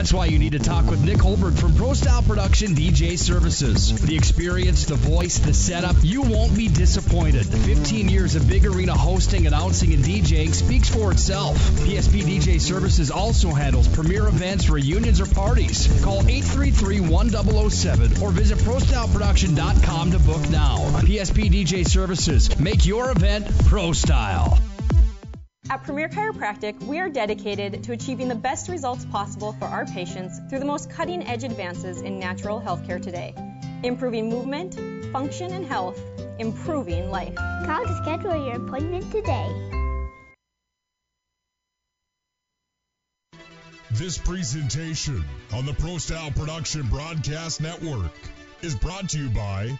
That's why you need to talk with Nick Hulberg from Pro Style Production DJ Services. The experience, the voice, the setup, you won't be disappointed. 15 years of big arena hosting, announcing, and DJing speaks for itself. PSP DJ Services also handles premier events, reunions, or parties. Call 833-1007 or visit ProStyleProduction.com to book now. PSP DJ Services. Make your event Pro Style. At Premier Chiropractic, we are dedicated to achieving the best results possible for our patients through the most cutting-edge advances in natural healthcare today. Improving movement, function, and health, improving life. Call to schedule your appointment today. This presentation on the Pro Style Production Broadcast Network is brought to you by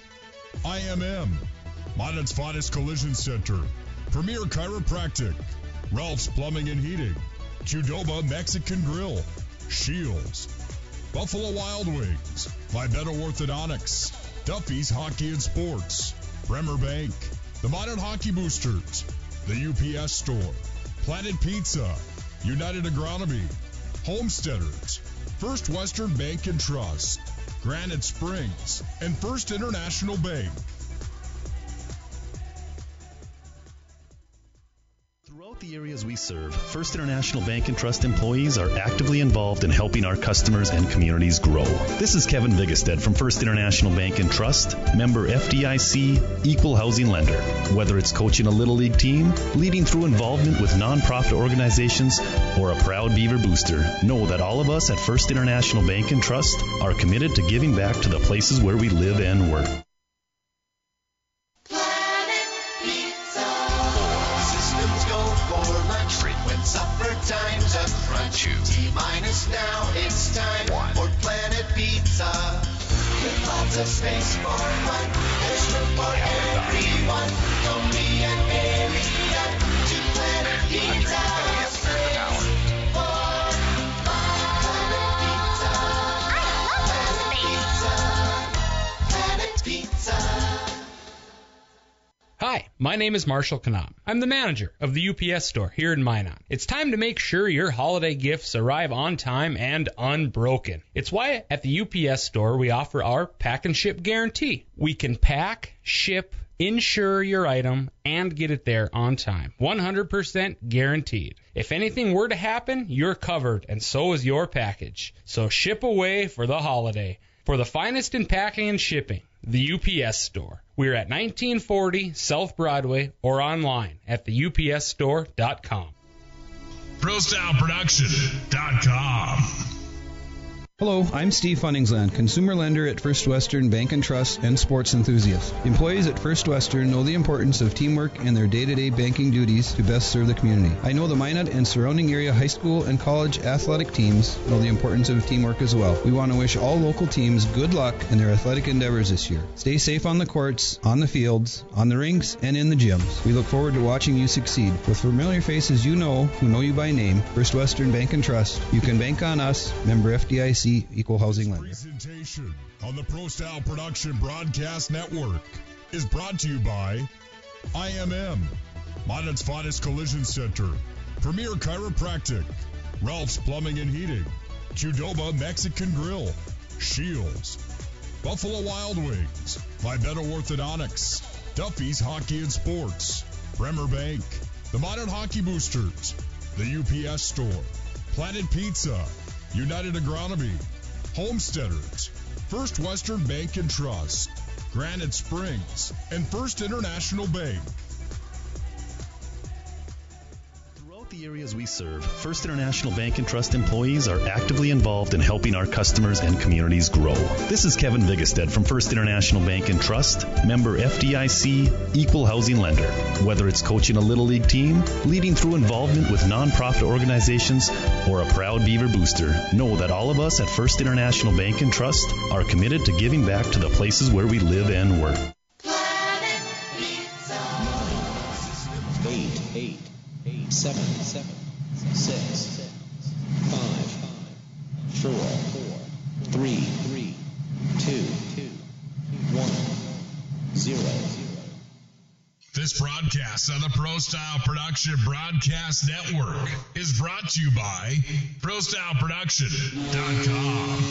IMM, Minot's finest collision center, Premier Chiropractic, Ralph's Plumbing and Heating, Qdoba Mexican Grill, Shields, Buffalo Wild Wings, Vibeto Orthodontics, Duffy's Hockey and Sports, Bremer Bank, the Minot Hockey Boosters, the UPS Store, Planet Pizza, United Agronomy, Homesteaders, First Western Bank and Trust, Granite Springs, and First International Bank. Throughout the areas we serve, First International Bank and Trust employees are actively involved in helping our customers and communities grow. This is Kevin Vigestad from First International Bank and Trust, member FDIC, equal housing lender. Whether it's coaching a Little League team, leading through involvement with nonprofit organizations, or a proud Beaver booster, know that all of us at First International Bank and Trust are committed to giving back to the places where we live and work. Time's up front. T-minus now, it's time for Planet Pizza. With lots of space for fun, there's room for everyone. From me and Marianne to Planet Pizza. Planet Pizza. Hi, my name is Marshall Kanam. I'm the manager of the UPS store here in Minot. It's time to make sure your holiday gifts arrive on time and unbroken. It's why at the UPS store we offer our pack and ship guarantee. We can pack, ship, insure your item, and get it there on time. 100% guaranteed. If anything were to happen, you're covered, and so is your package. So ship away for the holiday. For the finest in packing and shipping, the UPS store. We're at 1940 South Broadway or online at theupsstore.com. ProStyleProduction.com. Hello, I'm Steve Funningsland, consumer lender at First Western Bank and Trust and sports enthusiast. Employees at First Western know the importance of teamwork in their day-to-day banking duties to best serve the community. I know the Minot and surrounding area high school and college athletic teams know the importance of teamwork as well. We want to wish all local teams good luck in their athletic endeavors this year. Stay safe on the courts, on the fields, on the rinks, and in the gyms. We look forward to watching you succeed. With familiar faces you know, who know you by name, First Western Bank and Trust, you can bank on us, member FDIC, equal housing lender. Presentation on the Pro Style Production Broadcast Network is brought to you by IMM, Minot's finest collision center, Premier Chiropractic, Ralph's Plumbing and Heating, Qdoba Mexican Grill, Shields, Buffalo Wild Wings, Vibeto Orthodontics, Duffy's Hockey and Sports, Bremer Bank, the Minot Hockey Boosters, the UPS Store, Planet Pizza, United Agronomy, Homesteaders, First Western Bank and Trust, Granite Springs, and First International Bank. Throughout the areas we serve, First International Bank and Trust employees are actively involved in helping our customers and communities grow. This is Kevin Vigestad from First International Bank and Trust, member FDIC, equal housing lender. Whether it's coaching a Little League team, leading through involvement with nonprofit organizations, or a proud Beaver booster, know that all of us at First International Bank and Trust are committed to giving back to the places where we live and work. Planet Pizza. 8, 7, 6, 5, 4, 3, 2, 1, 0. This broadcast on the Pro Style Production Broadcast Network is brought to you by ProStyleProduction.com.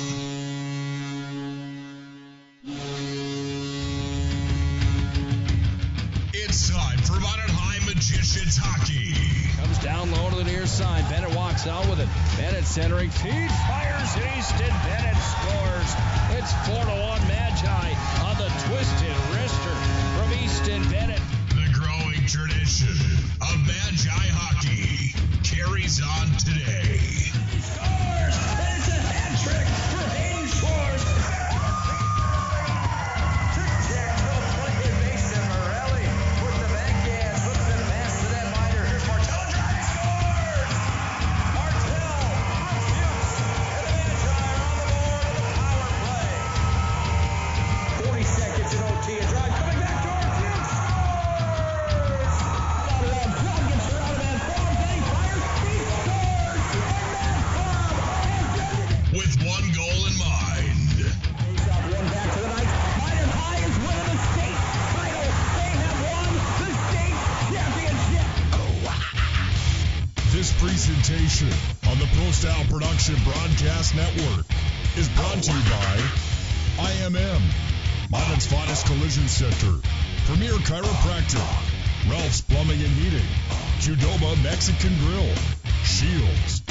It's time for Minot High Magicians Hockey. Comes down low to the near side. Bennett walks out with it. Bennett centering. Feed fires Easton. Bennett scores. It's 4-1 Magi on the twisted wrister from Easton Bennett. The growing tradition of Magi hockey carries on today. He scores! And it's a hat trick for Hayden Schwartz. Mason Morelli with the backhand. Flips it past to that minor. Here's Martell driving. Scores! Martell refutes. And the Magi are on the board of the power play. 40 seconds in OT. A drive coming back towards Hughes. Scores! Club gets her out of that ball. Getting fired. He scores! And that club has done it. With one goal in mind. Face off one back to the Knights. Minot High is winning the state title. They have won the state championship. This presentation on the Pro Style Production Broadcast Network is brought to you by IMM, Minot's finest collision center, Premier Chiropractic, Ralph's Plumbing and Heating, Qdoba Mexican Grill, Shields,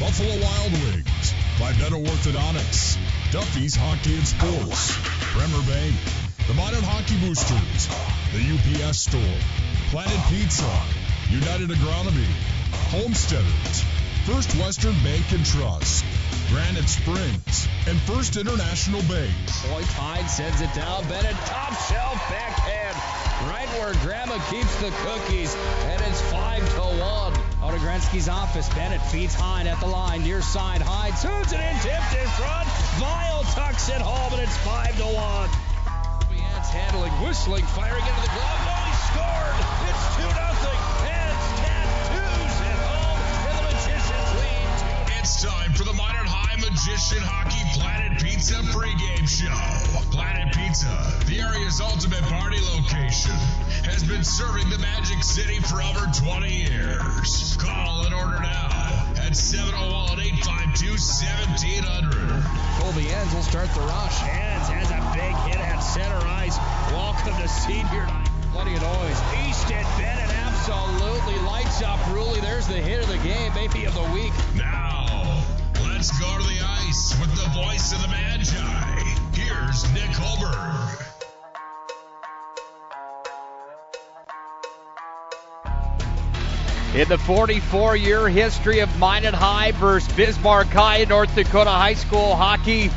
Buffalo Wild Wings, Vibetto Orthodontics, Duffy's Hockey and Sports, Bremer Bank, the Minot Hockey Boosters, the UPS Store, Planet Pizza, United Agronomy, Homesteaders, First Western Bank and Trust, Granite Springs, and First International Bank. Point Hyde sends it down. Bennett top shelf backhand. Right where Grandma keeps the cookies. And it's 5-1. Out of Gretzky's office. Bennett feeds Hyde at the line. Near side. Hyde shoots it in. Tipped in front. Vial tucks it home. And it's 5-1. It's handling, whistling, firing into the glove. No, he scored. It's 2-0. Heads, tattoos at home. And the Magicians lead. It's time for the Minot High Magician Hockey Planet Pizza pregame show. Planet Pizza, the area's ultimate party location, has been serving the Magic City for over 20 years. Call and order now at 701-852-1700. Colby Enns will start the rush. Enns has a big hit at center ice. Welcome to senior night. Plenty of noise. Easton Bennett absolutely lights up Ruley. There's the hit of the game, maybe of the week. Now, let's go to the ice with the voice of the Magi. Here's Nick Hulberg. In the 44-year history of Minot High versus Bismarck High in North Dakota high school hockey,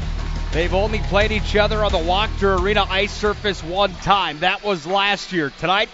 they've only played each other on the Wachter Arena ice surface one time. That was last year. Tonight,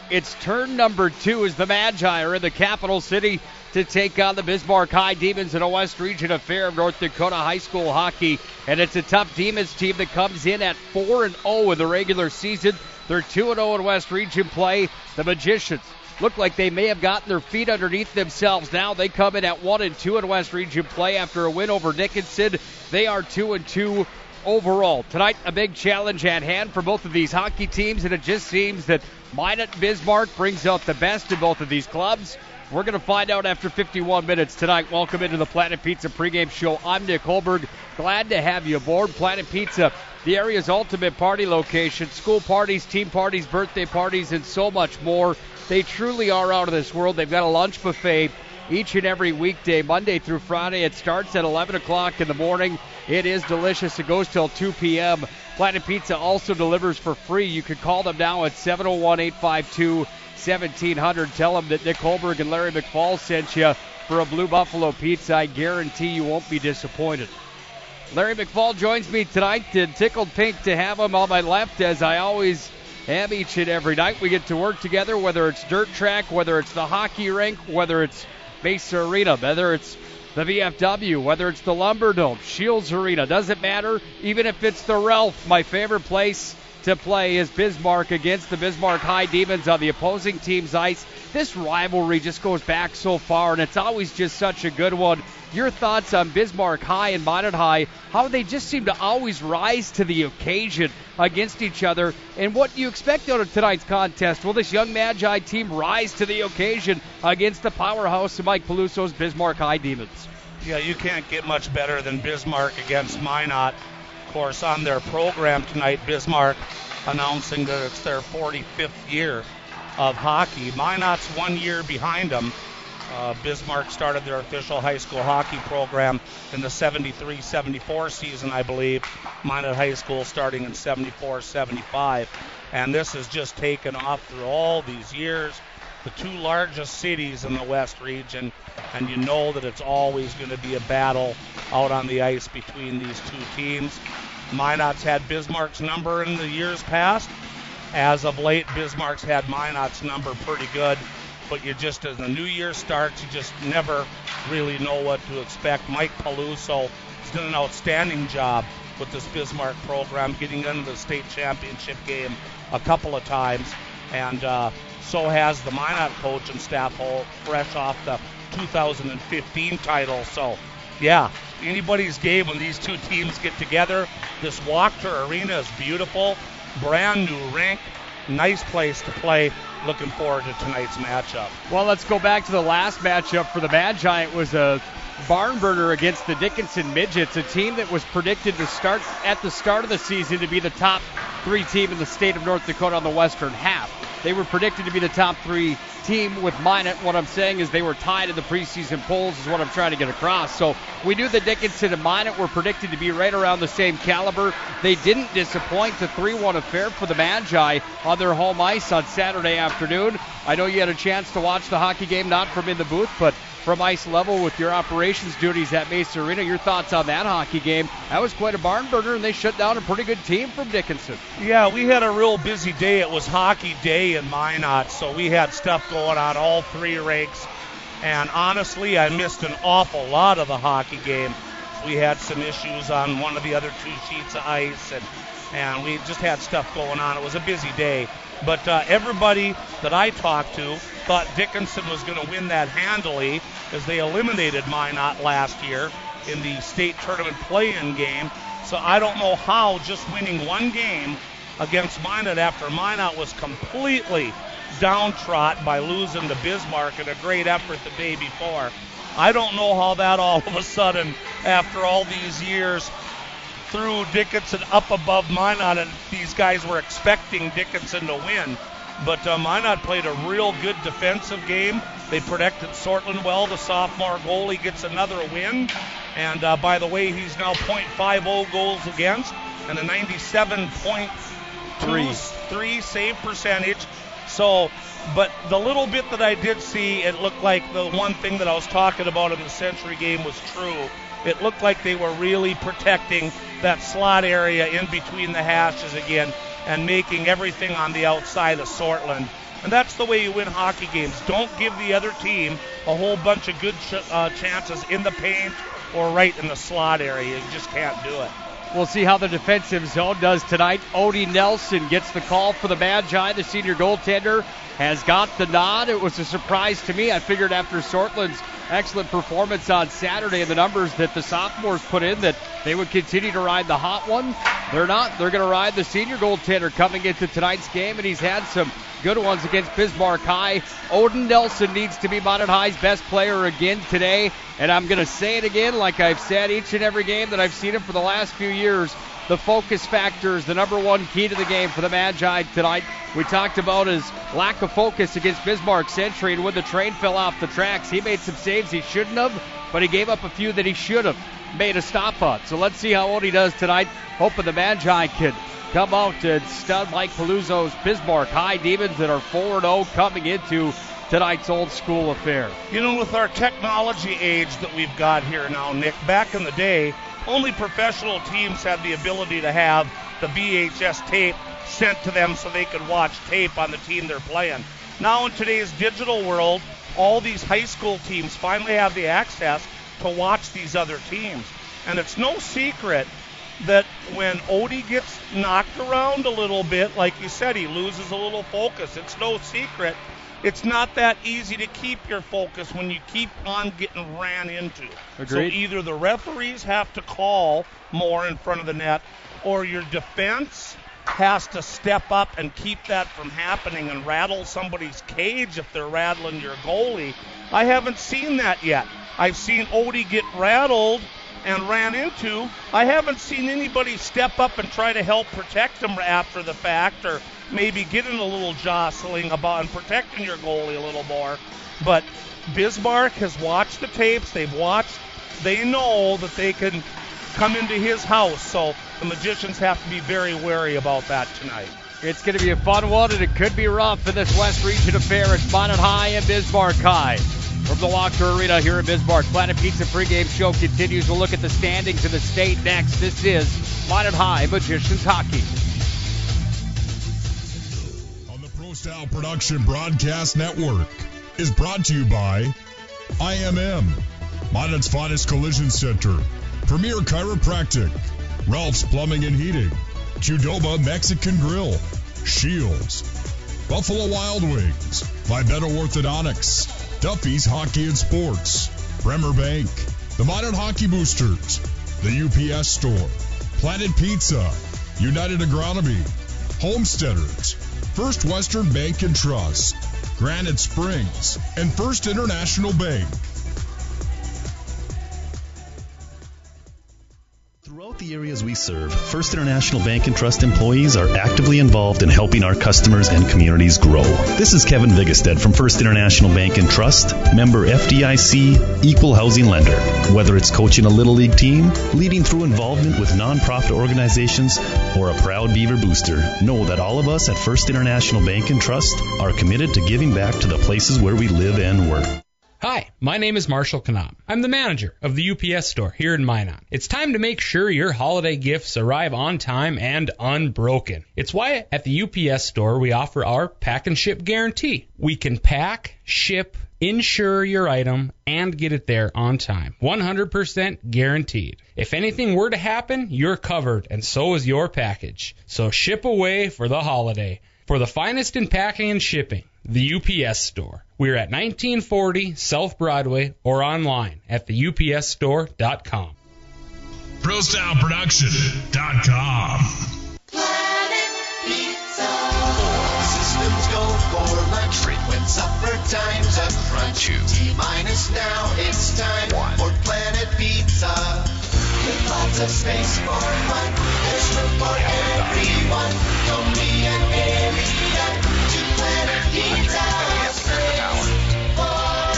it's turn number 2 as the Magi are in the capital city to take on the Bismarck High Demons in a West Region affair of North Dakota high school hockey. And it's a tough Demons team that comes in at 4-0 in the regular season. They're 2-0 in West Region play. The Magicians look like they may have gotten their feet underneath themselves now. They come in at 1-2 in West Region play after a win over Dickinson. They are 2-2 overall. Tonight, a big challenge at hand for both of these hockey teams, and it just seems that Minot Bismarck brings out the best in both of these clubs. We're going to find out after 51 minutes tonight. Welcome into the Planet Pizza pregame show. I'm Nick Hulberg. Glad to have you aboard. Planet Pizza, the area's ultimate party location. School parties, team parties, birthday parties, and so much more. They truly are out of this world. They've got a lunch buffet each and every weekday, Monday through Friday. It starts at 11 o'clock in the morning. It is delicious. It goes till 2 p.m. Planet Pizza also delivers for free. You can call them now at 701-852-1700. Tell them that Nick Hulberg and Larry McFall sent you for a Blue Buffalo pizza. I guarantee you won't be disappointed. Larry McFall joins me tonight, and tickled pink to have him on my left, as I always am each and every night. We get to work together, whether it's dirt track, whether it's the hockey rink, whether it's Mesa Arena, whether it's the VFW, whether it's the Lumberdome, Shields Arena, doesn't matter. Even if it's the Ralph, my favorite place to play is Bismarck against the Bismarck High Demons on the opposing team's ice. This rivalry just goes back so far, and it's always just such a good one. Your thoughts on Bismarck High and Minot High, how they just seem to always rise to the occasion against each other, and what do you expect out of tonight's contest? Will this young Magi team rise to the occasion against the powerhouse of Mike Peluso's Bismarck High Demons? Yeah, you can't get much better than Bismarck against Minot. Of course, on their program tonight, Bismarck announcing that it's their 45th year of hockey. Minot's 1 year behind them. Bismarck started their official high school hockey program in the 73-74 season, I believe. Minot High School starting in 74-75. And this has just taken off through all these years. The two largest cities in the West region, and you know that it's always going to be a battle out on the ice between these two teams. Minot's had Bismarck's number in the years past. As of late, Bismarck's had Minot's number pretty good, but you just, as the new year starts, you just never really know what to expect. Mike Peluso has done an outstanding job with this Bismarck program, getting into the state championship game a couple of times, and so has the Minot coach and staff, fresh off the 2015 title. So, yeah, anybody's game when these two teams get together. This Wachter Arena is beautiful, brand new rink, nice place to play. Looking forward to tonight's matchup. Well, let's go back to the last matchup for the Magi. It was a barn burner against the Dickinson Midgets, a team that was predicted to start at the start of the season to be the top 3 team in the state of North Dakota on the western half. They were predicted to be the top 3 team with Minot. What I'm saying is they were tied in the preseason polls is what I'm trying to get across. So we knew that Dickinson and Minot were predicted to be right around the same caliber. They didn't disappoint. A 3-1 affair for the Magi on their home ice on Saturday afternoon. I know you had a chance to watch the hockey game, not from in the booth, but from ice level with your operations duties at Mesa Arena. Your thoughts on that hockey game? That was quite a barn burner, and they shut down a pretty good team from Dickinson. Yeah, we had a real busy day. It was hockey day in Minot, so we had stuff going on all 3 rinks. And honestly, I missed an awful lot of the hockey game. We had some issues on one of the other 2 sheets of ice, and we just had stuff going on. It was a busy day. But everybody that I talked to thought Dickinson was going to win that handily, as they eliminated Minot last year in the state tournament play-in game. So I don't know how just winning 1 game against Minot after Minot was completely downtrodden by losing to Bismarck in a great effort the day before. I don't know how that all of a sudden, after all these years, threw Dickinson up above Minot, and these guys were expecting Dickinson to win. But Minot played a real good defensive game. They protected Sortland well. The sophomore goalie gets another win. And by the way, he's now .50 goals against and a 97.23 save percentage. So, but the little bit that I did see, it looked like the one thing that I was talking about in the Century game was true. It looked like they were really protecting that slot area in between the hashes again and making everything on the outside of Sortland. And that's the way you win hockey games. Don't give the other team a whole bunch of good chances in the paint or right in the slot area. You just can't do it. We'll see how the defensive zone does tonight. Odie Nelson gets the call for the Magi. The senior goaltender has got the nod. It was a surprise to me. I figured after Sortland's excellent performance on Saturday and the numbers that the sophomores put in that they would continue to ride the hot one. They're not. They're going to ride the senior goaltender coming into tonight's game, and he's had some good ones against Bismarck High. Odin Nelson needs to be Minot High's best player again today, and I'm going to say it again like I've said each and every game that I've seen him for the last few years. The focus factor is the number 1 key to the game for the Magi tonight. We talked about his lack of focus against Bismarck Century, and when the train fell off the tracks, he made some saves he shouldn't have, but he gave up a few that he should have made a stop on. So let's see how Odie does tonight. Hoping the Magi can come out and stud Mike Peluso's Bismarck High Demons that are 4-0 coming into tonight's old school affair. You know, with our technology age that we've got here now, Nick, back in the day, only professional teams had the ability to have the VHS tape sent to them so they could watch tape on the team they're playing. Now in today's digital world, all these high school teams finally have the access to watch these other teams. And it's no secret that when Odie gets knocked around a little bit, like you said, he loses a little focus. It's no secret. It's not that easy to keep your focus when you keep on getting ran into. Agreed. So either the referees have to call more in front of the net, or your defense has to step up and keep that from happening and rattle somebody's cage if they're rattling your goalie. I haven't seen that yet. I've seen Odie get rattled and ran into. I haven't seen anybody step up and try to help protect him after the fact, or maybe getting a little jostling about and protecting your goalie a little more. But Bismarck has watched the tapes. They know that they can come into his house, so the Magicians have to be very wary about that tonight. It's going to be a fun one, and it could be rough in this West Region affair. It's Minot High and Bismarck High. From the Wachter Arena here in Bismarck, Planet Pizza pregame show continues. We'll look at the standings in the state next. This is Minot High Magicians Hockey. On the Pro Style Production Broadcast Network is brought to you by IMM, Minot's finest collision center, Premier Chiropractic, Ralph's Plumbing and Heating, Qdoba Mexican Grill, Shields, Buffalo Wild Wings, Vibeto Orthodontics, Duffy's Hockey and Sports, Bremer Bank, the Minot Hockey Boosters, the UPS Store, Planet Pizza, United Agronomy, Homesteaders, First Western Bank and Trust, Granite Springs, and First International Bank. Throughout the areas we serve, First International Bank and Trust employees are actively involved in helping our customers and communities grow. This is Kevin Vigestad from First International Bank and Trust, member FDIC, equal housing lender. Whether it's coaching a Little League team, leading through involvement with nonprofit organizations, or a proud Beaver booster, know that all of us at First International Bank and Trust are committed to giving back to the places where we live and work. Hi, my name is Marshall Knop. I'm the manager of the UPS store here in Minot. It's time to make sure your holiday gifts arrive on time and unbroken. It's why at the UPS store we offer our pack and ship guarantee. We can pack, ship, insure your item, and get it there on time. 100% guaranteed. If anything were to happen, you're covered, and so is your package. So ship away for the holiday. For the finest in packing and shipping, the UPS store. We're at 1940 South Broadway or online at theupsstore.com. ProStyleProduction.com. Planet Pizza. Systems go for lunch. Frequent supper times a crunch. T-minus now, it's time for Planet Pizza. With lots of space for fun. There's room for everyone. Tony and Area to Planet Pizza. Space for fun.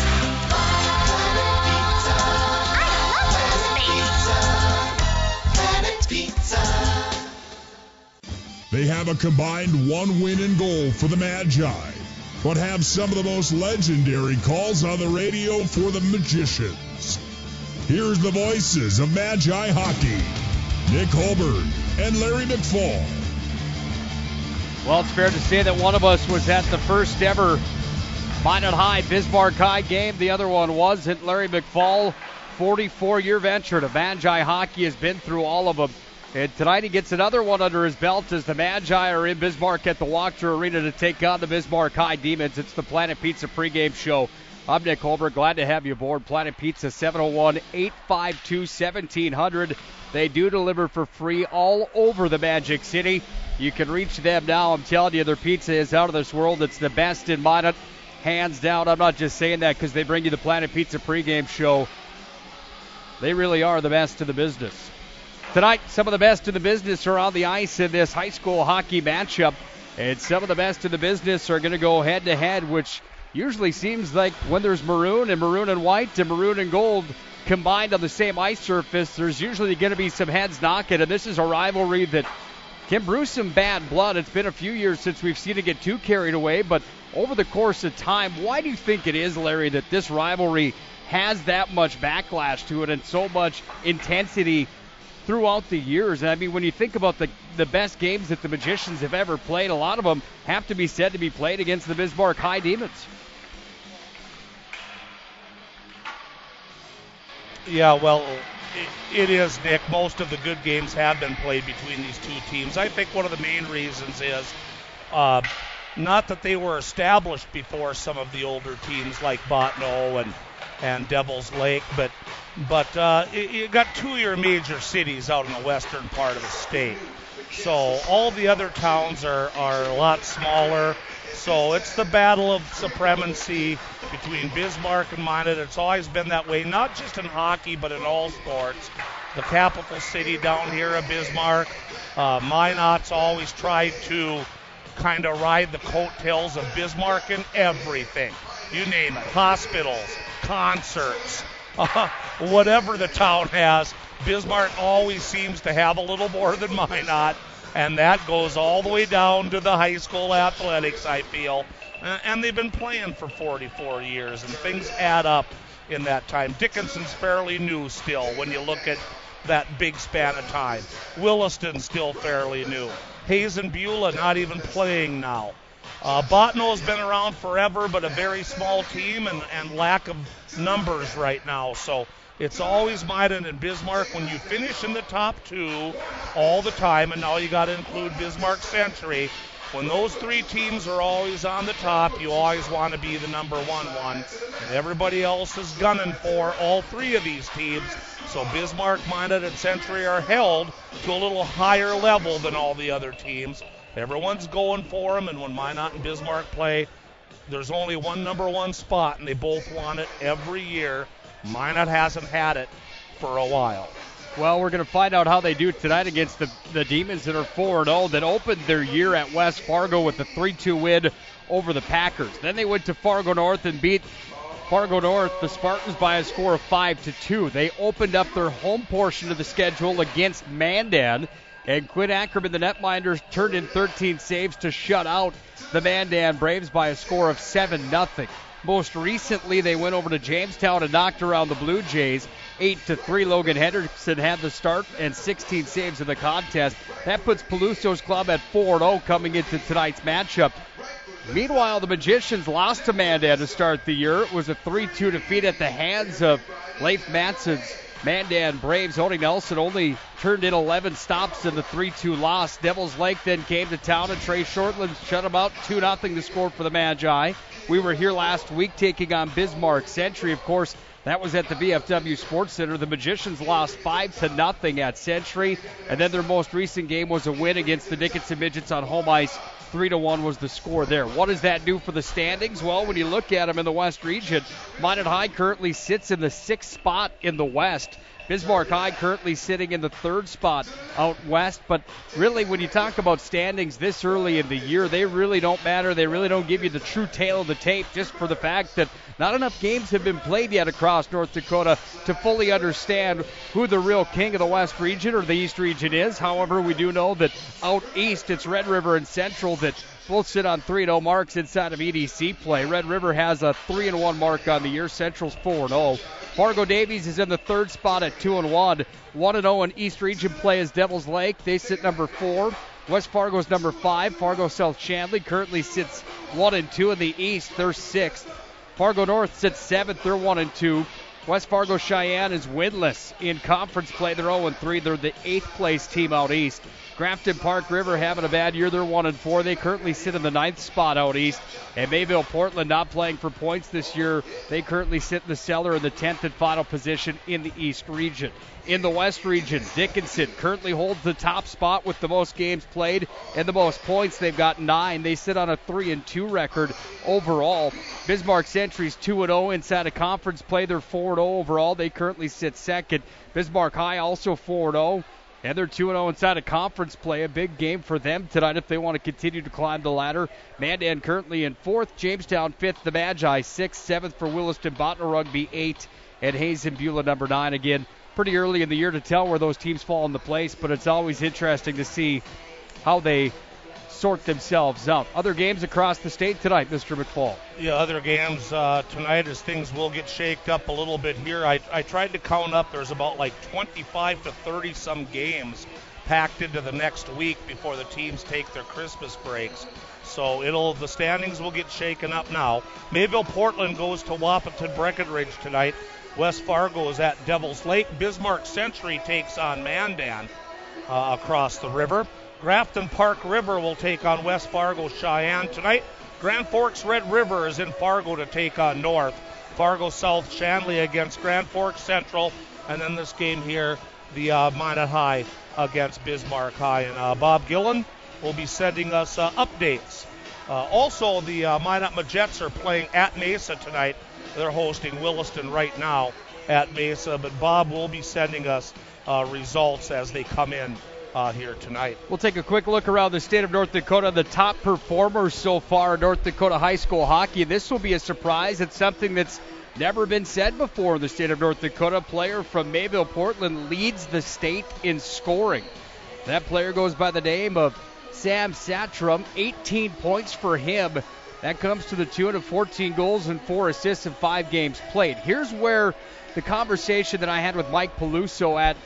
Planet Pizza. They have a combined one win and goal for the Magi, but have some of the most legendary calls on the radio for the Magicians. Here's the voices of Magi Hockey, Nick Hulberg and Larry McFall. Well, it's fair to say that one of us was at the first ever Minot High Bismarck High game. The other one wasn't. Larry McFall, 44-year venture to Magi Hockey, has been through all of them. And tonight he gets another one under his belt as the Magi are in Bismarck at the Wachter Arena to take on the Bismarck High Demons. It's the Planet Pizza pregame show. I'm Nick Hulberg. Glad to have you aboard. Planet Pizza, 701-852-1700. They do deliver for free all over the Magic City. You can reach them now. I'm telling you, their pizza is out of this world. It's the best in Minot, hands down. I'm not just saying that because they bring you the Planet Pizza pregame show. They really are the best in the business. Tonight, some of the best in the business are on the ice in this high school hockey matchup. And some of the best in the business are going to go head-to-head, which usually seems like when there's maroon and white and maroon and gold combined on the same ice surface, there's usually going to be some heads knocking. And this is a rivalry that can brew some bad blood. It's been a few years since we've seen it get too carried away, but over the course of time, why do you think it is, Larry, that this rivalry has that much backlash to it and so much intensity throughout the years? And I mean, when you think about the best games that the Magicians have ever played, a lot of them have to be said to be played against the Bismarck High Demons. Yeah, well, it is, Nick. Most of the good games have been played between these two teams. I think one of the main reasons is not that they were established before some of the older teams like Bottineau and Devil's Lake, but you got two of your major cities out in the western part of the state. So all the other towns are a lot smaller. So it's the battle of supremacy between Bismarck and Minot. It's always been that way, not just in hockey, but in all sports. The capital city down here of Bismarck, Minot's always tried to kind of ride the coattails of Bismarck in everything. You name it, hospitals, concerts, whatever the town has, Bismarck always seems to have a little more than Minot. And that goes all the way down to the high school athletics, I feel. And they've been playing for 44 years, and things add up in that time. Dickinson's fairly new still when you look at that big span of time. Williston's still fairly new. Hayes and Beulah not even playing now. Bottineau's been around forever, but a very small team and lack of numbers right now. So it's always Minot and Bismarck when you finish in the top two all the time, and now you got to include Bismarck Century. When those three teams are always on the top, you always want to be the number one. And everybody else is gunning for all three of these teams. So Bismarck, Minot, and Century are held to a little higher level than all the other teams. Everyone's going for them, and when Minot and Bismarck play, there's only one number one spot, and they both want it every year. Minot hasn't had it for a while. Well, we're going to find out how they do tonight against the Demons that are 4-0, that opened their year at West Fargo with a 3-2 win over the Packers. Then they went to Fargo North and beat Fargo North, the Spartans, by a score of 5-2. They opened up their home portion of the schedule against Mandan, and Quinn Ackerman, the netminder, turned in 13 saves to shut out the Mandan Braves by a score of 7-0. Most recently, they went over to Jamestown and knocked around the Blue Jays 8-3. Logan Henderson had the start and 16 saves in the contest. That puts Peluso's club at 4-0 coming into tonight's matchup. Meanwhile, the Magicians lost to Mandan to start the year. It was a 3-2 defeat at the hands of Leif Mattsson's Mandan Braves. Odie Nelson only turned in 11 stops in the 3-2 loss. Devil's Lake then came to town, and Trey Shortland shut them out 2-0 to score for the Magi. We were here last week taking on Bismarck Century. Of course, that was at the VFW Sports Center. The Magicians lost 5-0 at Century, and then their most recent game was a win against the Dickinson Midgets on home ice. 3-1 was the score there. What does that do for the standings? Well, when you look at them in the West region, Minot High currently sits in the 6th spot in the West. Bismarck High currently sitting in the 3rd spot out west. But really, when you talk about standings this early in the year, they really don't matter. They really don't give you the true tale of the tape, just for the fact that not enough games have been played yet across North Dakota to fully understand who the real king of the West region or the East region is. However, we do know that out east, it's Red River and Central that both sit on 3-0 marks inside of EDC play. Red River has a 3-1 mark on the year. Central's 4-0. Fargo Davies is in the 3rd spot at 2-1. 1-0 in East Region play is Devil's Lake. They sit number 4. West Fargo's number 5. Fargo South Shanley currently sits 1-2 in the East. They're 6th. Fargo North sits 7th. They're 1-2. West Fargo Cheyenne is winless in conference play. They're 0-3. They're the 8th place team out east. Grafton Park River having a bad year. They're 1-4. They currently sit in the 9th spot out east. And Mayville Portland not playing for points this year. They currently sit in the cellar in the 10th and final position in the East region. In the West region, Dickinson currently holds the top spot with the most games played and the most points. They've got 9. They sit on a 3-2 record overall. Bismarck Century's 2-0 inside of conference play. They're 4-0 overall. They currently sit 2nd. Bismarck High also 4-0. And they're 2-0 inside of conference play. A big game for them tonight if they want to continue to climb the ladder. Mandan currently in 4th. Jamestown 5th. The Magi 6th. 7th for Williston. Bottineau Rugby 8. And Hayes and Beulah number 9. Again, pretty early in the year to tell where those teams fall into place. But it's always interesting to see how they sort themselves out. Other games across the state tonight, Mr. McFall. Yeah, other games tonight as things will get shaked up a little bit here. I tried to count up. There's about like 25 to 30 some games packed into the next week before the teams take their Christmas breaks. So the standings will get shaken up now. Mayville Portland goes to Wahpeton Breckenridge tonight. West Fargo is at Devil's Lake. Bismarck Century takes on Mandan across the river. Grafton Park River will take on West Fargo Cheyenne tonight. Grand Forks Red River is in Fargo to take on North. Fargo South Shanley against Grand Forks Central. And then this game here, the Minot High against Bismarck High. And Bob Gillen will be sending us updates. Also, the Minot Majets are playing at Mesa tonight. They're hosting Williston right now at Mesa, but Bob will be sending us results as they come in here tonight. We'll take a quick look around the state of North Dakota. The top performers so far in North Dakota high school hockey. This will be a surprise. It's something that's never been said before in the state of North Dakota. A player from Mayville, Portland leads the state in scoring. That player goes by the name of Sam Satram. 18 points for him. That comes to the tune of 14 goals and 4 assists in 5 games played. Here's where the conversation that I had with Mike Peluso at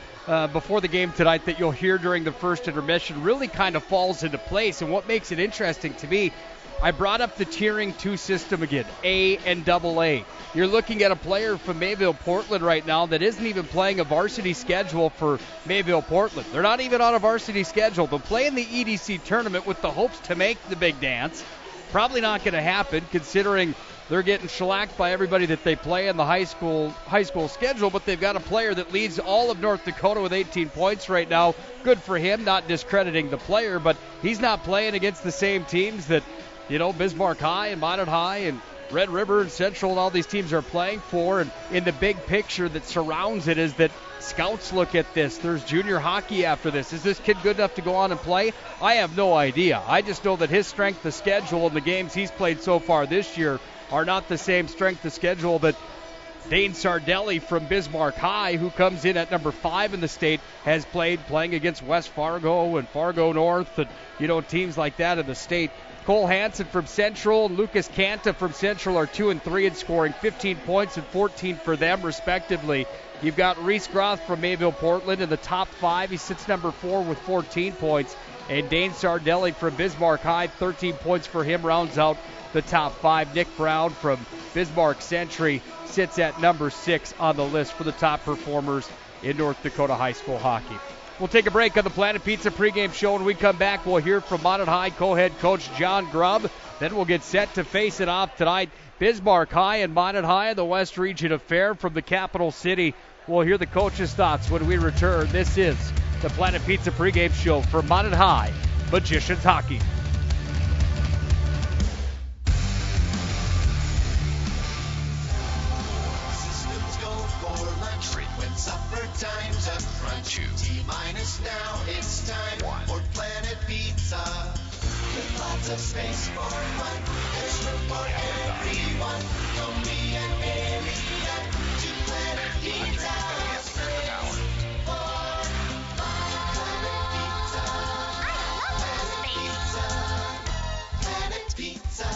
before the game tonight that you'll hear during the first intermission really kind of falls into place. And what makes it interesting to me, I brought up the tiering 2 system again, A and AA. You're looking at a player from Mayville, Portland right now that isn't even playing a varsity schedule for Mayville, Portland. They're not even on a varsity schedule. They'll play in the EDC tournament with the hopes to make the big dance. Probably not going to happen considering they're getting shellacked by everybody that they play in the high school schedule, but they've got a player that leads all of North Dakota with 18 points right now. Good for him, not discrediting the player, but he's not playing against the same teams that, Bismarck High and Minot High and Red River and Central and all these teams are playing for. And in the big picture that surrounds it is that scouts look at this. There's junior hockey after this. Is this kid good enough to go on and play? I have no idea. I just know that his strength of schedule and the games he's played so far this year are not the same strength of schedule that Dane Sardelli from Bismarck High, who comes in at number 5 in the state, has playing against West Fargo and Fargo North and, teams like that in the state. Cole Hansen from Central and Lucas Canta from Central are 2 and 3 in scoring, 15 points and 14 for them, respectively. You've got Reese Groth from Mayville, Portland in the top 5. He sits number 4 with 14 points. And Dane Sardelli from Bismarck High, 13 points for him, rounds out the top 5. Nick Brown from Bismarck Century sits at number 6 on the list for the top performers in North Dakota high school hockey. We'll take a break on the Planet Pizza pregame show. When we come back, we'll hear from Minot High co-head coach John Grubb. Then we'll get set to face it off tonight. Bismarck High and Minot High in the West Region Affair from the capital city. We'll hear the coach's thoughts when we return. This is the Planet Pizza pregame show for Minot High Magicians Hockey. Time's up, crunch you. T-minus now, it's time for Planet Pizza. With lots of space for fun, there's room for everyone. From me and Marianne to Planet Pizza. Planet Pizza. Planet Pizza.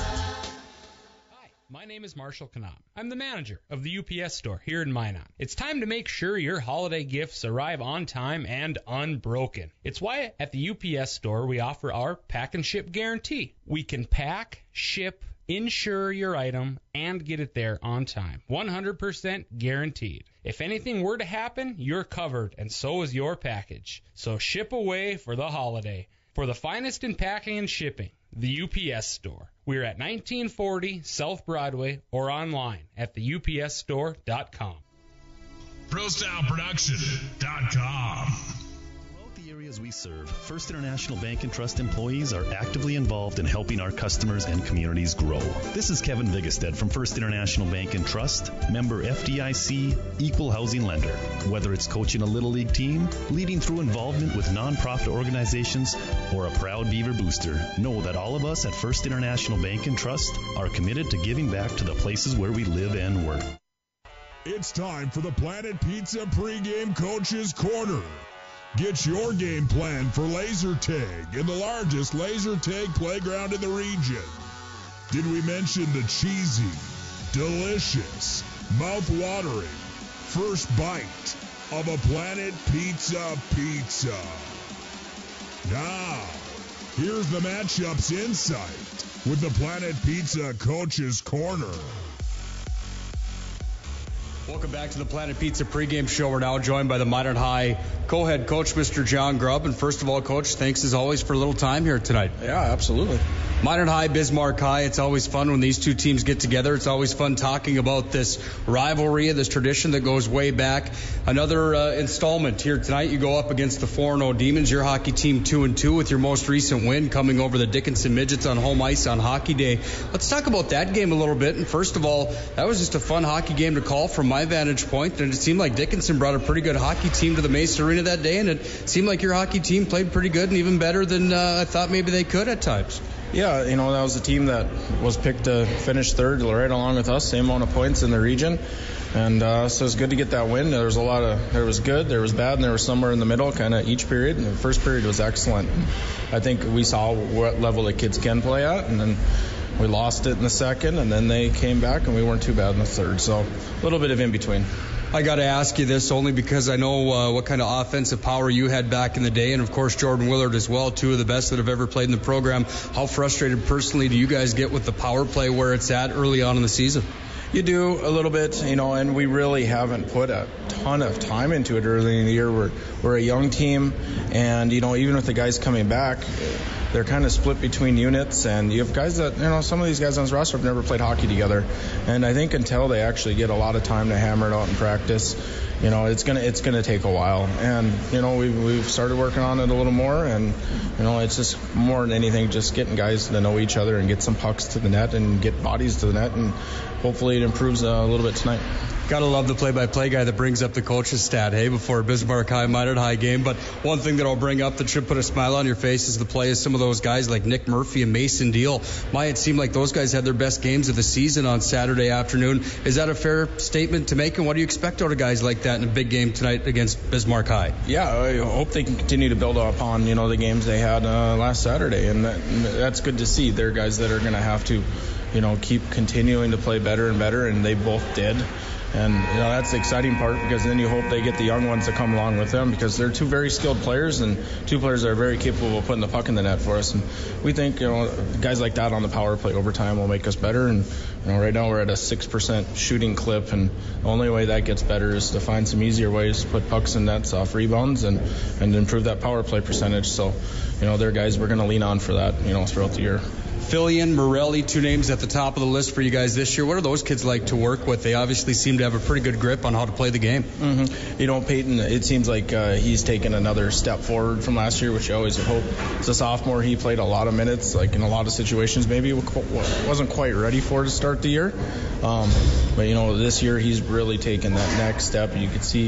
My name is Marshall Knop. I'm the manager of the UPS store here in Minot. It's time to make sure your holiday gifts arrive on time and unbroken. It's why at the UPS store we offer our pack and ship guarantee. We can pack, ship, insure your item, and get it there on time. 100% guaranteed. If anything were to happen, you're covered, and so is your package. So ship away for the holiday. For the finest in packing and shipping, the UPS store. We're at 1940 South Broadway or online at theupsstore.com. ProStyleProduction.com. Throughout the areas we serve, First International Bank and Trust employees are actively involved in helping our customers and communities grow. This is Kevin Vigestad from First International Bank and Trust, member FDIC, equal housing lender. Whether it's coaching a Little League team, leading through involvement with nonprofit organizations, or a proud Beaver booster, know that all of us at First International Bank and Trust are committed to giving back to the places where we live and work. It's time for the Planet Pizza pregame Coach's Corner. Get your game plan for laser tag in the largest laser tag playground in the region. Did we mention the cheesy, delicious, mouth-watering first bite of a Planet Pizza pizza? Now, here's the matchups insight with the Planet Pizza Coach's Corner. Welcome back to the Planet Pizza pregame show. We're now joined by the Minot High co-head coach, Mr. John Grubb. And first of all, Coach, thanks as always for a little time here tonight. Yeah, absolutely. Minot High, Bismarck High, it's always fun when these two teams get together. It's always fun talking about this rivalry, this tradition that goes way back. Another installment here tonight. You go up against the 4-0 Demons, your hockey team 2-2 with your most recent win coming over the Dickinson Midgets on home ice on Hockey Day. Let's talk about that game a little bit. And first of all, that was just a fun hockey game to call from my vantage point, and it seemed like Dickinson brought a pretty good hockey team to the Mace Arena that day, and it seemed like your hockey team played pretty good and even better than I thought maybe they could at times. Yeah, that was a team that was picked to finish third right along with us, same amount of points in the region. And so it's good to get that win. There was good, there was bad, and there was somewhere in the middle, kind of each period. And the first period was excellent. I think we saw what level the kids can play at, and then we lost it in the second, and then they came back, and we weren't too bad in the third. So a little bit of in between. I got to ask you this only because I know what kind of offensive power you had back in the day, and of course Jordan Willard as well, two of the best that have ever played in the program. How frustrated personally do you guys get with the power play where it's at early on in the season? You do a little bit, and we really haven't put a ton of time into it early in the year. We're a young team, and even with the guys coming back, they're kind of split between units, and you have guys that, some of these guys on this roster have never played hockey together. And I think until they actually get a lot of time to hammer it out in practice, it's gonna take a while. And we've started working on it a little more, and it's just more than anything just getting guys to know each other and get some pucks to the net and get bodies to the net, and hopefully it improves a little bit tonight. Gotta love the play-by-play guy that brings up the coach's stat, hey, before a Bismarck High, Minot High game. But one thing that I'll bring up that should put a smile on your face is the play of some of those guys like Nick Murphy and Mason Deal. It seemed like those guys had their best games of the season on Saturday afternoon. Is that a fair statement to make? And what do you expect out of guys like that in a big game tonight against Bismarck High? Yeah, I hope they can continue to build upon, the games they had last Saturday. And that's good to see. They're guys that are going to have to, keep continuing to play better and better, and they both did. And that's the exciting part, because then you hope they get the young ones to come along with them, because they're two very skilled players and two players that are very capable of putting the puck in the net for us. And we think guys like that on the power play over time will make us better. And right now we're at a 6% shooting clip, and the only way that gets better is to find some easier ways to put pucks in nets off rebounds and improve that power play percentage. So they're guys we're going to lean on for that throughout the year. Fillion, Morelli, two names at the top of the list for you guys this year. What are those kids like to work with? They obviously seem to have a pretty good grip on how to play the game. Mm-hmm. Peyton, it seems like he's taken another step forward from last year, which you always would hope. As a sophomore, he played a lot of minutes, like in a lot of situations maybe wasn't quite ready for to start the year. But this year he's really taken that next step. You can see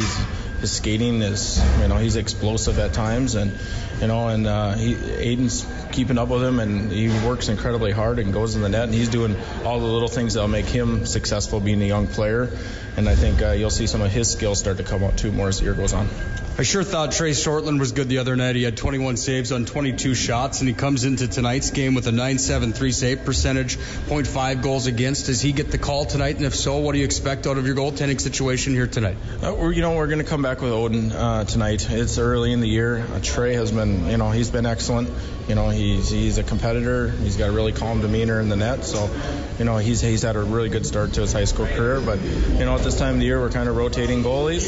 his skating is, he's explosive at times, and Aiden's keeping up with him, and he works incredibly hard and goes in the net, and he's doing all the little things that'll make him successful being a young player. And I think you'll see some of his skills start to come out too more as the year goes on. I sure thought Trey Shortland was good the other night. He had 21 saves on 22 shots, and he comes into tonight's game with a .973 save percentage, 0.5 goals against. Does he get the call tonight? And if so, what do you expect out of your goaltending situation here tonight? We're going to come back with Odin tonight. It's early in the year. Trey has been, he's been excellent. He's a competitor. He's got a really calm demeanor in the net. So, he's had a really good start to his high school career. But, at this time of the year, we're kind of rotating goalies,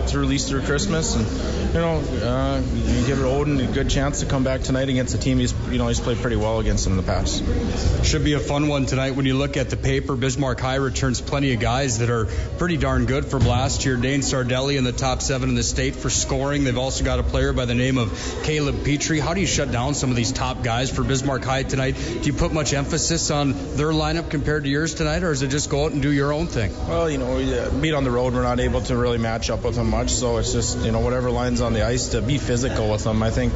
through at least through Christmas. And, you give Odin a good chance to come back tonight against a team he's played pretty well against in the past. Should be a fun one tonight. When you look at the paper, Bismarck High returns plenty of guys that are pretty darn good from last year. Dane Sardelli in the top 7 in the state for scoring. They've also got a player by the name of Caleb Petrie. How do you shut down some of these top guys for Bismarck High tonight? Do you put much emphasis on their lineup compared to yours tonight, or is it just go out and do your own thing? Well, being on the road, we're not able to really match up with them much, so it's just, whatever lines on the ice, to be physical with them. I think,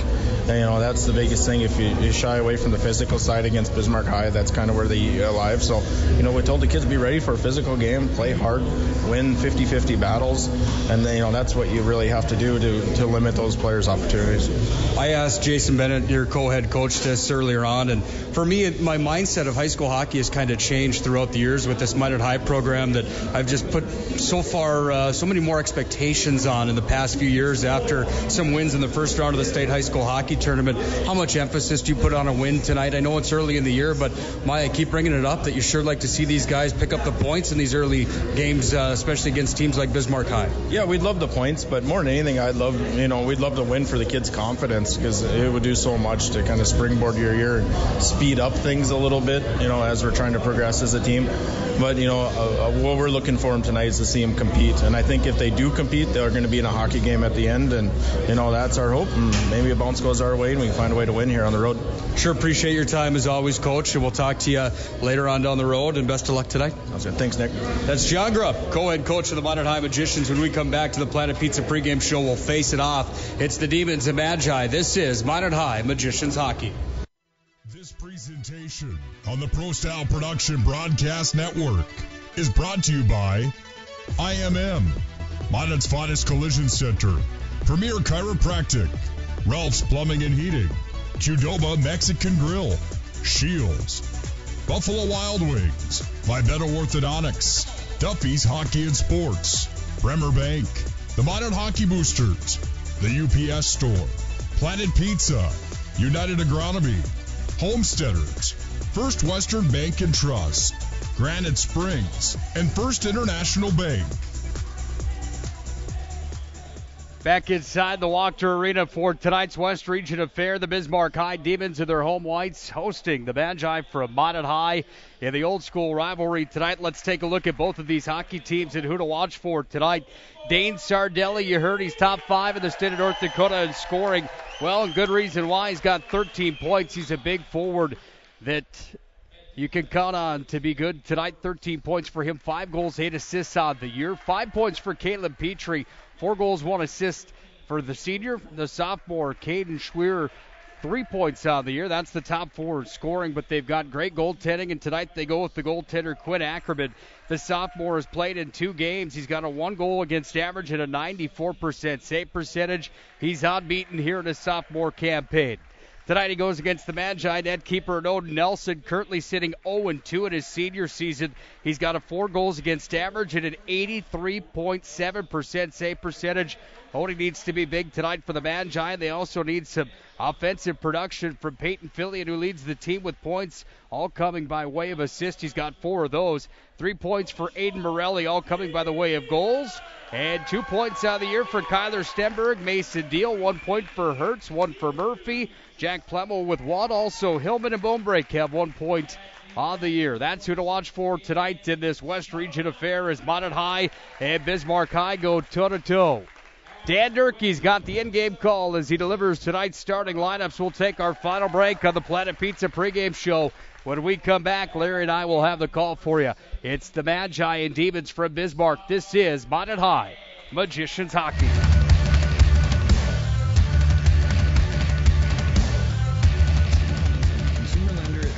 that's the biggest thing. If you shy away from the physical side against Bismarck High, that's kind of where they eat alive. So, we told the kids be ready for a physical game, play hard, win 50-50 battles, and that's what you really have to do to limit those players' opportunities. I asked Jason Bennett, your co-head coach, this earlier on, and for me, my mindset of high school hockey has kind of changed throughout the years with this Minot High program that I've just put so many more expectations on in the past few years years after some wins in the first round of the state high school hockey tournament. How much emphasis do you put on a win tonight? I know it's early in the year, but I keep bringing it up that you sure like to see these guys pick up the points in these early games, especially against teams like Bismarck High. Yeah, we'd love the points, but more than anything, we'd love to win for the kids' confidence, because it would do so much to kind of springboard your year and speed up things a little bit, as we're trying to progress as a team. But, what we're looking for them tonight is to see them compete. And I think if they do compete, they're going to be in a hockey game at the end. And, that's our hope. And maybe a bounce goes our way and we can find a way to win here on the road. Sure appreciate your time as always, Coach. And we'll talk to you later on down the road. And best of luck tonight. Sounds good. Thanks, Nick. That's John Grubb, co-head coach of the Minot High Magicians. When we come back to the Planet Pizza pregame show, we'll face it off. It's the Demons and Magi. This is Minot High Magicians Hockey. This presentation on the Pro Style Production Broadcast Network is brought to you by IMM, Minot's finest collision center, Premier Chiropractic, Ralph's Plumbing and Heating, Qdoba Mexican Grill, Shields, Buffalo Wild Wings, Vibeto Orthodontics, Duffy's Hockey and Sports, Bremer Bank, the Minot Hockey Boosters, the UPS Store, Planet Pizza, United Agronomy, Homesteaders, First Western Bank and Trust, Granite Springs, and First International Bank. Back inside the Wachter Arena for tonight's West Region Affair, the Bismarck High Demons in their home whites hosting the Magi from Minot High in the old school rivalry tonight. Let's take a look at both of these hockey teams and who to watch for tonight. Dane Sardelli, you heard he's top 5 in the state of North Dakota in scoring. Well, and good reason why. He's got 13 points. He's a big forward that you can count on to be good tonight. 13 points for him, 5 goals, 8 assists on the year. 5 points for Caleb Petrie, 4 goals, 1 assist for the senior. The sophomore, Caden Schwerer, 3 points on the year. That's the top forward scoring, but they've got great goaltending, and tonight they go with the goaltender Quinn Ackerman. The sophomore has played in 2 games. He's got a 1 goal against average and a 94% save percentage. He's unbeaten here in his sophomore campaign. Tonight he goes against the Magi net keeper Odin Nelson, currently sitting 0-2 in his senior season. He's got a 4 goals against average and an 83.7% save percentage. Odin needs to be big tonight for the Magi. They also need some offensive production from Peyton Fillion, who leads the team with points, all coming by way of assist. He's got 4 of those. 3 points for Aiden Morelli, all coming by the way of goals. And 2 points on the year for Kyler Stenberg. Mason Deal, 1 point for Hertz, 1 for Murphy. Jack Plemmel with 1. Also, Hillman and Bonebreak have 1 point on the year. That's who to watch for tonight in this West Region Affair as Minot High and Bismarck High go toe-to-toe. Dan Durkee's got the in-game call as he delivers tonight's starting lineups. We'll take our final break on the Planet Pizza pregame show. When we come back, Larry and I will have the call for you. It's the Magi and Demons from Bismarck. This is Minot High Magicians Hockey.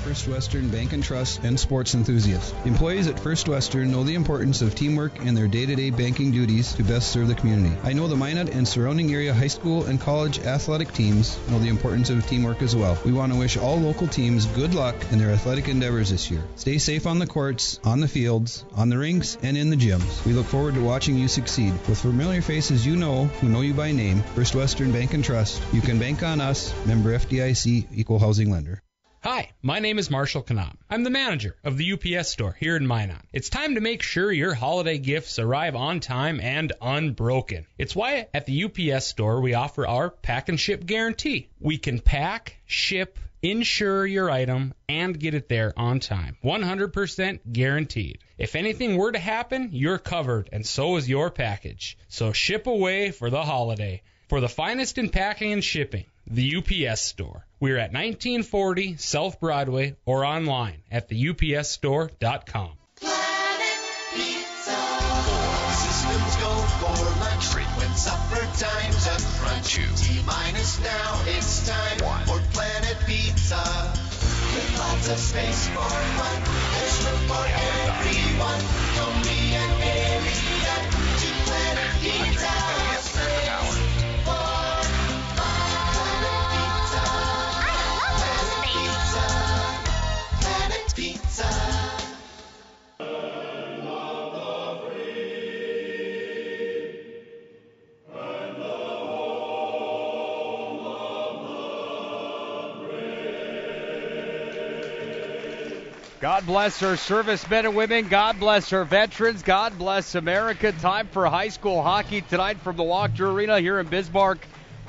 First Western Bank and Trust and sports enthusiasts. Employees at First Western know the importance of teamwork in their day-to-day banking duties to best serve the community. I know the Minot and surrounding area high school and college athletic teams know the importance of teamwork as well. We want to wish all local teams good luck in their athletic endeavors this year. Stay safe on the courts, on the fields, on the rinks, and in the gyms. We look forward to watching you succeed. With familiar faces you know, who know you by name, First Western Bank and Trust, you can bank on us. Member FDIC, Equal Housing Lender. Hi, my name is Marshall Knop. I'm the manager of the UPS store here in Minot. It's time to make sure your holiday gifts arrive on time and unbroken. It's why at the UPS store we offer our pack and ship guarantee. We can pack, ship, insure your item, and get it there on time. 100% guaranteed. If anything were to happen, you're covered, and so is your package. So ship away for the holiday. For the finest in packing and shipping, the UPS store. We're at 1940 South Broadway or online at theupsstore.com. Planet Pizza. Systems go for lunch. Frequent supper times a crunch. T-minus now, it's time for Planet Pizza. With lots of space for fun. There's room for everyone. From me and Mary to Planet Pizza. God bless our servicemen and women. God bless our veterans. God bless America. Time for high school hockey tonight from the Walker Arena here in Bismarck,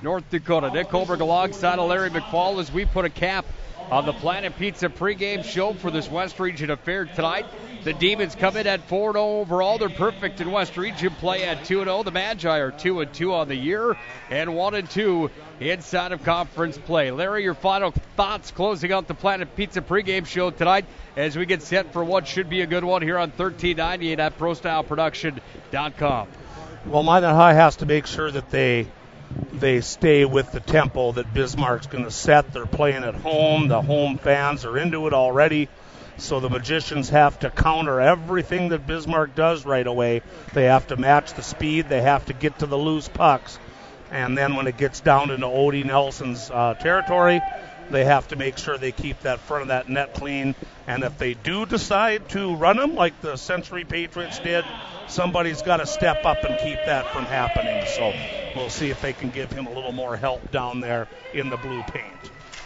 North Dakota. Nick Hulberg alongside of Larry McFall as we put a cap on the Planet Pizza pregame show for this West Region affair tonight. The Demons come in at 4-0 overall. They're perfect in West Region play at 2-0. The Magi are 2-2 on the year and 1-2 inside of conference play. Larry, your final thoughts closing out the Planet Pizza pregame show tonight as we get set for what should be a good one here on 1398 at ProStyleProduction.com. Well, Minot High has to make sure that they stay with the tempo that Bismarck's going to set. They're playing at home. The home fans are into it already. So the Magicians have to counter everything that Bismarck does right away. They have to match the speed. They have to get to the loose pucks. And then when it gets down into Odie Nelson's territory, they have to make sure they keep that front of that net clean. And if they do decide to run them like the Century Patriots did, somebody's got to step up and keep that from happening. So we'll see if they can give him a little more help down there in the blue paint.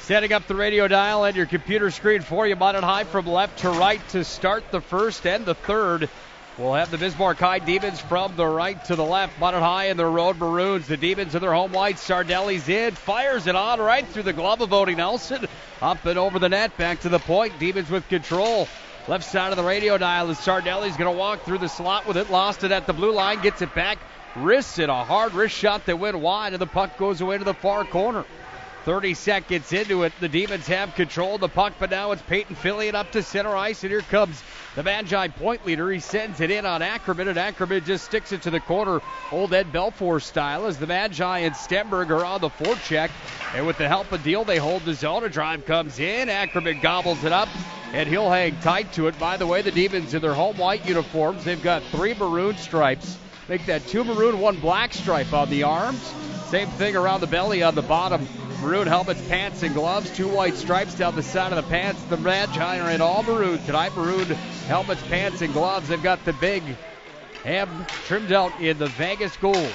Setting up the radio dial and your computer screen for you. Minot High from left to right to start the first and the third. We'll have the Bismarck High Demons from the right to the left. Minot High in their road maroons. The Demons in their home white. Sardelli's in. Fires it on right through the glove of Odie Nelson. Up and over the net. Back to the point. Demons with control. Left side of the radio dial is Sardelli's going to walk through the slot with it. Lost it at the blue line. Gets it back. Wrists it. A hard wrist shot that went wide. And the puck goes away to the far corner. 30 seconds into it, the Demons have control of the puck, but now it's Peyton Fillion up to center ice, and here comes the Magi point leader. He sends it in on Ackerman, and Ackerman just sticks it to the corner, old Ed Belfour style, as the Magi and Stenberg are on the forecheck, and with the help of Deal, they hold the zone. A drive comes in, Ackerman gobbles it up, and he'll hang tight to it. By the way, the Demons in their home white uniforms, they've got 3 maroon stripes. Make that 2 maroon, 1 black stripe on the arms. Same thing around the belly on the bottom. Maroon helmets, pants, and gloves. 2 white stripes down the side of the pants. The Magi are in all maroon tonight. Maroon helmets, pants, and gloves. They've got the big hem trimmed out in the Vegas gold.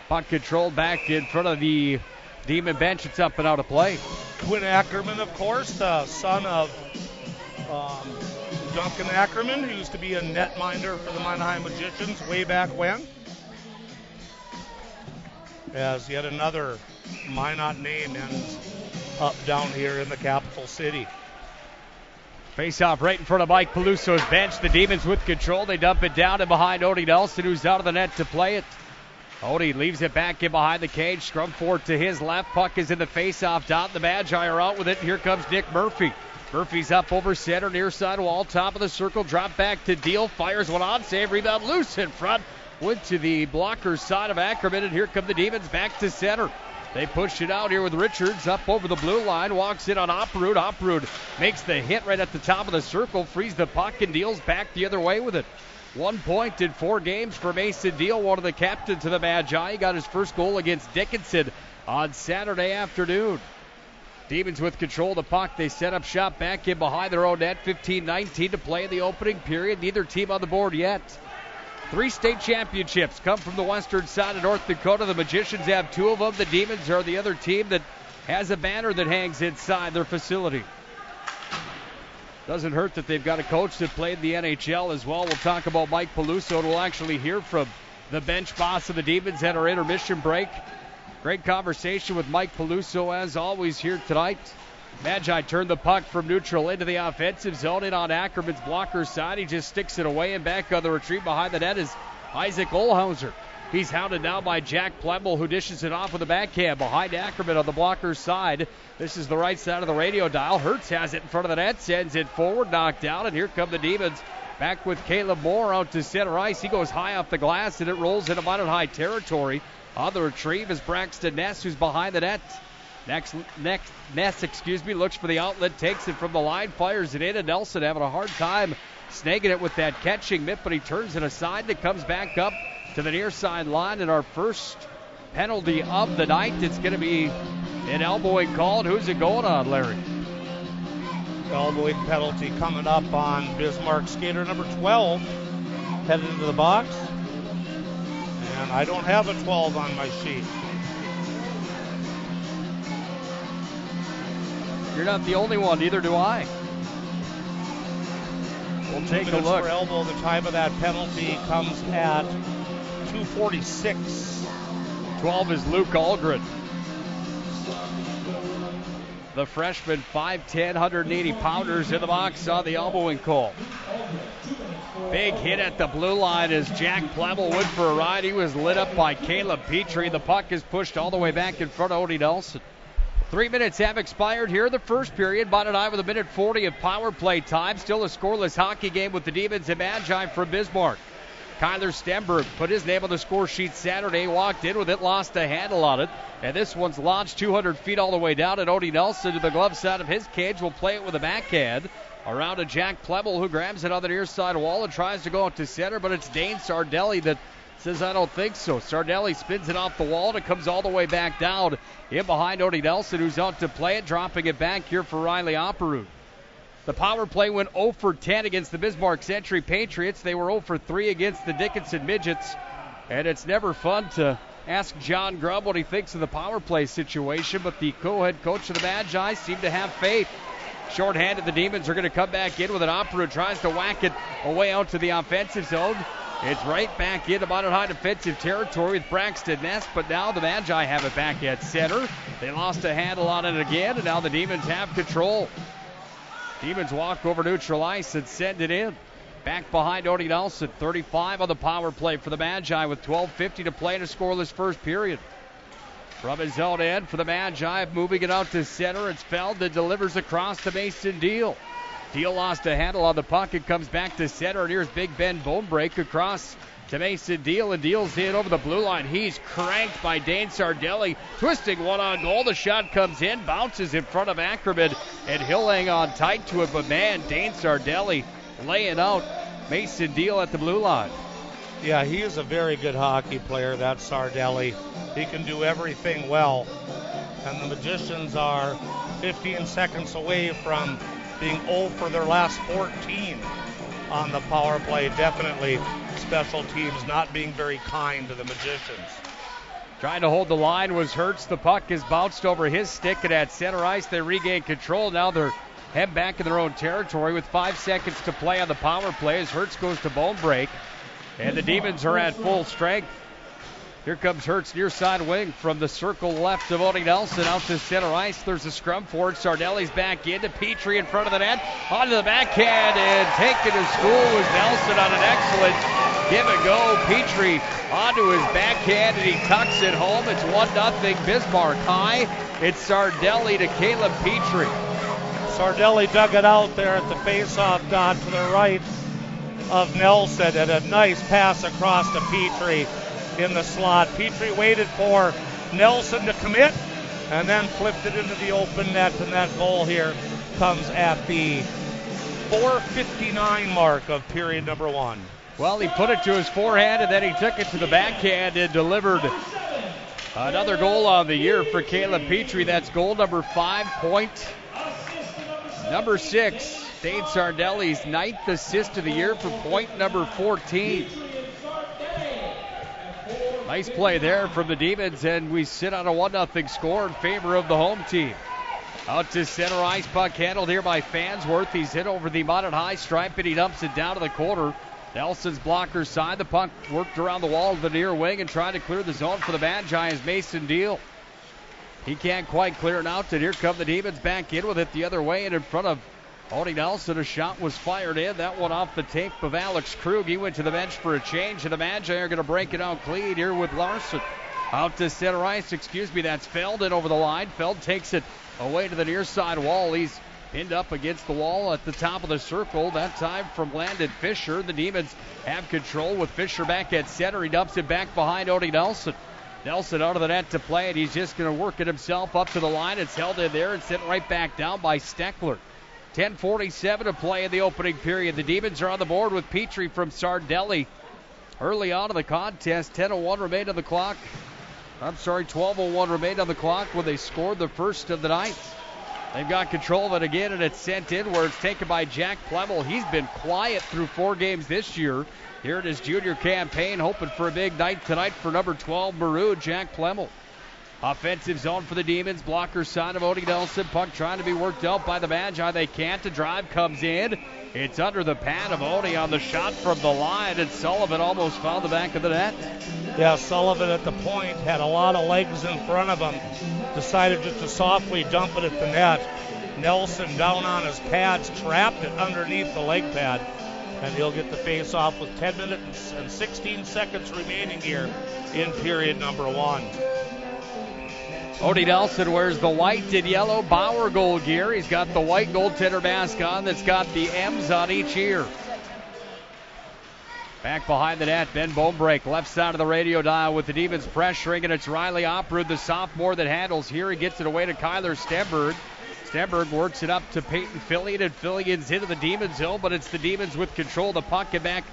Puck controlled back in front of the Demon bench. It's up and out of play. Quinn Ackerman, of course, the son of Duncan Ackerman, who used to be a netminder for the Minot High Magicians way back when. As yet another Minot name ends up down here in the capital city. Face-off right in front of Mike Peluso's bench. The Demons with control. They dump it down and behind Odie Nelson, who's out of the net to play it. Odie leaves it back in behind the cage. Scrum forward to his left. Puck is in the face-off dot. The Magi are out with it. Here comes Nick Murphy. Murphy's up over center, near side wall, top of the circle. Drop back to Deal. Fires one on. Save. Rebound loose in front. Went to the blocker's side of Ackerman, and here come the Demons back to center. They push it out here with Richards up over the blue line. Walks in on Oprud. Oprud makes the hit right at the top of the circle. Frees the puck and Deals back the other way with it. 1 point in 4 games for Mason Deal, one of the captains of the Magi. He got his first goal against Dickinson on Saturday afternoon. Demons with control of the puck. They set up shop back in behind their own net. 15-19 to play in the opening period. Neither team on the board yet. 3 state championships come from the western side of North Dakota. The Magicians have 2 of them. The Demons are the other team that has a banner that hangs inside their facility. Doesn't hurt that they've got a coach that played the NHL as well. We'll talk about Mike Peluso, and we'll actually hear from the bench boss of the Demons at our intermission break. Great conversation with Mike Peluso, as always, here tonight. Magi turn the puck from neutral into the offensive zone. In on Ackerman's blocker side. He just sticks it away, and back on the retreat behind the net is Isaac Olhauser. He's hounded now by Jack Plemel, who dishes it off with a backhand behind Ackerman on the blocker's side. This is the right side of the radio dial. Hertz has it in front of the net, sends it forward, knocked down, and here come the Demons. Back with Caleb Moore out to center ice. He goes high off the glass, and it rolls into Minot High territory. On the retrieve is Braxton Ness, who's behind the net. Ness, looks for the outlet, takes it from the line, fires it in, and Nelson having a hard time snagging it with that catching mitt, but he turns it aside and it comes back up to the near side line. And our first penalty of the night, it's going to be an elbowing call. And who's it going on, Larry? Elbowing penalty coming up on Bismarck skater number 12, headed into the box. And I don't have a 12 on my sheet. You're not the only one, neither do I. We'll take 2 a minutes look. for elbow. The time of that penalty comes at 2:46. 12 is Luke Algren. The freshman, 5'10", 180 pounders in the box on the elbowing call. Big hit at the blue line as Jack Plemmel went for a ride. He was lit up by Caleb Petrie. The puck is pushed all the way back in front of Odie Nelson. 3 minutes have expired here in the first period. Minot High with 1:40 of power play time. Still a scoreless hockey game with the Demons and Magi from Bismarck. Kyler Stenberg put his name on the score sheet Saturday, walked in with it, lost a handle on it. And this one's launched 200 feet all the way down, and Odie Nelson to the glove side of his cage will play it with a backhand. Around to Jack Plemmel, who grabs it on the near side wall and tries to go out to center, but it's Dane Sardelli that says, I don't think so. Sardelli spins it off the wall, and it comes all the way back down in behind Odie Nelson, who's out to play it, dropping it back here for Riley Opperud. The power play went 0 for 10 against the Bismarck Century Patriots. They were 0 for 3 against the Dickinson Midgets. And it's never fun to ask John Grubb what he thinks of the power play situation, but the co-head coach of the Magi seemed to have faith. Shorthanded, the Demons are going to come back in with an Opera, tries to whack it away out to the offensive zone. It's right back into Minot High defensive territory with Braxton Ness, but now the Magi have it back at center. They lost a handle on it again, and now the Demons have control. Demons walk over neutral ice and send it in. Back behind Odie Nelson, 35 on the power play for the Magi with 12:50 to play in a scoreless first period. From his own end for the Magi, moving it out to center. It's Feld that delivers across to Mason Deal. Deal lost a handle on the puck. It comes back to center, and here's Big Ben Bonebreak across to Mason Deal, and Deal's in over the blue line. He's cranked by Dane Sardelli, twisting one on goal. The shot comes in, bounces in front of Ackerman, and he'll hang on tight to it. But man, Dane Sardelli laying out Mason Deal at the blue line. Yeah, he is a very good hockey player, that Sardelli. He can do everything well. And the Magicians are 15 seconds away from being 0 for their last 14 on the power play. Definitely special teams not being very kind to the Magicians. Trying to hold the line was Hertz. The puck is bounced over his stick, and at center ice they regain control. Now they're head back in their own territory with 5 seconds to play on the power play as Hertz goes to bone break. And the Demons are at full strength. Here comes Hertz near side wing from the circle left of Odie Nelson out to center ice. There's a scrum for it. Sardelli's back into Petrie in front of the net. Onto the backhand and taken to school was Nelson on an excellent give and go. Petrie onto his backhand and he tucks it home. It's 1-0 Bismarck High. It's Sardelli to Caleb Petrie. Sardelli dug it out there at the faceoff dot to the right of Nelson, and a nice pass across to Petrie in the slot. Petrie waited for Nelson to commit and then flipped it into the open net, and that goal here comes at the 4:59 mark of period number 1. Well, he put it to his forehand and then he took it to the backhand and delivered another goal on the year for Caleb Petrie. That's goal number 5, point number 6. Dane Sardelli's 9th assist of the year for point number 14. Nice play there from the Demons, and we sit on a 1-0 score in favor of the home team. Out to center ice, puck handled here by Fansworth. He's hit over the Minot High stripe, and he dumps it down to the corner. Nelson's blocker side. The puck worked around the wall of the near wing and tried to clear the zone for the Magi as Mason Deal. He can't quite clear it out, and here come the Demons back in with it the other way and in front of Odie Nelson. A shot was fired in. That one off the tape of Alex Krug. He went to the bench for a change, and the Magi are going to break it out clean here with Larson. Out to center ice, that's Feld over the line. Feld takes it away to the near side wall. He's pinned up against the wall at the top of the circle. That time from Landon Fisher. The Demons have control with Fisher back at center. He dumps it back behind Odie Nelson. Nelson out of the net to play it. He's just going to work it himself up to the line. It's held in there and sent right back down by Steckler. 10:47 to play in the opening period. The Demons are on the board with Petrie from Sardelli. Early on in the contest, 10:01 remained on the clock. 12:01 remained on the clock when they scored the first of the night. They've got control of it again, and it's sent in where it's taken by Jack Plemmel. He's been quiet through 4 games this year. Here in his junior campaign, hoping for a big night tonight for number 12 Maroon, Jack Plemmel. Offensive zone for the Demons. Blocker side of Odie Nelson. Puck trying to be worked out by the Magi. They can't. The drive comes in. It's under the pad of Odie on the shot from the line, and Sullivan almost found the back of the net. Yeah, Sullivan at the point had a lot of legs in front of him. Decided just to softly dump it at the net. Nelson down on his pads, trapped it underneath the leg pad. And he'll get the face-off with 10 minutes and 16 seconds remaining here in period number 1. Odie Nelson wears the white and yellow Bauer goal gear. He's got the white goaltender mask on that's got the M's on each ear. Back behind the net, Ben Bonebrake, left side of the radio dial with the Demons pressuring, and it's Riley Oprud, the sophomore, that handles here. He gets it away to Kyler Stenberg. Stenberg works it up to Peyton Fillion, and Fillion's into the Demons zone, but it's the Demons with control of the puck, and back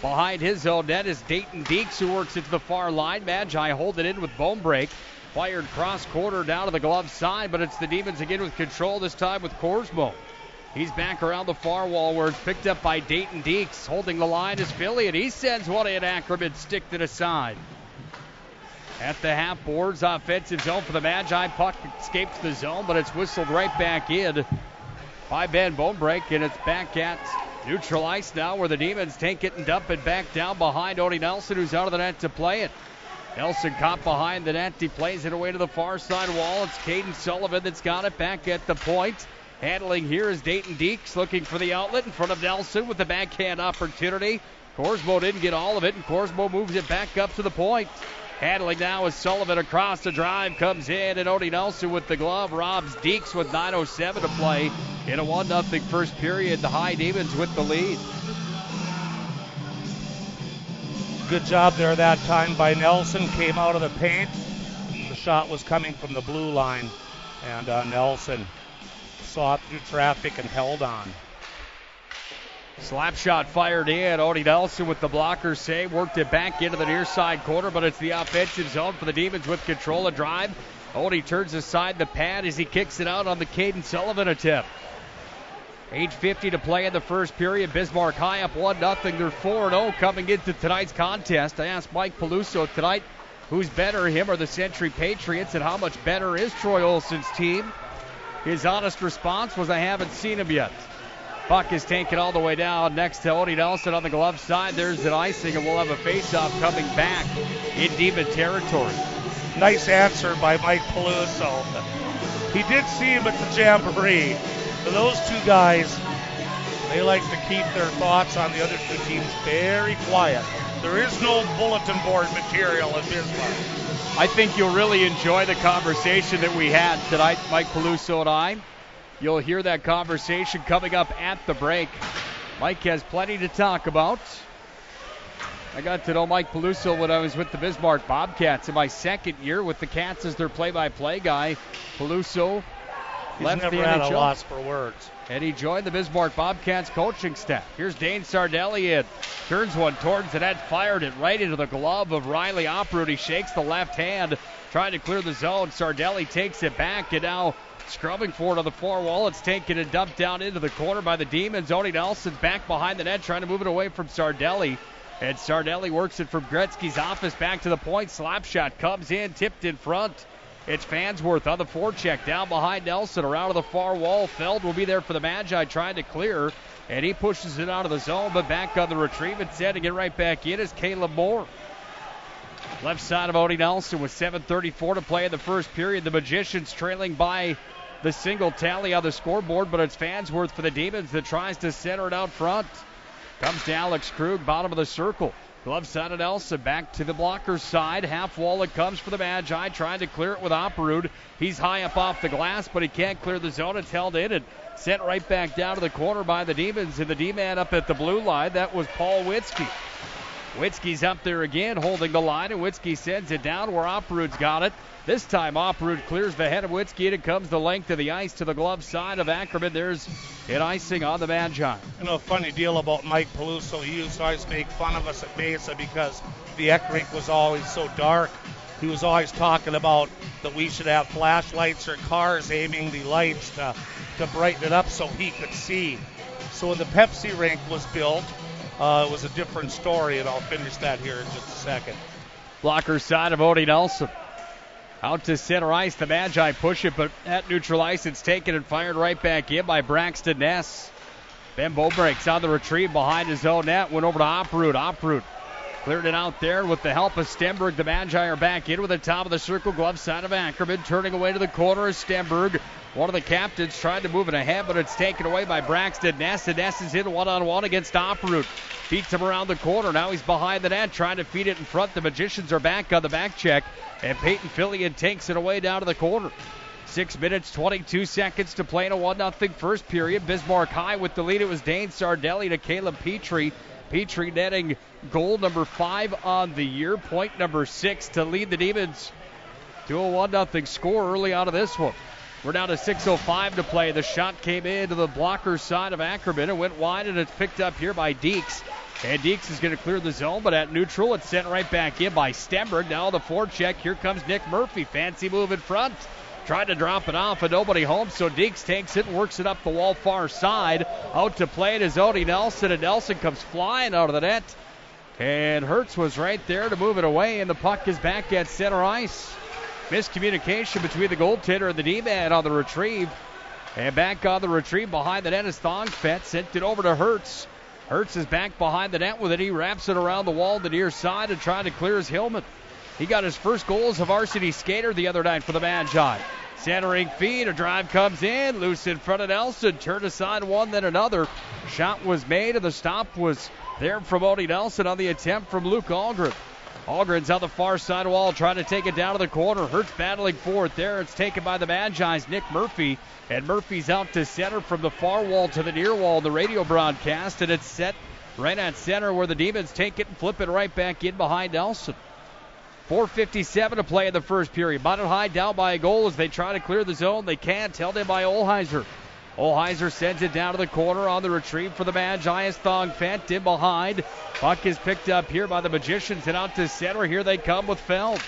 behind his own net is Dayton Deeks, who works it to the far line. Magi hold it in with Bonebrake. Fired cross quarter down to the glove side, but it's the Demons again with control, this time with Korsmo. He's back around the far wall where it's picked up by Dayton Deeks. Holding the line is Fillion. He sends one in Ackerman, stick to the side. At the half boards, offensive zone for the Magi. Puck escapes the zone, but it's whistled right back in by Ben Bonebrake, and it's back at neutral ice now where the Demons take it and dump it back down behind Odie Nelson, who's out of the net to play it. Nelson caught behind the net. He plays it away to the far side wall. It's Caden Sullivan that's got it back at the point. Handling here is Dayton Deeks, looking for the outlet in front of Nelson with the backhand opportunity. Korsmo didn't get all of it, and Korsmo moves it back up to the point. Handling now is Sullivan across the drive, comes in, and Odie Nelson with the glove robs Deeks with 9:07 to play in a 1-0 first period. The High Demons with the lead. Good job there that time by Nelson. Came out of the paint. The shot was coming from the blue line, and Nelson saw it through traffic and held on. Slap shot fired in. Odie Nelson with the blocker save. Worked it back into the near side corner, but it's the offensive zone for the Demons with control of drive. Odie turns aside the pad as he kicks it out on the Caden Sullivan attempt. 8:50 to play in the first period. Bismarck High up 1-0. They're 4-0 coming into tonight's contest. I asked Mike Peluso tonight who's better, him or the Century Patriots, and how much better is Troy Olsen's team. His honest response was, I haven't seen him yet. Puck is taken all the way down next to Odie Nelson on the glove side. There's an icing, and we'll have a face-off coming back in Demon territory. Nice answer by Mike Peluso. He did see him at the Jamboree. So those two guys, they like to keep their thoughts on the other two teams very quiet. There is no bulletin board material in Bismarck. I think you'll really enjoy the conversation that we had tonight, Mike Peluso and I. You'll hear that conversation coming up at the break. Mike has plenty to talk about. I got to know Mike Peluso when I was with the Bismarck Bobcats in my second year with the Cats as their play-by-play guy. Peluso left never the had NHL. a loss for words. And he joined the Bismarck Bobcats coaching staff. Here's Dane Sardelli in. Turns one towards the net, fired it right into the glove of Riley Oprud. He shakes the left hand, trying to clear the zone. Sardelli takes it back, and now scrubbing for it on the far wall. It's taken and dumped down into the corner by the Demons. Odie Nelson's back behind the net, trying to move it away from Sardelli. And Sardelli works it from Gretzky's office back to the point. Slap shot comes in, tipped in front. It's Farnsworth on the forecheck down behind Nelson around to the far wall. Feld will be there for the Magi trying to clear, and he pushes it out of the zone, but back on the retrieve. Instead to get right back in is Caleb Moore. Left side of Odie Nelson with 7:34 to play in the first period. The Magicians trailing by the single tally on the scoreboard, but it's Farnsworth for the Demons that tries to center it out front. Comes to Alex Krug, bottom of the circle. Glove side of Nelson, back to the blocker's side. Half wall it comes for the Magi, trying to clear it with Operud. He's high up off the glass, but he can't clear the zone. It's held in and sent right back down to the corner by the Demons. And the D-man up at the blue line, that was Paul Witzke. Witzke's up there again, holding the line, and Witzke sends it down where Operud's got it. This time Operud clears the head of Witzke, and it comes the length of the ice to the glove side of Ackerman. There's an icing on the Magi. You know, a funny deal about Mike Peluso, he used to always make fun of us at Mesa because the Eck rink was always so dark. He was always talking about that we should have flashlights or cars aiming the lights to brighten it up so he could see. So when the Pepsi rink was built, it was a different story, and I'll finish that here in just a second. Blocker side of Odie Nelson. Out to center ice. The Magi push it, but at neutral ice, it's taken and fired right back in by Braxton Ness. Ben Bobreak's on the retrieve behind his own net. Went over to Oproot. Oproot cleared it out there with the help of Stenberg. The Magi are back in with the top of the circle, glove side of Ackerman. Turning away to the corner is Stenberg. One of the captains tried to move it ahead, but it's taken away by Braxton Ness. And Ness is in one-on-one against Oproot. Beats him around the corner. Now he's behind the net, trying to feed it in front. The Magicians are back on the back check, and Peyton Fillion takes it away down to the corner. 6 minutes, 22 seconds to play in a 1-0 first period. Bismarck High with the lead. It was Dane Sardelli to Caleb Petrie. Petrie netting goal number 5 on the year, point number 6 to lead the Demons to a 1-0 score early out of this one. We're down to 6:05 to play. The shot came into the blocker side of Ackerman. It went wide, and it's picked up here by Deeks. And Deeks is going to clear the zone, but at neutral, it's sent right back in by Stenberg. Now the forecheck. Here comes Nick Murphy. Fancy move in front. Tried to drop it off, and nobody home, so Deeks takes it and works it up the wall far side. Out to play it is Odie Nelson, and Nelson comes flying out of the net. And Hertz was right there to move it away, and the puck is back at center ice. Miscommunication between the goaltender and the D-man on the retrieve. And back on the retrieve behind the net is Thongfett. Sent it over to Hertz. Hertz is back behind the net with it. He wraps it around the wall to the near side and trying to clear his Hillman. He got his first goal as a varsity skater the other night for the Magi. Centering feed, a drive comes in, loose in front of Nelson. Turned aside one, then another. Shot was made, and the stop was there from Odie Nelson on the attempt from Luke Algren. Algren's on the far side wall trying to take it down to the corner. Hertz battling for it there. It's taken by the Magi's Nick Murphy. And Murphy's out to center from the far wall to the near wall in the radio broadcast. And it's set right at center where the Demons take it and flip it right back in behind Nelson. 4:57 to play in the first period. Minot High down by a goal as they try to clear the zone. They can't. Held in by Olheiser. Olheiser sends it down to the corner on the retrieve for the Magi as Thongfett in behind. Puck is picked up here by the Magicians and out to center. Here they come with Feld.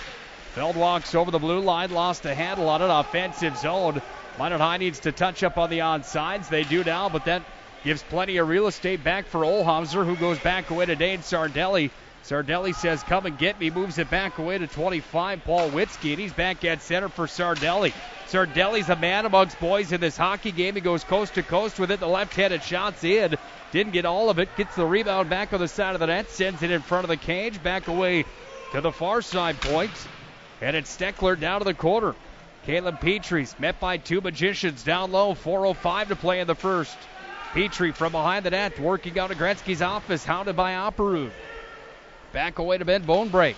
Feld walks over the blue line, lost a handle on it. Offensive zone. Minot High needs to touch up on the onsides. They do now, but that gives plenty of real estate back for Olheiser, who goes back away to Dane Sardelli. Sardelli says, come and get me, moves it back away to 25, Paul Witzke, and he's back at center for Sardelli. Sardelli's a man amongst boys in this hockey game. He goes coast to coast with it. The left-handed shot's in. Didn't get all of it. Gets the rebound back on the side of the net. Sends it in front of the cage. Back away to the far side point. And it's Steckler down to the corner. Caleb Petrie's met by two Magicians down low. 4:05 to play in the first. Petrie from behind the net working out of Gretzky's office. Hounded by Operud. Back away to Ben Bonebreak.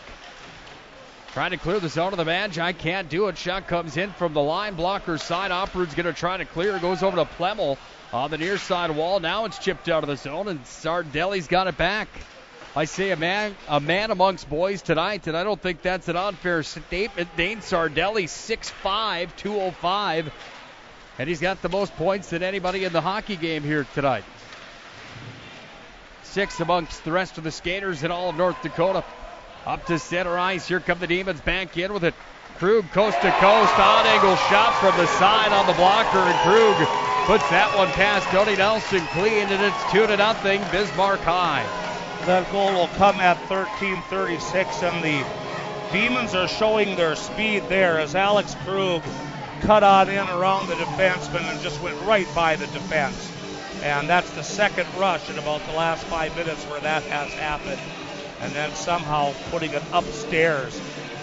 Trying to clear the zone of the Magi. Can't do it. Shot comes in from the line blocker side. Operud's going to try to clear. Goes over to Plemmel on the near side wall. Now it's chipped out of the zone, and Sardelli's got it back. I say a man amongst boys tonight, and I don't think that's an unfair statement. Dane Sardelli, 6'5", 205, and he's got the most points than anybody in the hockey game here tonight. 6 amongst the rest of the skaters in all of North Dakota. Up to center ice. Here come the Demons back in with it. Krug coast to coast. Odd angle shot from the side on the blocker, and Krug puts that one past Tony Nelson clean, and it's 2-0 Bismarck High. That goal will come at 13:36, and the Demons are showing their speed there as Alex Krug cut on in around the defenseman and just went right by the defense. And that's the second rush in about the last 5 minutes where that has happened. And then somehow putting it upstairs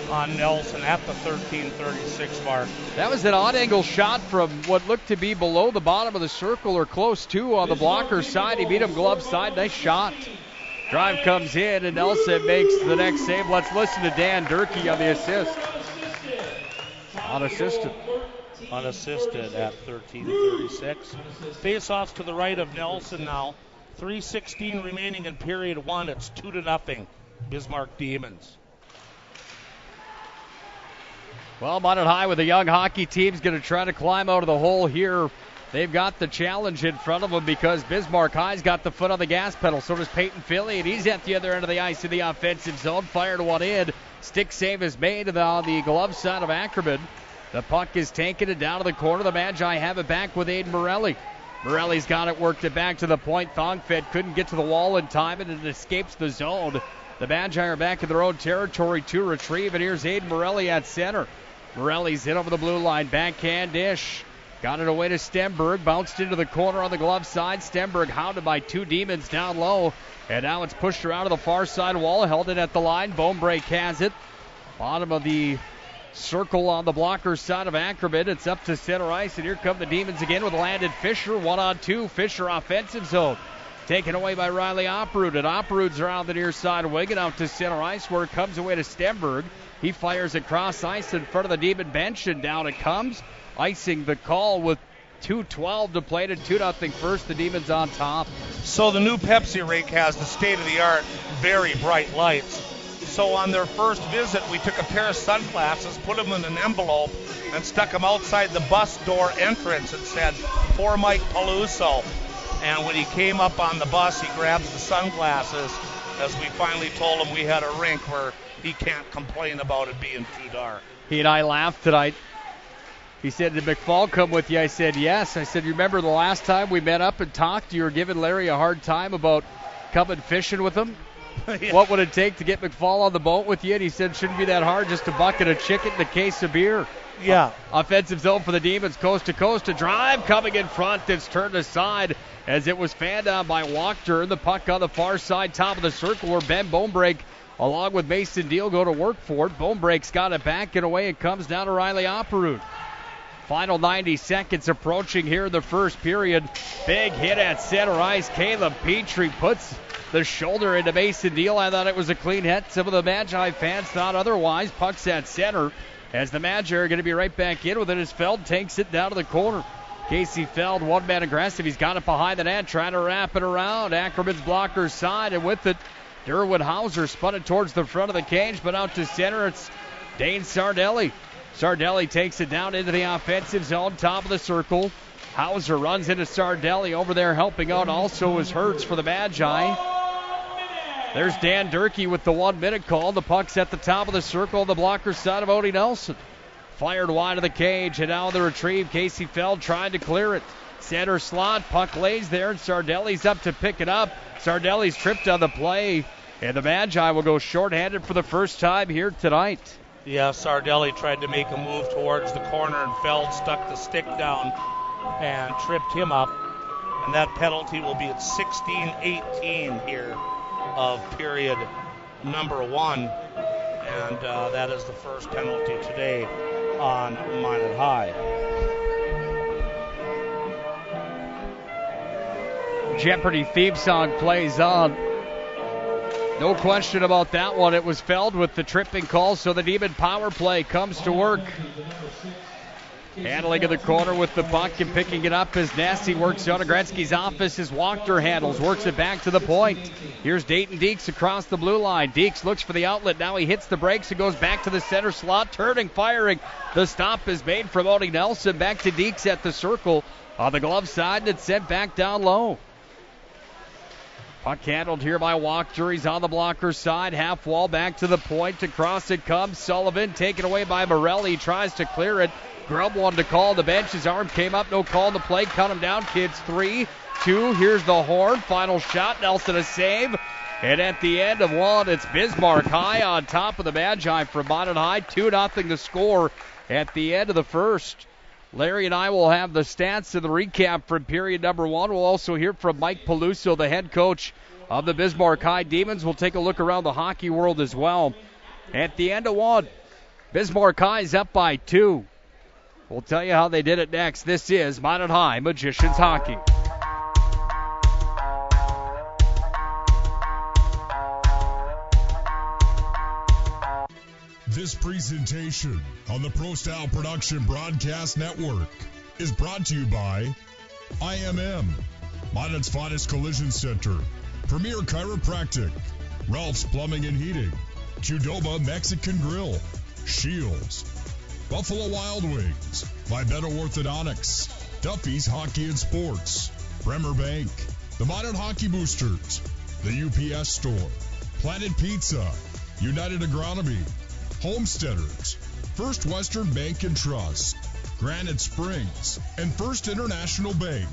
on Nelson at the 13:36 mark. That was an odd angle shot from what looked to be below the bottom of the circle or close to on the blocker side. He beat him glove side. Nice shot. Drive comes in, and Nelson makes the next save. Let's listen to Dan Durkee on the assist. Unassisted at 13:36. Face-offs to the right of Nelson now. 3:16 remaining in period one. It's 2-0 Bismarck Demons. Well, Minot High with a young hockey team is going to try to climb out of the hole here. They've got the challenge in front of them because Bismarck High's got the foot on the gas pedal. So does Peyton Philly, and he's at the other end of the ice in the offensive zone. Fired one in. Stick save is made on the glove side of Ackerman. The puck is taken and down to the corner. The Magi have it back with Aiden Morelli. Morelli's got it, worked it back to the point. Thongfett couldn't get to the wall in time, and it escapes the zone. The Magi are back in their own territory to retrieve, and here's Aiden Morelli at center. Morelli's hit over the blue line. Backhand dish. Got it away to Stenberg. Bounced into the corner on the glove side. Stenberg hounded by two demons down low. And now it's pushed around to the far side wall. Held it at the line. Bonebreak has it. Bottom of the circle on the blocker side of Ackerman. It's up to center ice. And here come the demons again with Landon Fisher. 1-on-2. Fisher offensive zone. Taken away by Riley Operud. And Operud's around the near side wing and out to center ice where it comes away to Stenberg. He fires across ice in front of the demon bench, and down it comes. Icing the call with 2:12 to play to 2-0 first. The Demons on top. So the new Pepsi rink has the state-of-the-art, very bright lights. So on their first visit, we took a pair of sunglasses, put them in an envelope, and stuck them outside the bus door entrance and said, "For Mike Peluso." And when he came up on the bus, he grabs the sunglasses, as we finally told him we had a rink where he can't complain about it being too dark. He and I laughed tonight. He said, "Did McFall come with you?" I said, "Yes." I said, "You remember the last time we met up and talked, you were giving Larry a hard time about coming fishing with him? Yeah. What would it take to get McFall on the boat with you?" And he said, "Shouldn't be that hard, just a bucket of chicken and a case of beer." Yeah. Offensive zone for the Demons, coast to coast. A drive coming in front that's turned aside as it was fanned down by Wachter. The puck on the far side, top of the circle, where Ben Bonebreak along with Mason Deal go to work for it. Bonebreak's got it back and away. It comes down to Riley Operud. Final 90 seconds approaching here in the first period. Big hit at center ice. Caleb Petrie puts the shoulder into Mason Deal. I thought it was a clean hit. Some of the Magi fans thought otherwise. Puck's at center as the Magi are going to be right back in with it as Feld takes it down to the corner. Casey Feld, one-man aggressive. He's got it behind the net, trying to wrap it around Ackerman's blocker's side, and with it, Derwin Hauser spun it towards the front of the cage, but out to center, it's Dane Sardelli. Sardelli takes it down into the offensive zone, top of the circle. Hauser runs into Sardelli over there helping out. Also is Hertz for the Magi. There's Dan Durkee with the 1-minute call. The puck's at the top of the circle on the blocker side of Odie Nelson. Fired wide of the cage, and now the retrieve. Casey Feld trying to clear it. Center slot, puck lays there, and Sardelli's up to pick it up. Sardelli's tripped on the play, and the Magi will go shorthanded for the first time here tonight. Yeah, Sardelli tried to make a move towards the corner, and Feld stuck the stick down and tripped him up. And that penalty will be at 16-18 here of period number 1. And that is the first penalty today on Minot High. Jeopardy theme song plays on. No question about that one. It was Feld with the tripping call, so the Demon power play comes to work. Handling in the corner with the puck and picking it up as Nasty works out of Gretzky's office as Wachter handles, works it back to the point. Here's Dayton Deeks across the blue line. Deeks looks for the outlet. Now he hits the brakes and goes back to the center slot, turning, firing. The stop is made from Odie Nelson. Back to Deeks at the circle on the glove side, and it's sent back down low. Puck handled here by Wachter. He's on the blocker side. Half wall back to the point. Across it comes Sullivan. Taken away by Morelli. Tries to clear it. Grubb wanted to call the bench. His arm came up. No call on the play. Cut him down, kids. 3-2. Here's the horn. Final shot. Nelson a save. And at the end of one, it's Bismarck High on top of the Magi from Minot High. 2-0 the score at the end of the first. Larry and I will have the stats and the recap from period number 1. We'll also hear from Mike Peluso, the head coach of the Bismarck High Demons. We'll take a look around the hockey world as well. At the end of 1, Bismarck High is up by 2. We'll tell you how they did it next. This is Minot High Magicians Hockey. This presentation on the Pro Style Production Broadcast Network is brought to you by IMM, Minot's finest collision center, Premier Chiropractic, Ralph's Plumbing and Heating, Qdoba Mexican Grill, Shields, Buffalo Wild Wings, Vibeto Orthodontics, Duffy's Hockey and Sports, Bremer Bank, the Minot Hockey Boosters, the UPS Store, Planet Pizza, United Agronomy, Homesteaders, First Western Bank and Trust, Granite Springs, and First International Bank.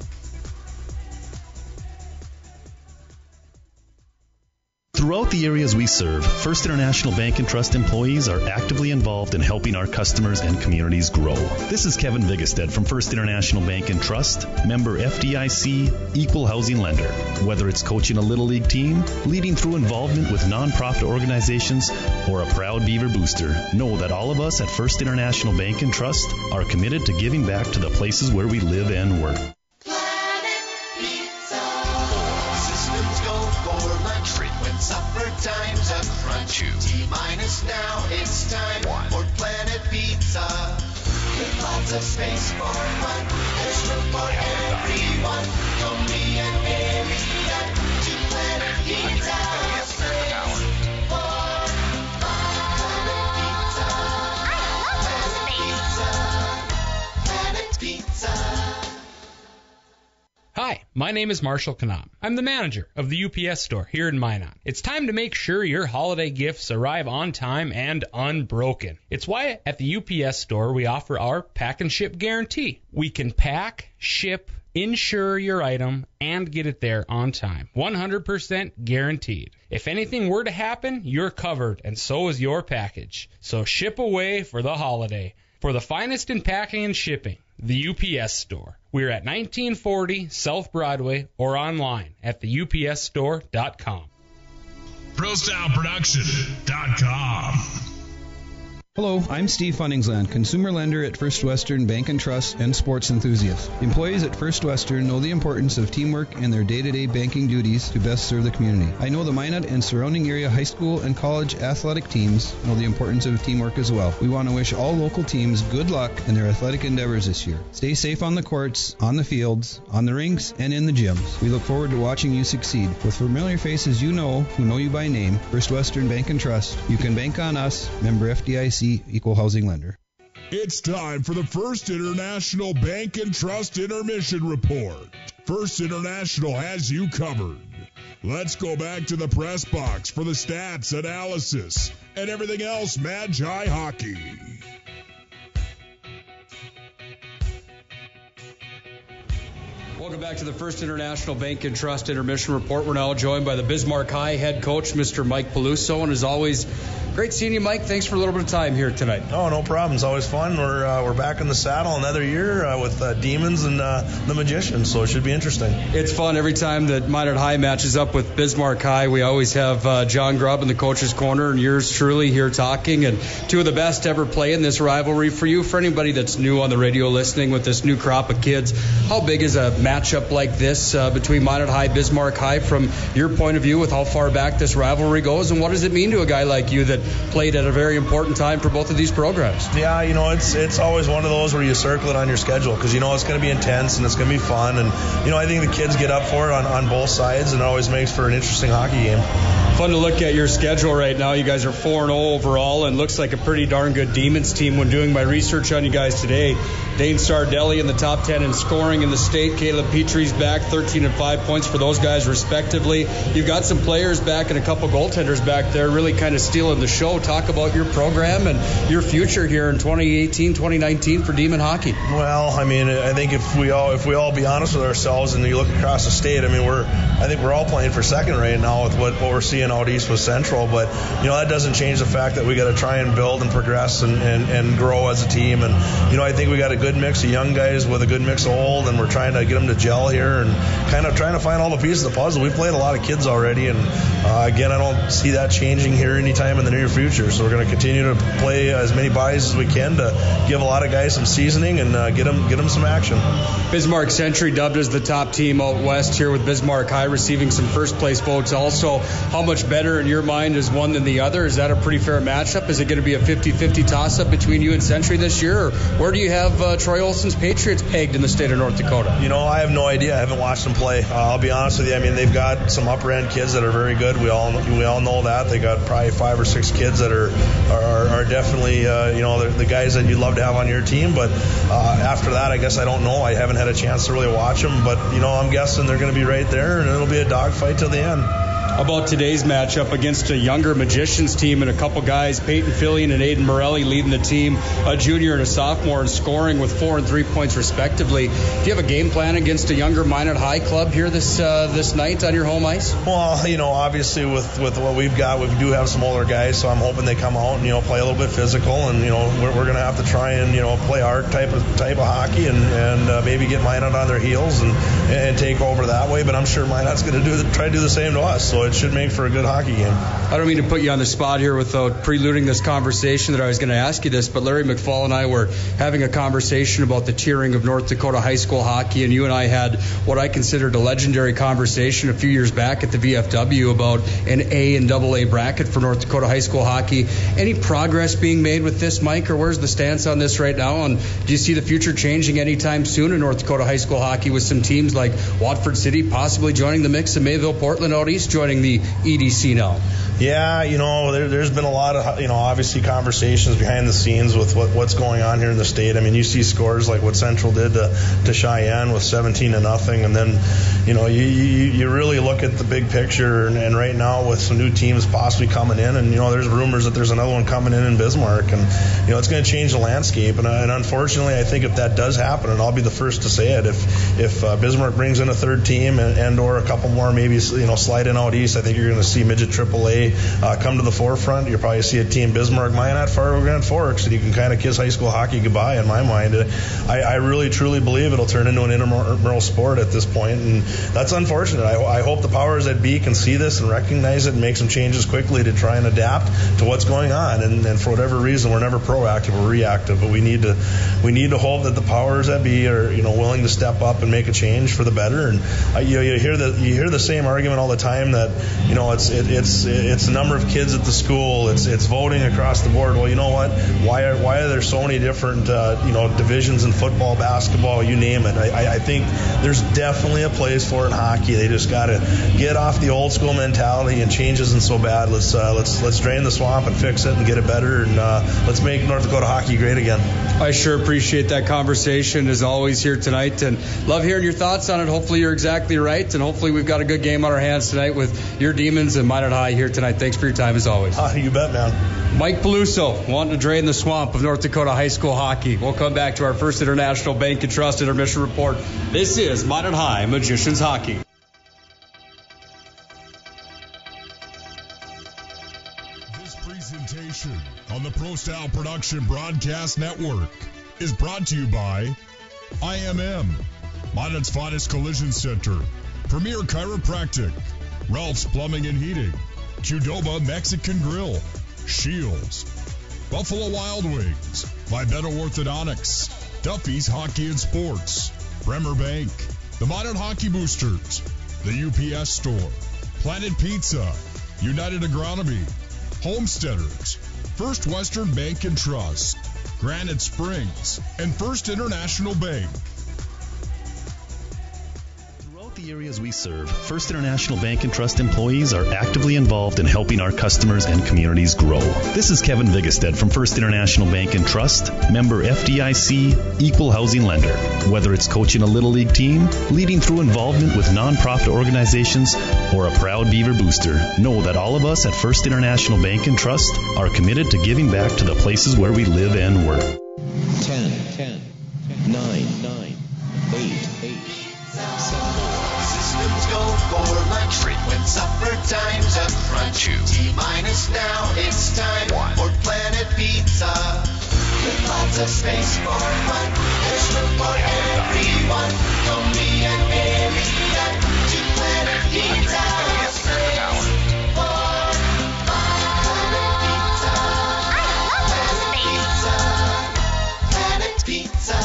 Throughout the areas we serve, First International Bank and Trust employees are actively involved in helping our customers and communities grow. This is Kevin Vigestad from First International Bank and Trust, member FDIC, equal housing lender. Whether it's coaching a Little League team, leading through involvement with nonprofit organizations, or a proud Beaver booster, know that all of us at First International Bank and Trust are committed to giving back to the places where we live and work. Time's a crunch. T-minus now, it's time for Planet Pizza. With lots of space for fun, there's room for everyone. From me and Marianne to Planet Pizza. Planet Pizza. Hi, my name is Marshall Knop. I'm the manager of the UPS store here in Minot. It's time to make sure your holiday gifts arrive on time and unbroken. It's why at the UPS store we offer our pack and ship guarantee. We can pack, ship, insure your item, and get it there on time. 100% guaranteed. If anything were to happen, you're covered, and so is your package. So ship away for the holiday. For the finest in packing and shipping, the UPS store. We're at 1940 South Broadway or online at theupsstore.com. ProStyleProduction.com. Hello, I'm Steve Funningsland, consumer lender at First Western Bank and Trust and sports enthusiast. Employees at First Western know the importance of teamwork and their day-to-day banking duties to best serve the community. I know the Minot and surrounding area high school and college athletic teams know the importance of teamwork as well. We want to wish all local teams good luck in their athletic endeavors this year. Stay safe on the courts, on the fields, on the rinks, and in the gyms. We look forward to watching you succeed. With familiar faces you know, who know you by name, First Western Bank and Trust, you can bank on us, member FDIC, equal housing lender. It's time for the First International Bank and Trust Intermission Report. First International has you covered. Let's go back to the press box for the stats, analysis, and everything else Magi hockey. Welcome back to the First International Bank and Trust Intermission Report. We're now joined by the Bismarck High head coach, Mr. Mike Peluso. And as always, great seeing you, Mike. Thanks for a little bit of time here tonight. Oh, no problem. It's always fun. We're back in the saddle another year with Demons and the Magicians, so it should be interesting. It's fun every time that Minot High matches up with Bismarck High. We always have John Grubb in the coach's corner and yours truly here talking. And two of the best ever play in this rivalry for you. For anybody that's new on the radio listening with this new crop of kids, how big is a matchup like this between Minot High, Bismarck High from your point of view with how far back this rivalry goes? And what does it mean to a guy like you that played at a very important time for both of these programs? Yeah, it's always one of those where you circle it on your schedule because it's going to be intense and it's going to be fun. And, I think the kids get up for it on both sides, and it always makes for an interesting hockey game. Fun to look at your schedule right now. You guys are 4-0 overall and looks like a pretty darn good Demons team when doing my research on you guys today. Dane Sardelli in the top 10 in scoring in the state. Caleb Petrie's back, 13 and 5 points for those guys respectively. You've got some players back and a couple goaltenders back there really kind of stealing the show. Talk about your program and your future here in 2018, 2019 for Demon hockey. Well, I think if we all be honest with ourselves and you look across the state, I think we're all playing for second right now with what we're seeing out east with Central. But that doesn't change the fact that we got to try and build and progress and grow as a team. And I think we got a good mix of young guys with a good mix of old, and we're trying to get them to gel here and kind of trying to find all the pieces of the puzzle. We've played a lot of kids already, and again, I don't see that changing here anytime in the near future. So we're going to continue to play as many buys as we can to give a lot of guys some seasoning and get them some action. Bismarck Century dubbed as the top team out west here with Bismarck High receiving some first place votes also. How much better in your mind is one than the other? Is that a pretty fair matchup? Is it going to be a 50-50 toss-up between you and Century this year? Or where do you have Troy Olson's Patriots pegged in the state of North Dakota? I have no idea. I haven't watched them play. I'll be honest with you. They've got some upper-end kids that are very good. We all know that. They got probably 5 or 6 kids that are definitely the guys that you'd love to have on your team. But after that, I guess I don't know. I haven't had a chance to really watch them. But I'm guessing they're going to be right there, and it'll be a dogfight till the end. about today's matchup against a younger Magicians team and a couple guys, Peyton Fillion and Aiden Morelli leading the team, a junior and a sophomore, and scoring with 4 and 3 points respectively. Do you have a game plan against a younger Minot High club here this night on your home ice? Well, obviously with what we've got, we do have some older guys, so I'm hoping they come out and play a little bit physical, and we're going to have to try and play our type of hockey and maybe get Minot on their heels and take over that way. But I'm sure Minot's going to try to do the same to us, so it should make for a good hockey game. I don't mean to put you on the spot here without preluding this conversation that I was going to ask you this, but Larry McFall and I were having a conversation about the tiering of North Dakota high school hockey, and you and I had what I considered a legendary conversation a few years back at the VFW about an A and AA bracket for North Dakota high school hockey. Any progress being made with this, Mike, or where's the stance on this right now? And do you see the future changing anytime soon in North Dakota high school hockey with some teams like Watford City possibly joining the mix and Mayville Portland out east joining the EDC now? Yeah, there's been a lot of, obviously conversations behind the scenes with what's going on here in the state. I mean, you see scores like what Central did to Cheyenne with 17-0, and then, you really look at the big picture, and right now with some new teams possibly coming in, and, there's rumors that there's another one coming in Bismarck, and, it's going to change the landscape, and unfortunately, I think if that does happen, and I'll be the first to say it, if Bismarck brings in a third team and or a couple more maybe, slide in out east, I think you're going to see midget AAA come to the forefront. You'll probably see a team Bismarck, Minot, Fargo, Grand Forks, and you can kind of kiss high school hockey goodbye in my mind. I really, truly believe it'll turn into an intramural sport at this point, and that's unfortunate. I hope the powers that be can see this and recognize it and make some changes quickly to try and adapt to what's going on. And for whatever reason, we're never proactive or reactive, but we need to hope that the powers that be are willing to step up and make a change for the better. And you hear the same argument all the time that it's the number of kids at the school, it's voting across the board. Well, you know what? Why are there so many different divisions in football, basketball, you name it? I think there's definitely a place for it in hockey. They just got to get off the old school mentality, and change isn't so bad. Let's drain the swamp and fix it and get it better, and let's make North Dakota hockey great again. I sure appreciate that conversation as always here tonight, and love hearing your thoughts on it. Hopefully you're exactly right, and hopefully we've got a good game on our hands tonight with your Demons and Minot High here tonight. Thanks for your time as always. You bet, man. Mike Peluso wanting to drain the swamp of North Dakota high school hockey. We'll come back to our First International Bank and Trust Intermission Report. This is Minot High Magicians Hockey. This presentation on the Pro Style Production Broadcast Network is brought to you by IMM, Minot's finest collision center, Premier Chiropractic, Ralph's Plumbing and Heating, Qdoba Mexican Grill, Shields, Buffalo Wild Wings, Vibeto Orthodontics, Duffy's Hockey and Sports, Bremer Bank, the Minot Hockey Boosters, the UPS Store, Planet Pizza, United Agronomy, Homesteaders, First Western Bank and Trust, Granite Springs, and First International Bank. The areas we serve, First International Bank and Trust employees are actively involved in helping our customers and communities grow. This is Kevin Vigestad from First International Bank and Trust, member FDIC, equal housing lender. Whether it's coaching a Little League team, leading through involvement with nonprofit organizations, or a proud Beaver booster, know that all of us at First International Bank and Trust are committed to giving back to the places where we live and work. 10, 9, 8, Systems go for lunch. Frequent supper times up front. 2. T-minus now. It's time for Planet Pizza. With lots of space for fun. There's room for everyone. From me and Mary to Planet Pizza. Space for fun. Planet Pizza.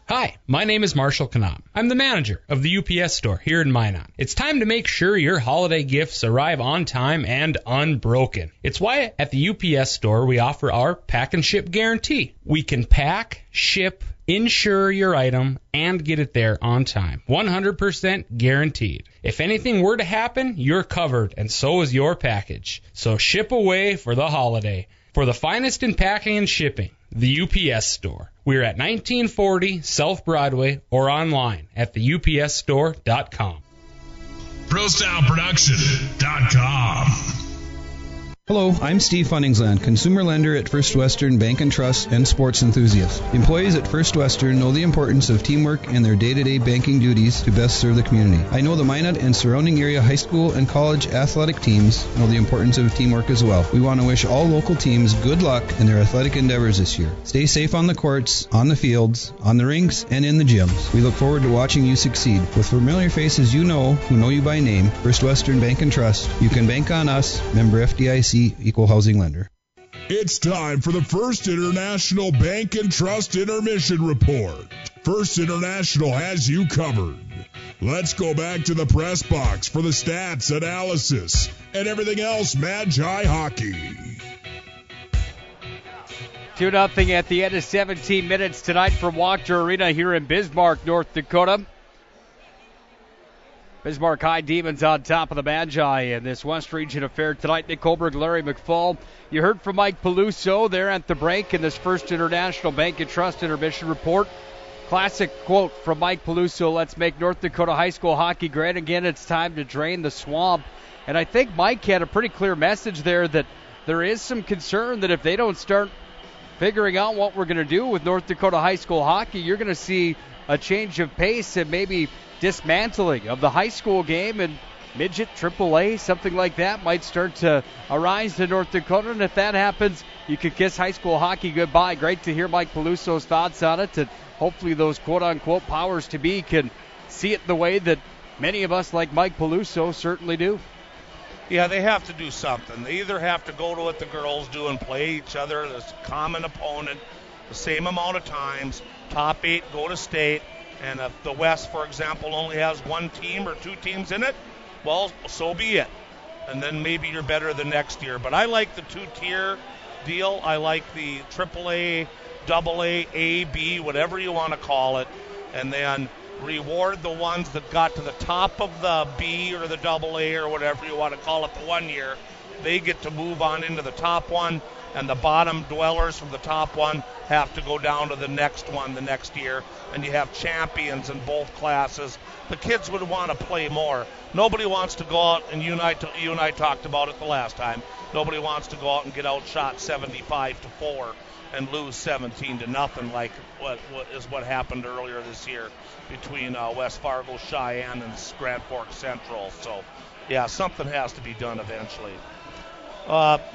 Hi, my name is Marshall Knop. I'm the manager of the UPS store here in Minot. It's time to make sure your holiday gifts arrive on time and unbroken. It's why at the UPS store we offer our pack and ship guarantee. We can pack, ship, insure your item, and get it there on time. 100% guaranteed. If anything were to happen, you're covered, and so is your package. So ship away for the holiday. For the finest in packing and shipping, the UPS store. We're at 1940 South Broadway or online at theupsstore.com. ProStyleProduction.com. Hello, I'm Steve Funningsland, consumer lender at First Western Bank and Trust and sports enthusiast. Employees at First Western know the importance of teamwork and their day-to-day banking duties to best serve the community. I know the Minot and surrounding area high school and college athletic teams know the importance of teamwork as well. We want to wish all local teams good luck in their athletic endeavors this year. Stay safe on the courts, on the fields, on the rinks, and in the gyms. We look forward to watching you succeed. With familiar faces you know, who know you by name, First Western Bank and Trust, you can bank on us, member FDIC, equal housing lender. It's time for the First International Bank and Trust Intermission Report. First International has you covered. Let's go back to the press box for the stats, analysis, and everything else Magi hockey. 2-0 at the end of 17 minutes tonight from Wachter Arena here in Bismarck, North Dakota. Bismarck High Demons on top of the Magi in this West Region affair tonight. Nick Hulberg, Larry McFall. You heard from Mike Peluso there at the break in this First International Bank and Trust Intermission Report. Classic quote from Mike Peluso, let's make North Dakota high school hockey great again. It's time to drain the swamp. And I think Mike had a pretty clear message there that there is some concern that if they don't start figuring out what we're going to do with North Dakota high school hockey, you're going to see a change of pace and maybe dismantling of the high school game, and midget AAA, something like that might start to arise in North Dakota. And if that happens, you could kiss high school hockey goodbye. Great to hear Mike Peluso's thoughts on it, and hopefully those quote-unquote powers to be can see it the way that many of us like Mike Peluso certainly do. Yeah, they have to do something. They either have to go to what the girls do and play each other as a common opponent the same amount of times, top 8 go to state, and if the West, for example, only has one team or two teams in it, well, so be it. And then maybe you're better the next year. But I like the two-tier deal. I like the AAA, AA, A, B, whatever you want to call it, and then reward the ones that got to the top of the B or the AA or whatever you want to call it the one year. They get to move on into the top one, and the bottom dwellers from the top one have to go down to the next one the next year, and you have champions in both classes. The kids would want to play more. Nobody wants to go out, and you and I talked about it the last time, nobody wants to go out and get outshot 75-4 and lose 17-0 like what happened earlier this year between West Fargo, Cheyenne, and Grand Forks Central. So, yeah, something has to be done eventually.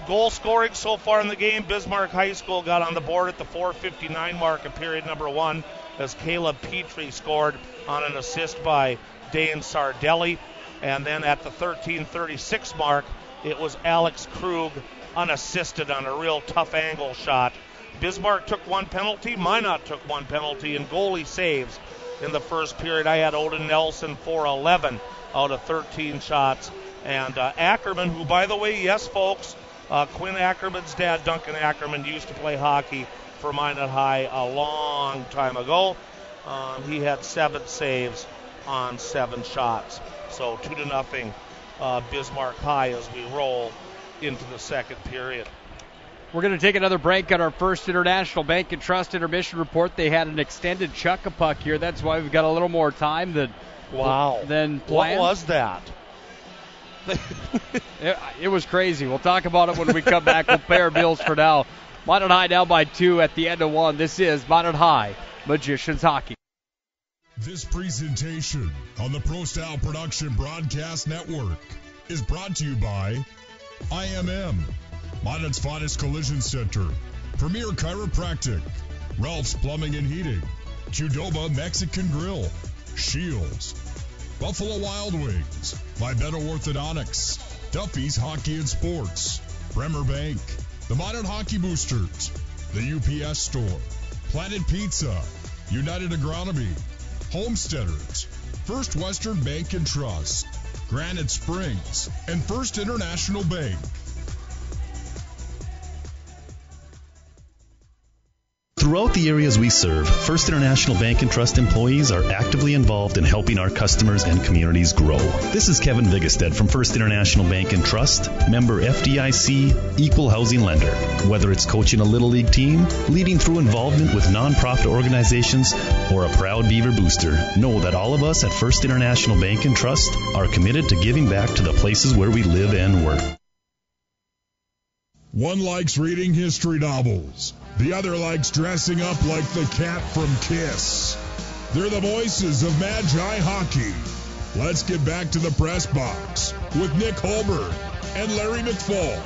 Goal scoring so far in the game, Bismarck High School got on the board at the 4:59 mark of period number 1 as Caleb Petrie scored on an assist by Dane Sardelli. And then at the 13:36 mark, it was Alex Krug unassisted on a real tough angle shot. Bismarck took one penalty, Minot took one penalty, and goalie saves in the first period. I had Odin Nelson for 11 out of 13 shots. And Ackerman, who, by the way, yes, folks, Quinn Ackerman's dad, Duncan Ackerman, used to play hockey for Minot High a long time ago. He had 7 saves on 7 shots. So 2-0 Bismarck High as we roll into the second period. We're going to take another break on our First International Bank and Trust Intermission Report. They had an extended chuck-a-puck here. That's why we've got a little more time than planned. What was that? It was crazy. We'll talk about it when we come back. We'll pay our bills for now. Minot High down by 2 at the end of 1. This is Minot High Magicians Hockey. This presentation on the Pro Style Production Broadcast Network is brought to you by IMM, Minot's finest collision center, Premier Chiropractic, Ralph's Plumbing and Heating, Qdoba Mexican Grill, Shields, Buffalo Wild Wings, Vibeto Orthodontics, Duffy's Hockey and Sports, Bremer Bank, the Minot Hockey Boosters, the UPS Store, Planet Pizza, United Agronomy, Homesteaders, First Western Bank and Trust, Granite Springs, and First International Bank. Throughout the areas we serve, First International Bank and Trust employees are actively involved in helping our customers and communities grow. This is Kevin Vigestad from First International Bank and Trust, member FDIC, equal housing lender. Whether it's coaching a Little League team, leading through involvement with nonprofit organizations, or a proud Beaver booster, know that all of us at First International Bank and Trust are committed to giving back to the places where we live and work. One likes reading history novels. The other likes dressing up like the cat from Kiss. They're the voices of Magi Hockey. Let's get back to the press box with Nick Hulberg and Larry McFall.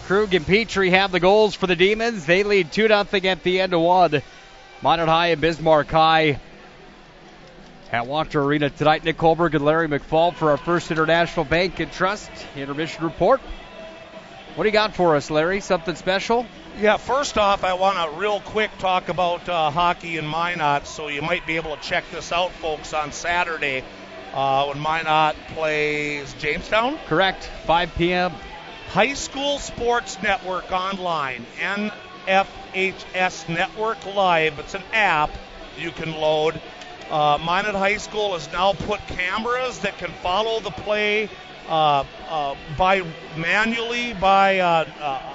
Krug and Petrie have the goals for the Demons. They lead 2-0 at the end of one. Minot High and Bismarck High at Wachter Arena tonight. Nick Hulberg and Larry McFall for our First International Bank and Trust intermission report. What do you got for us, Larry? Something special? Yeah, first off, I want to real quick talk about hockey in Minot, so you might be able to check this out, folks, on Saturday when Minot plays Jamestown. Correct, 5 p.m. High School Sports Network online, NFHS Network Live. It's an app you can load. Minot High School has now put cameras that can follow the play manually by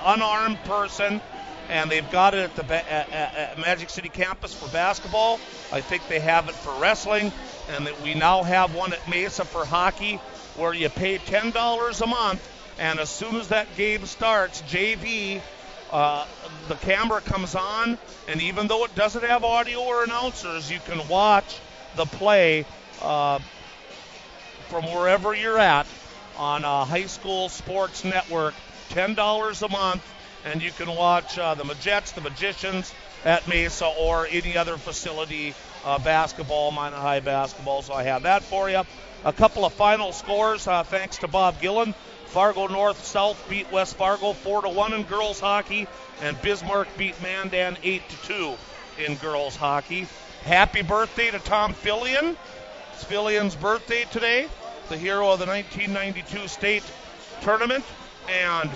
unarmed person, and they've got it at the at Magic City campus for basketball. I think they have it for wrestling, and that we now have one at Mesa for hockey, where you pay $10 a month, and as soon as that game starts, JV, the camera comes on, and even though it doesn't have audio or announcers, you can watch the play from wherever you're at on High School Sports Network. $10 a month, and you can watch the Majettes, the Magicians at Mesa, or any other facility, basketball, Minot High basketball. So I have that for you. A couple of final scores, thanks to Bob Gillen. Fargo North-South beat West Fargo 4-1 in girls hockey, and Bismarck beat Mandan 8-2 in girls hockey. Happy birthday to Tom Fillion. It's Fillion's birthday today, the hero of the 1992 state tournament. And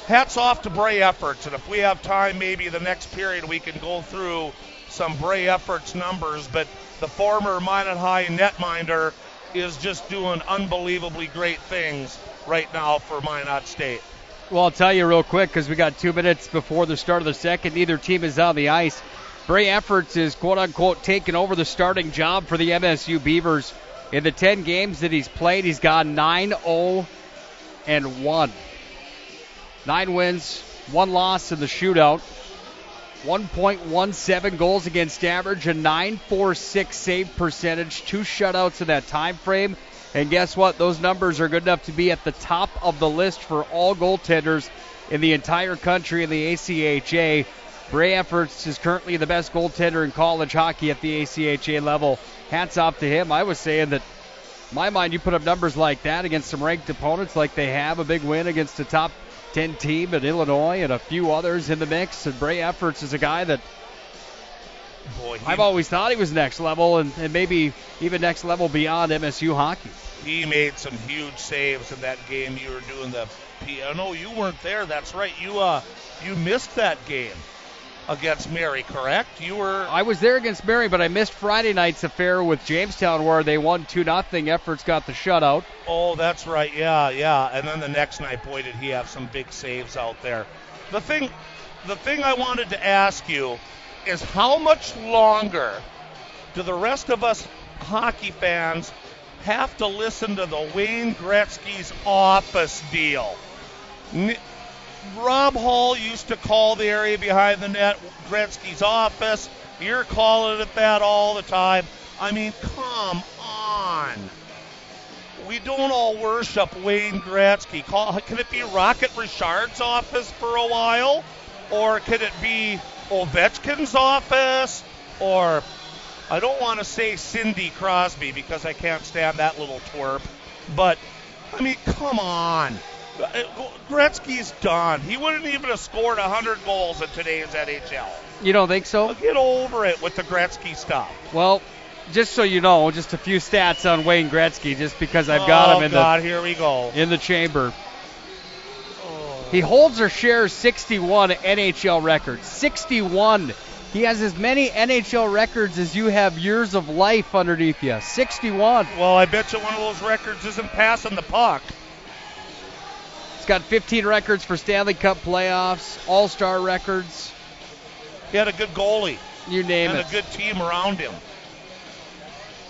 hats off to Bray Efforts. And if we have time, maybe the next period we can go through some Bray Efforts numbers. But the former Minot High netminder is just doing unbelievably great things right now for Minot State. Well, I'll tell you real quick, because we got 2 minutes before the start of the second. Neither team is on the ice. Bray Efforts is, quote-unquote, taking over the starting job for the MSU Beavers. In the 10 games that he's played, he's gone 9-0-1. 9 wins, 1 loss in the shootout. 1.17 goals against average, a .946 save percentage, 2 shutouts in that time frame. And guess what? Those numbers are good enough to be at the top of the list for all goaltenders in the entire country in the ACHA. Bray Efforts is currently the best goaltender in college hockey at the ACHA level. Hats off to him. I was saying that, in my mind, you put up numbers like that against some ranked opponents, like they have a big win against a top 10 team at Illinois and a few others in the mix. And Bray Efforts is a guy that I've always thought he was next level, and maybe even next level beyond MSU hockey. He made some huge saves in that game. You were doing the no, you weren't there. That's right. You missed that game against Mary, correct? I was there against Mary, but I missed Friday night's affair with Jamestown where they won 2-0. Efforts got the shutout. Oh, that's right. Yeah. And then the next night, boy, did he have some big saves out there. The thing I wanted to ask you is, how much longer do the rest of us hockey fans have to listen to the Wayne Gretzky's office deal? Rob Hall used to call the area behind the net Gretzky's office. You're calling it that all the time. I mean, come on. We don't all worship Wayne Gretzky. Can it be Rocket Richard's office for a while? Or could it be Ovechkin's office? Or, I don't want to say Cindy Crosby because I can't stand that little twerp. But, I mean, come on. Gretzky's done. He wouldn't even have scored 100 goals in today's NHL. You don't think so? Get over it with the Gretzky stuff. Well, just so you know, just a few stats on Wayne Gretzky, just because I've got him here we go. In the chamber. He holds or shares 61 NHL records. 61. He has as many NHL records as you have years of life underneath you. 61. Well, I bet you one of those records isn't passing the puck. He's got 15 records for Stanley Cup playoffs, All-Star records. He had a good goalie. You name it. And a good team around him.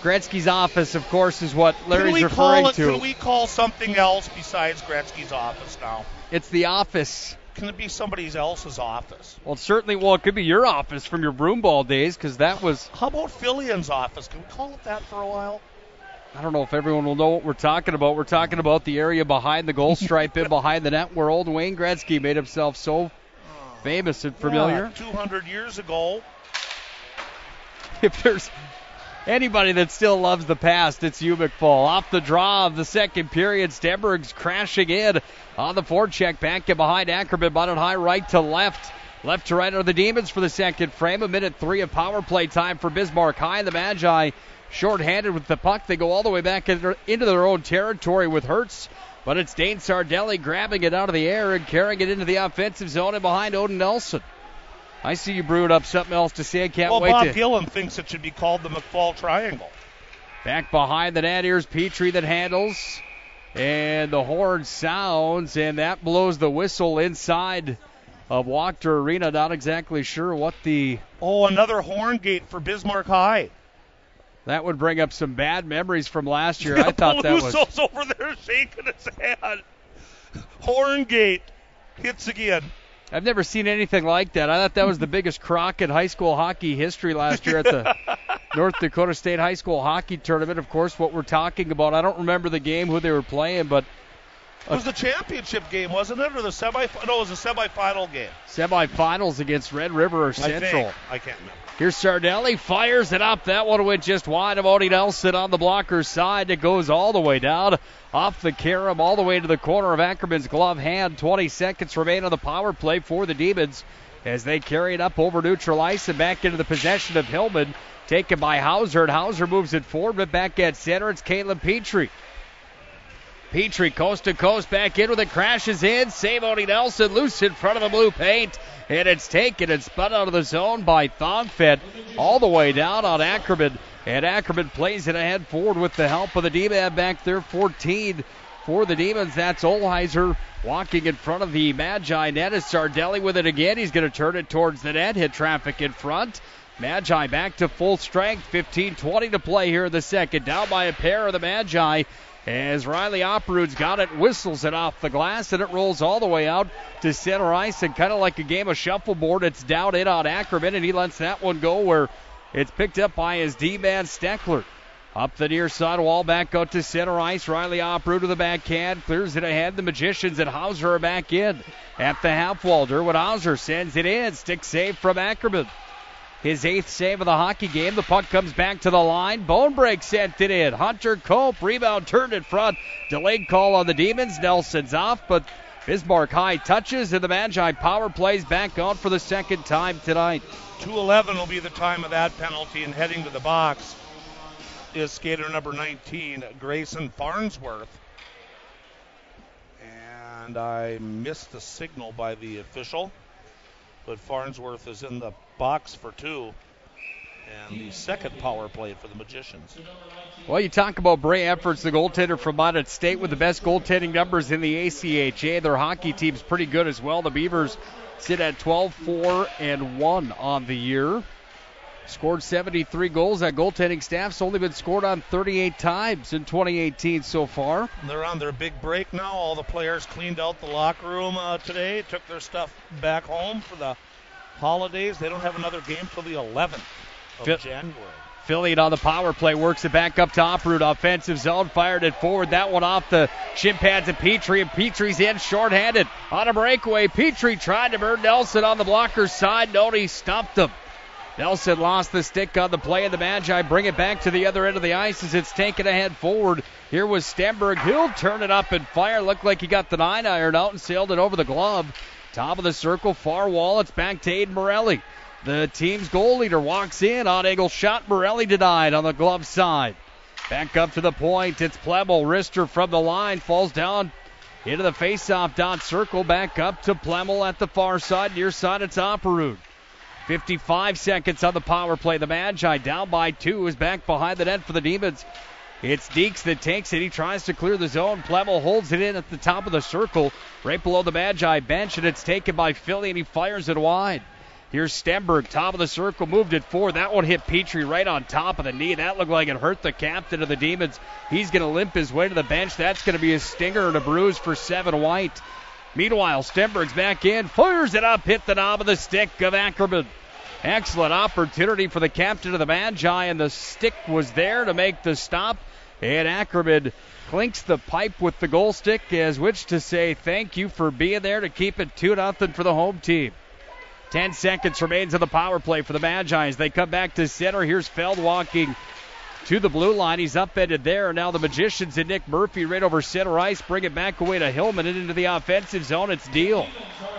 Gretzky's office, of course, is what Larry's referring to. Can we call something else besides Gretzky's office now? It's the office. Can it be somebody else's office? Well, it could be your office from your broom ball days, because that was... How about Fillion's office? Can we call it that for a while? I don't know if everyone will know what we're talking about. We're talking about the area behind the goal stripe and behind the net where old Wayne Gretzky made himself so famous and familiar. Yeah, 200 years ago. If there's anybody that still loves the past, it's you, McFall. Off the draw of the second period, Stenberg's crashing in on the forecheck, back and behind Ackerman, Minot high right to left. Left to right are the Demons for the second frame. 1:03 of power play time for Bismarck High. The Magi short-handed with the puck. They go all the way back into their own territory with Hertz. But it's Dane Sardelli grabbing it out of the air and carrying it into the offensive zone and behind Odin Nelson. I see you brewed up something else to say. I can't wait Bob to... Gillen thinks it should be called the McFall Triangle. Back behind the net, here's Petrie that handles. And the horn sounds, and that blows the whistle inside of Wachter Arena. Not exactly sure what the... Oh, another horn gate for Bismarck High. That would bring up some bad memories from last year. I thought that was... Peluso's over there shaking his head. Horn gate hits again. I've never seen anything like that. I thought that was the biggest crock in high school hockey history last year at the North Dakota State High School Hockey Tournament. Of course, what we're talking about, I don't remember the game, who they were playing, but... It was the championship game, wasn't it? Or the semifinal? No, it was a semifinal game. Semifinals against Red River or Central. I can't remember. Here's Sardelli, fires it up. That one went just wide of Odie Nelson on the blocker's side. It goes all the way down, off the carom, all the way to the corner of Ackerman's glove hand. 20 seconds remain on the power play for the Demons as they carry it up over neutral ice and back into the possession of Hillman. Taken by Hauser, and Hauser moves it forward, but back at center, it's Caitlin Petrie. Petrie coast to coast, back in with it, crashes in. Save Odie Nelson, loose in front of the blue paint. And it's taken and spun out of the zone by Thongfed all the way down on Ackerman. And Ackerman plays it ahead forward with the help of the D-man back there. 14 for the Demons. That's Olheiser walking in front of the Magi net. Is Sardelli with it again. He's going to turn it towards the net. Hit traffic in front. Magi back to full strength. 15-20 to play here in the second. Down by a pair of the Magi. As Riley Opperud's got it, whistles it off the glass, and it rolls all the way out to center ice. And kind of like a game of shuffleboard, it's down in on Ackerman, and he lets that one go where it's picked up by his D-man Steckler. Up the near side wall, back out to center ice. Riley Opperud to the backhand, clears it ahead. The Magicians and Hauser are back in at the half wall. Derwin Hauser sends it in. Stick save from Ackerman. His 8th save of the hockey game. The puck comes back to the line. Bonebreak sent it in. Hunter Cope, rebound turned in front. Delayed call on the Demons. Nelson's off, but Bismarck High touches, and the Magi power plays back on for the second time tonight. 2:11 will be the time of that penalty, and heading to the box is skater number 19, Grayson Farnsworth. And I missed the signal by the official, but Farnsworth is in the box for 2. And the second power play for the Magicians. Well, you talk about Bray Efforts, the goaltender from Minot State with the best goaltending numbers in the ACHA. Their hockey team's pretty good as well. The Beavers sit at 12-4-1 on the year. Scored 73 goals. That goaltending staff's only been scored on 38 times in 2018 so far. They're on their big break now. All the players cleaned out the locker room today, took their stuff back home for the holidays. They don't have another game till the 11th of January. Fillion on the power play, works it back up to Opperud. Offensive zone, fired it forward. That one off the shin pads of Petrie, and Petrie's in shorthanded on a breakaway. Petrie tried to burn Nelson on the blocker's side. No, he stumped him. Nelson lost the stick on the play, and the Magi bring it back to the other end of the ice as it's taken ahead forward. Here was Stenberg. He'll turn it up and fire. Looked like he got the 9-iron out and sailed it over the glove. Top of the circle, far wall. It's back to Aiden Morelli. The team's goal leader walks in. On angle shot. Morelli denied on the glove side. Back up to the point. It's Plebel. Wrister from the line. Falls down Into the face-off dot circle, back up to Plemmel at the far side. Near side, it's Opperud. 55 seconds on the power play. The Magi down by 2 is back behind the net for the Demons. It's Deeks that takes it. He tries to clear the zone. Plemmel holds it in at the top of the circle, right below the Magi bench, and it's taken by Philly, and he fires it wide. Here's Stenberg, top of the circle, moved it forward. That one hit Petrie right on top of the knee. That looked like it hurt the captain of the Demons. He's going to limp his way to the bench. That's going to be a stinger and a bruise for Seven White. Meanwhile, Stenberg's back in, fires it up, hit the knob of the stick of Ackerman. Excellent opportunity for the captain of the Magi, and the stick was there to make the stop. And Ackerman clinks the pipe with the goal stick, as which to say thank you for being there to keep it 2-0 for the home team. 10 seconds remains on the power play for the Magi as they come back to center. Here's Feld walking to the blue line. He's upended there. And now the Magicians and Nick Murphy right over center ice. Bring it back away to Hillman and into the offensive zone. It's Deal.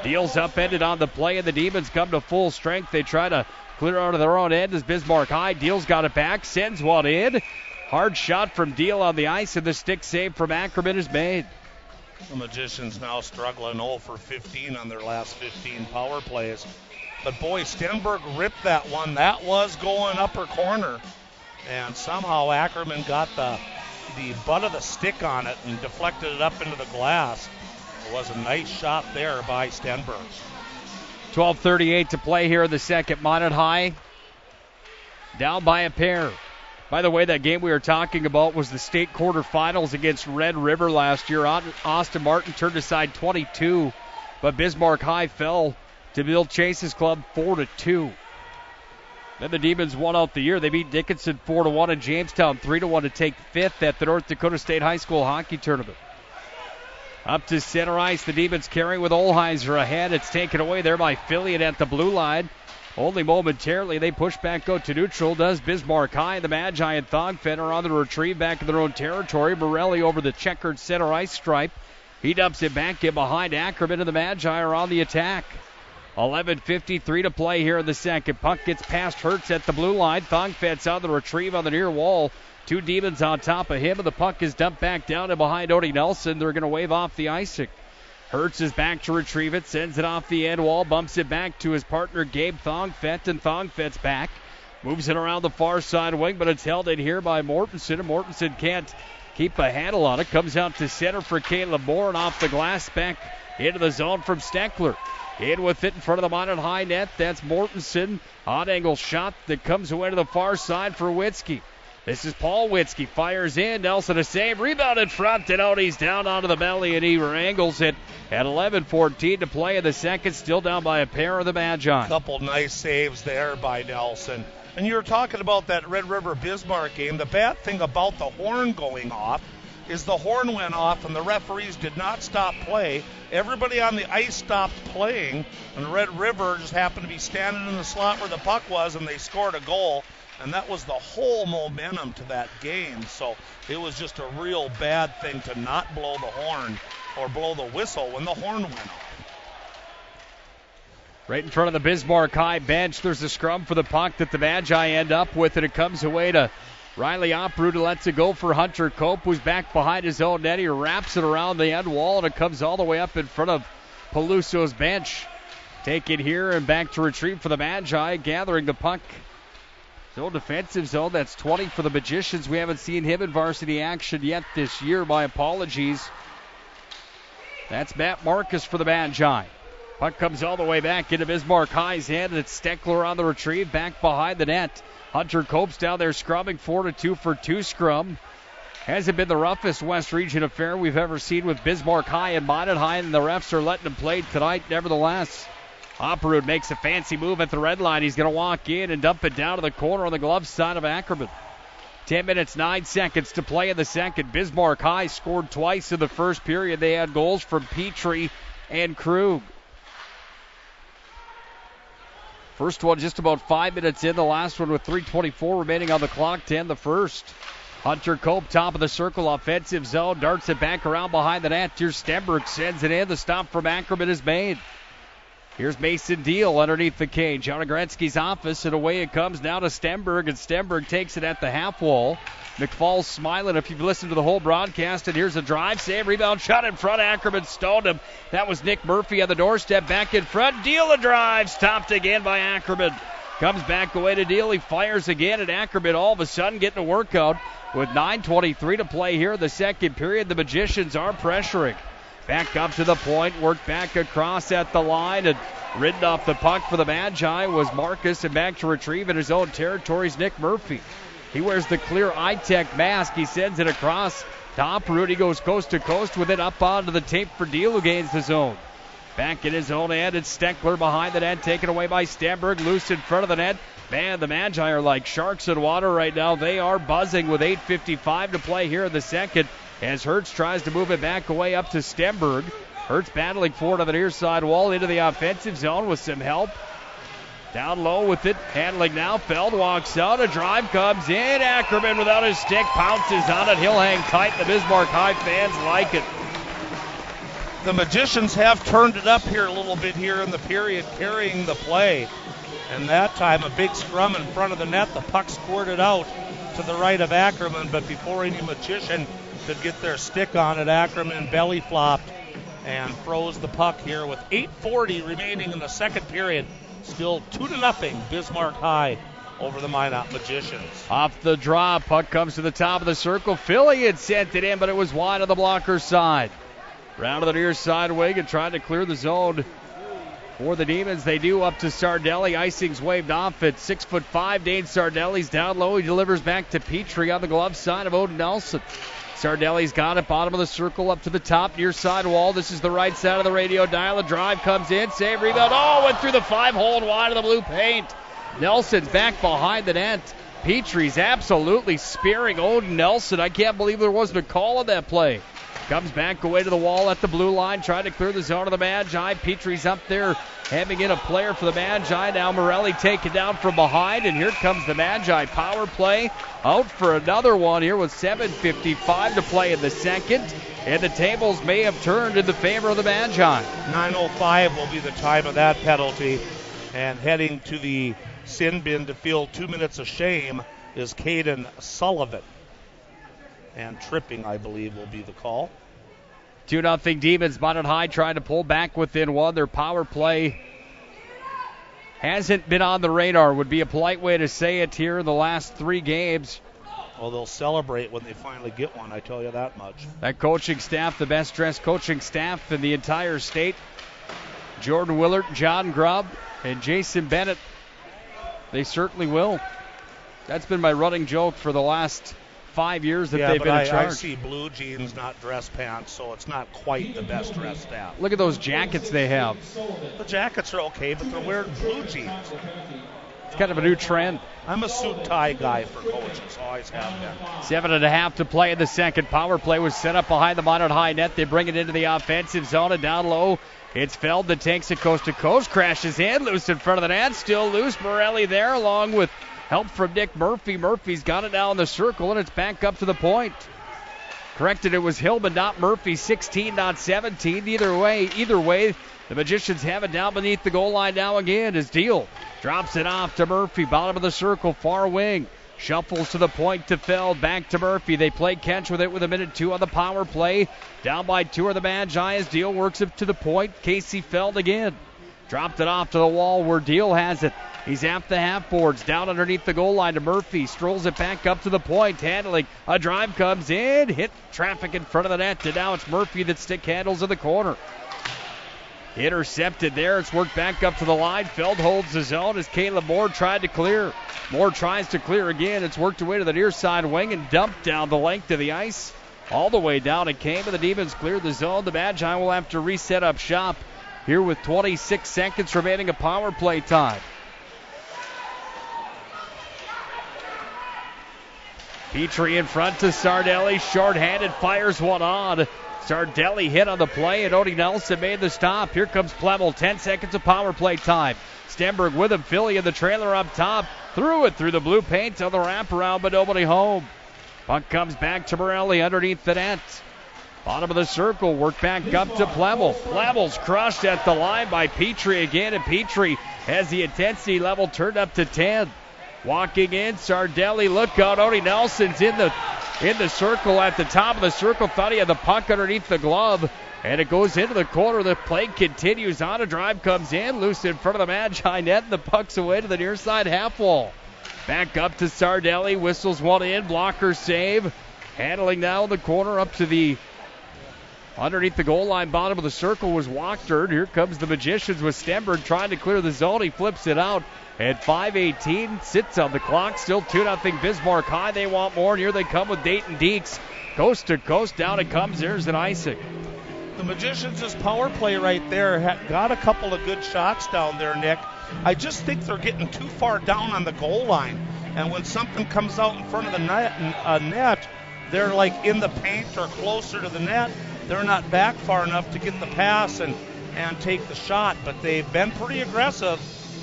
Deal's upended on the play, and the Demons come to full strength. They try to clear out of their own end as Bismarck High. Deal's got it back, sends one in. Hard shot from Deal on the ice, and the stick save from Ackerman is made. The Magicians now struggling 0 for 15 on their last 15 power plays. But boy, Stenberg ripped that one. That was going upper corner. And somehow Ackerman got the butt of the stick on it and deflected it up into the glass. It was a nice shot there by Stenberg. 12:38 to play here in the second. Minot High down by a pair. By the way, that game we were talking about was the state quarterfinals against Red River last year. Austin Martin turned aside 22, but Bismarck High fell to Bill Chase's club 4-2. Then the Demons won out the year. They beat Dickinson 4-1 and Jamestown 3-1 to take fifth at the North Dakota State High School Hockey Tournament. Up to center ice, the Demons carrying with Olheiser ahead. It's taken away there by Philly and at the blue line. Only momentarily, they push back out to neutral. Does Bismarck High. The Magi and Thogfen are on the retrieve back in their own territory. Morelli over the checkered center ice stripe. He dumps it back in behind Ackerman, and the Magi are on the attack. 11:53 to play here in the second. Puck gets past Hertz at the blue line. Thogfen's on the retrieve on the near wall. 2 Demons on top of him, and the puck is dumped back down and behind Odie Nelson. They're going to wave off the icing. Hertz is back to retrieve it, sends it off the end wall, bumps it back to his partner Gabe Thongfett, and Thongfett's back. Moves it around the far side wing, but it's held in here by Mortensen, and Mortensen can't keep a handle on it. Comes out to center for Caleb Moore, and off the glass back into the zone from Steckler. In with it in front of the Minot High net. That's Mortensen. Odd angle shot that comes away to the far side for Witzke. This is Paul Witzke. Fires in. Nelson a save. Rebound in front. And out he's down onto the belly, and he angles it at 11:14 to play in the second. Still down by a pair of the Magi. Couple nice saves there by Nelson. And you were talking about that Red River Bismarck game. The bad thing about the horn going off is the horn went off and the referees did not stop play. Everybody on the ice stopped playing, and Red River just happened to be standing in the slot where the puck was, and they scored a goal. And that was the whole momentum to that game. So it was just a real bad thing to not blow the horn or blow the whistle when the horn went off. Right in front of the Bismarck High bench, there's a scrum for the puck that the Magi end up with, and it comes away to Riley Opperud, who lets it go for Hunter Cope, who's back behind his own net. He wraps it around the end wall, and it comes all the way up in front of Peluso's bench. Take it here and back to retrieve for the Magi, gathering the puck. So defensive zone, that's 20 for the Magicians. We haven't seen him in varsity action yet this year. My apologies. That's Matt Marcus for the Magi. Puck comes all the way back into Bismarck High's hand, and it's Steckler on the retrieve back behind the net. Hunter Cope's down there scrumming 4-2 for 2 scrum. Hasn't been the roughest West Region affair we've ever seen with Bismarck High and Minot High, and the refs are letting them play tonight nevertheless. Opperud makes a fancy move at the red line. He's going to walk in and dump it down to the corner on the glove side of Ackerman. 10 minutes, 9 seconds to play in the second. Bismarck High scored twice in the first period. They had goals from Petrie and Krug. First one just about 5 minutes in. The last one with 3:24 remaining on the clock to end the first. Hunter Cope, top of the circle, offensive zone. Darts it back around behind the net. Here's Stenberg, sends it in. The stop from Ackerman is made. Here's Mason Deal underneath the cage. Out of Gretzky's office, and away it comes now to Stenberg, and Stenberg takes it at the half wall. McFall smiling if you've listened to the whole broadcast, and here's a drive, save, rebound, shot in front. Ackerman stoned him. That was Nick Murphy on the doorstep, back in front. Deal a drive, stopped again by Ackerman. Comes back away to Deal, he fires again, and Ackerman all of a sudden getting a workout with 9:23 to play here in the second period. The Magicians are pressuring. Back up to the point, worked back across at the line, and ridden off the puck for the Magi was Marcus, and back to retrieve in his own territories, Nick Murphy. He wears the clear eye-tech mask. He sends it across top route. He goes coast to coast with it up onto the tape for Deal, who gains the zone. Back in his own end, it's Steckler behind the net, taken away by Stenberg, loose in front of the net. Man, the Magi are like sharks in water right now. They are buzzing with 8:55 to play here in the second, as Hertz tries to move it back away up to Stenberg. Hertz battling forward on the near side wall into the offensive zone with some help. Down low with it, handling now. Feld walks out, a drive comes in. Ackerman without his stick pounces on it. He'll hang tight. The Bismarck High fans like it. The Magicians have turned it up here a little bit here in the period, carrying the play. And that time a big scrum in front of the net. The puck squirted out to the right of Ackerman, but before any Magician could get their stick on it, Ackerman belly flopped and froze the puck here with 8:40 remaining in the second period. Still 2-0 Bismarck High over the Minot Magicians. Off the draw, puck comes to the top of the circle. Philly had sent it in, but it was wide on the blocker side. Round to the near side wing and trying to clear the zone for the Demons. They do up to Sardelli. Icing's waved off at 6'5". Dane Sardelli's down low. He delivers back to Petrie on the glove side of Odin Nelson. Sardelli's got it, bottom of the circle, up to the top, near side wall. This is the right side of the radio dial. A drive comes in, save, rebound. Oh, went through the 5-hole and wide of the blue paint. Nelson's back behind the net. Petrie's absolutely spearing Odin Nelson. I can't believe there wasn't a call on that play. Comes back away to the wall at the blue line, trying to clear the zone of the Magi. Petrie's up there, having in a player for the Magi. Now Morelli taken down from behind, and here comes the Magi power play. Out for another one here with 7:55 to play in the second. And the tables may have turned in the favor of the Magi. 9:05 will be the time of that penalty. And heading to the sin bin to feel 2 minutes of shame is Caden Sullivan. And tripping, I believe, will be the call. 2-0 Demons. Minot High trying to pull back within one. Their power play hasn't been on the radar, would be a polite way to say it here in the last 3 games. Well, they'll celebrate when they finally get one, I tell you that much. That coaching staff, the best dressed coaching staff in the entire state. Jordan Willard, John Grubb, and Jason Bennett. They certainly will. That's been my running joke for the last 5 years that they've been in charge. I see blue jeans, not dress pants, so it's not quite the best dressed staff. Look at those jackets they have. The jackets are okay, but they're wearing blue jeans. It's kind of a new trend. I'm a suit tie guy for coaches, always have been. 7.5 to play in the second. Power play was set up behind the Minot High net. They bring it into the offensive zone and down low. It's Feld that takes it coast to coast, crashes in, loose in front of the net, still loose. Morelli there along with help from Nick Murphy. Murphy's got it now in the circle, and it's back up to the point. Corrected, it was Hillman, not Murphy, 16, not 17. Either way, the Magicians have it down beneath the goal line now again as Deal drops it off to Murphy, bottom of the circle, far wing. Shuffles to the point to Feld, back to Murphy. They play catch with it with 1:02 on the power play. Down by 2 of the Magi as Deal works it to the point. Casey Feld again. Dropped it off to the wall where Deal has it. He's at the half boards, down underneath the goal line to Murphy. Strolls it back up to the point, handling. A drive comes in, hit traffic in front of the net, and now it's Murphy that stick handles in the corner. Intercepted there. It's worked back up to the line. Feld holds his own as Caleb Moore tried to clear. Moore tries to clear again. It's worked away to the near side wing and dumped down the length of the ice. All the way down it came, and the Demons cleared the zone. The Magi will have to reset up shop here with 26 seconds remaining of power play time. Petrie in front to Sardelli. Short-handed, fires one on. Sardelli hit on the play, and Odie Nelson made the stop. Here comes Plemmel. 10 seconds of power play time. Stenberg with him. Philly in the trailer up top. Threw it through the blue paint on the wraparound, but nobody home. Puck comes back to Morelli underneath the net. Bottom of the circle, work back up to Plemmel. Plemmel's crushed at the line by Petrie again, and Petrie has the intensity level turned up to 10. Walking in, Sardelli, look out, Odie Nelson's in the circle at the top of the circle, thought he had the puck underneath the glove, and it goes into the corner. The play continues on, a drive comes in, loose in front of the Magi net, and the puck's away to the near side half wall. Back up to Sardelli, whistles one in, blocker save, handling now in the corner up to the underneath the goal line, bottom of the circle was Wachter. Here comes the Magicians with Stenberg trying to clear the zone. He flips it out at 5:18. Sits on the clock. Still 2-0 Bismarck High. They want more, and here they come with Dayton Deeks. Coast to coast, down it comes. There's an icing. The Magicians' power play right there got a couple of good shots down there, Nick. I just think they're getting too far down on the goal line. And when something comes out in front of the net, they're like in the paint or closer to the net. They're not back far enough to get the pass and take the shot, but they've been pretty aggressive,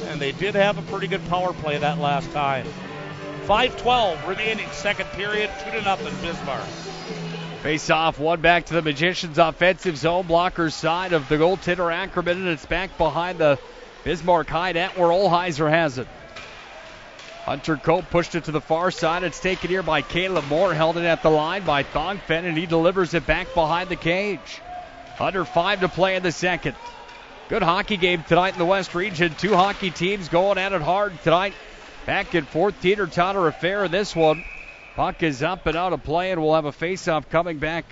and they did have a pretty good power play that last time. 5:12 remaining, second period, 2-0 Bismarck. Face off, one back to the Magicians' offensive zone, blocker side of the goaltender Ackerman, and it's back behind the Bismarck High net where Olheiser has it. Hunter Cope pushed it to the far side. It's taken here by Caleb Moore, held it at the line by Thongfen, and he delivers it back behind the cage. Under 5 to play in the second. Good hockey game tonight in the West Region. Two hockey teams going at it hard tonight. Back and forth, teeter-totter affair in this one. Puck is up and out of play, and we'll have a face-off coming back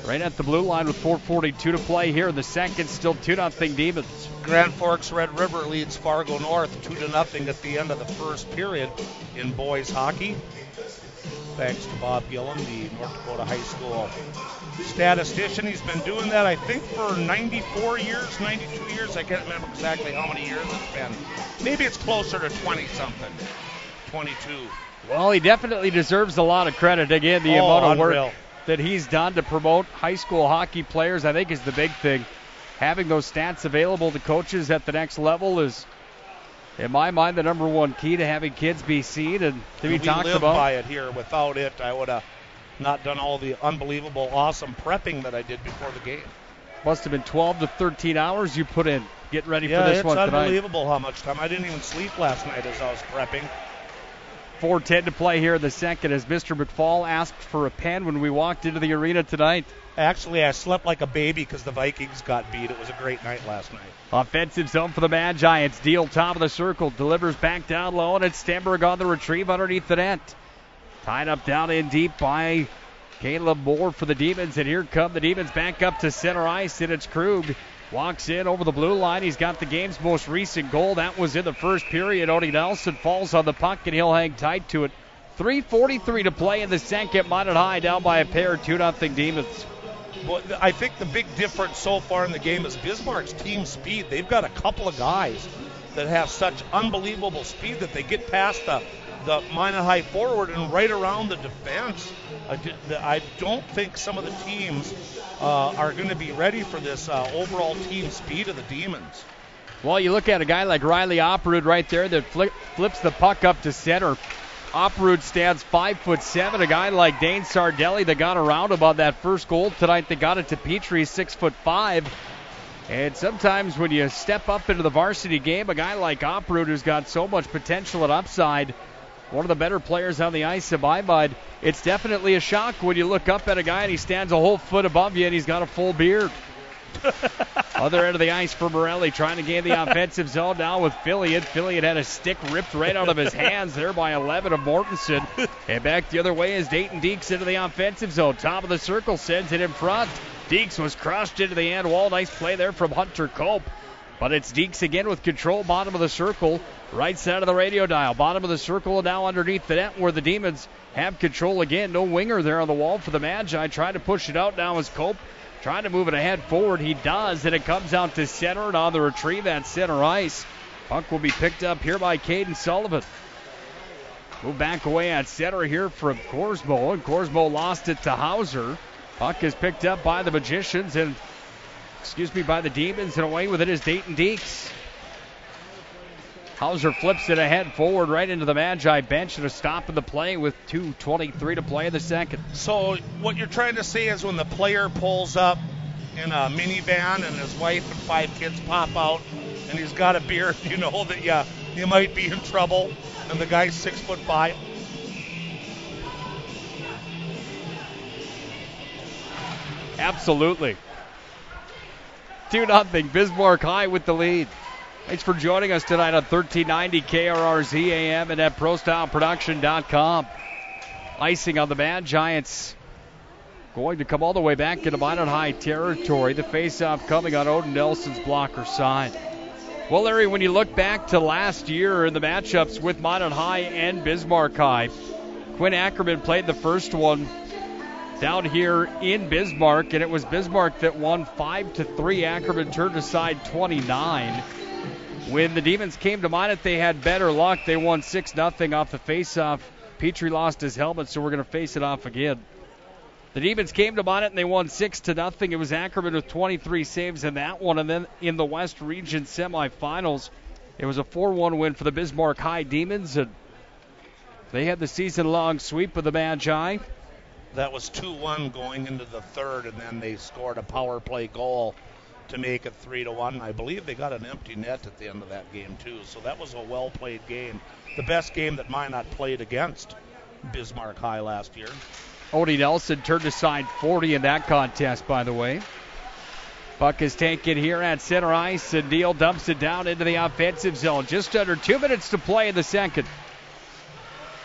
right at the blue line with 4:42 to play here in the second. Still 2-0 Demons. Grand Forks Red River leads Fargo North 2-0 at the end of the first period in boys hockey. Thanks to Bob Gillen, the North Dakota High School statistician. He's been doing that, I think, for 94 years, 92 years. I can't remember exactly how many years it's been. Maybe it's closer to 20-something, 22. Well, he definitely deserves a lot of credit. Again, the amount of unreal work that he's done to promote high school hockey players, I think, is the big thing. Having those stats available to coaches at the next level is, in my mind, the number one key to having kids be seen and to be talked about. We live by it here. Without it, I would have not done all the unbelievable, awesome prepping that I did before the game. Must have been 12 to 13 hours you put in getting ready for this one tonight. Yeah, it's unbelievable how much time. I didn't even sleep last night as I was prepping. 4:10 to play here in the second as Mr. McFall asked for a pen when we walked into the arena tonight. Actually, I slept like a baby because the Vikings got beat. It was a great night last night. Offensive zone for the Magi. It's Deal, top of the circle. Delivers back down low, and it's Stenberg on the retrieve underneath the net. Tied up down in deep by Caleb Moore for the Demons, and here come the Demons back up to center ice, and it's Krug. Walks in over the blue line. He's got the game's most recent goal. That was in the first period. Odie Nelson falls on the puck, and he'll hang tight to it. 3:43 to play in the second. Minot High down by a pair, 2-0 Demons. Well, I think the big difference so far in the game is Bismarck's team speed. They've got a couple of guys that have such unbelievable speed that they get past the Minot High forward and right around the defense. I don't think some of the teams are going to be ready for this overall team speed of the Demons. Well, you look at a guy like Riley Opperud right there that flips the puck up to center. Opperud stands 5'7". A guy like Dane Sardelli that got around him on that first goal tonight, that got it to Petrie, 6'5". And sometimes when you step up into the varsity game, a guy like Opperud who's got so much potential and upside, one of the better players on the ice in my mind, it's definitely a shock when you look up at a guy and he stands a whole foot above you and he's got a full beard. Other end of the ice for Morelli, trying to gain the offensive zone now with Fillion. Fillion had a stick ripped right out of his hands there by 11 of Mortensen. And back the other way is Dayton Deeks into the offensive zone. Top of the circle sends it in front. Deeks was crushed into the end wall. Nice play there from Hunter Cope. But it's Deeks again with control, bottom of the circle, right side of the radio dial. Bottom of the circle now underneath the net where the Demons have control again. No winger there on the wall for the Magi. Trying to push it out now is Cope. Trying to move it ahead forward. He does, and it comes out to center, and on the retrieve at center ice. Puck will be picked up here by Caden Sullivan. Move back away at center here from Korsmo, and Korsmo lost it to Hauser. Puck is picked up by the Magicians, and by the Demons, and away with it is Dayton Deeks. Hauser flips it ahead forward right into the Magi bench and a stop in the play with 2:23 to play in the second. So what you're trying to say is when the player pulls up in a minivan and his wife and 5 kids pop out and he's got a beer, you know that you might be in trouble, and the guy's 6'5". Absolutely. 2-0, Bismarck High with the lead. Thanks for joining us tonight on 1390 KRRZ AM and at ProStyleProduction.com. Icing on the Mad Giants. Going to come all the way back into Minot High territory. The faceoff coming on Odin Nelson's blocker side. Well, Larry, when you look back to last year in the matchups with Minot High and Bismarck High, Quinn Ackerman played the first one down here in Bismarck, and it was Bismarck that won 5-3. Ackerman turned aside 29. When the Demons came to Minot, they had better luck. They won 6-0 off the faceoff. Petrie lost his helmet, so we're going to face it off again. The Demons came to Minot and they won 6-0. It was Ackerman with 23 saves in that one. And then in the West Region semifinals, it was a 4-1 win for the Bismarck High Demons. And they had the season-long sweep of the Magi. That was 2-1 going into the third, and then they scored a power play goal to make it 3-1. I believe they got an empty net at the end of that game, too. So that was a well-played game. The best game that Minot played against Bismarck High last year. Odie Nelson turned aside 40 in that contest, by the way. Puck is taken here at center ice, and Deal dumps it down into the offensive zone. Just under 2 minutes to play in the second.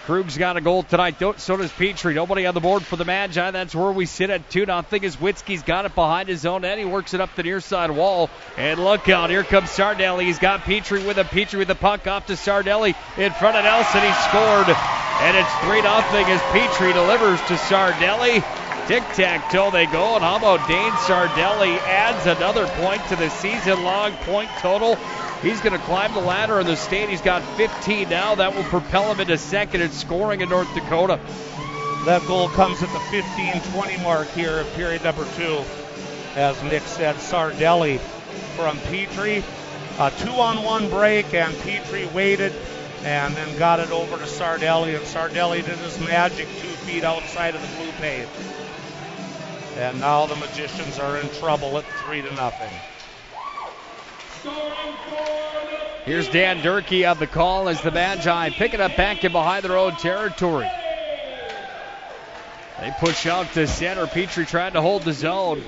Krug's got a goal tonight, so does Petrie. Nobody on the board for the Magi. That's where we sit at 2-0 as Witzke's got it behind his own end. He works it up the near side wall. And look out, here comes Sardelli. He's got Petrie with him. Petrie with the puck off to Sardelli in front of Nelson. He scored. And it's 3-0 as Petrie delivers to Sardelli. Tic-tac-toe they go. And how about Dane Sardelli adds another point to the season-long point total. He's going to climb the ladder in the state. He's got 15 now. That will propel him into second in scoring in North Dakota. That goal comes at the 15-20 mark here of period number 2. As Nick said, Sardelli from Petrie. A 2-on-1 break, and Petrie waited and then got it over to Sardelli, and Sardelli did his magic 2 feet outside of the blue paint. And now the Magicians are in trouble at 3-0. Here's Dan Durkee on the call as the Magi pick it up back in behind their own territory. They push out to center. Petrie trying to hold the zone.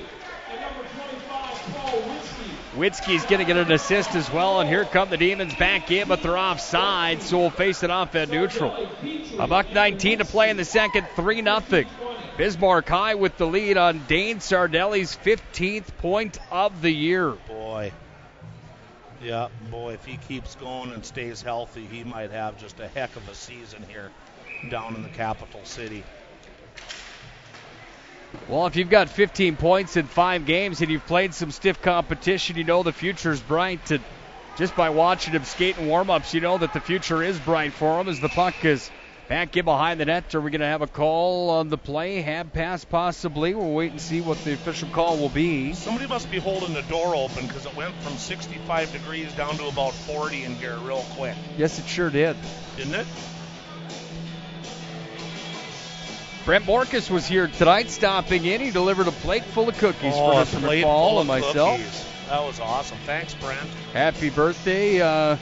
Witzke's going to get an assist as well, and here come the Demons back in, but they're offside, so we'll face it off at neutral. $1:19 to play in the second, 3-0. Bismarck High with the lead on Dane Sardelli's 15th point of the year. Boy, if he keeps going and stays healthy, he might have just a heck of a season here down in the capital city. Well, if you've got 15 points in 5 games and you've played some stiff competition, you know the future's bright. And just by watching him skate in warm-ups, you know that the future is bright for him as the puck is back in behind the net. Are we going to have a call on the play? Hand pass possibly. We'll wait and see what the official call will be. Somebody must be holding the door open because it went from 65 degrees down to about 40 in here real quick. Yes, it sure did. Didn't it? Brent Morcus was here tonight stopping in. He delivered a plate full of cookies for Mr. McFall and myself. Cookies. That was awesome. Thanks, Brent. Happy birthday.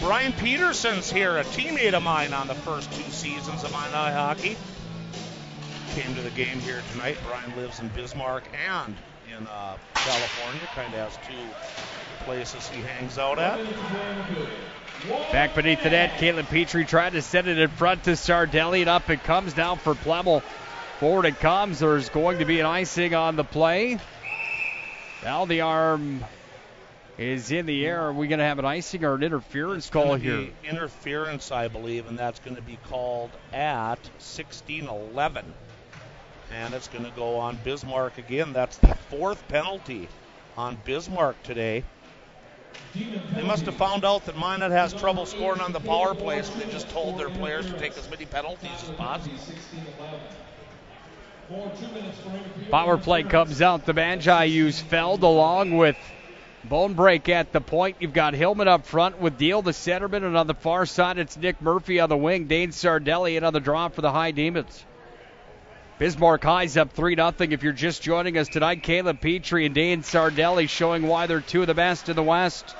Brian Peterson's here, a teammate of mine on the first 2 seasons of Minot High hockey. Came to the game here tonight. Brian lives in Bismarck and in California. Kind of has 2 places he hangs out at. Back beneath the net, Caitlin Petrie tried to set it in front to Sardelli, and up it comes now for Plemmel. Forward it comes. There's going to be an icing on the play. Now the arm is in the air. Are we going to have an icing or an interference call here? Interference, I believe, and that's going to be called at 16:11. And it's going to go on Bismarck again. That's the 4th penalty on Bismarck today. They must have found out that Minot has trouble scoring on the power play, so they just told their players to take as many penalties as possible. Power play comes out. The Magi use Feld along with Bone break at the point. You've got Hillman up front with Deal, the centerman, and on the far side it's Nick Murphy on the wing. Dane Sardelli in on the draw for the High Demons. Bismarck High's up 3-0. If you're just joining us tonight, Caleb Petrie and Dane Sardelli showing why they're two of the best in the West.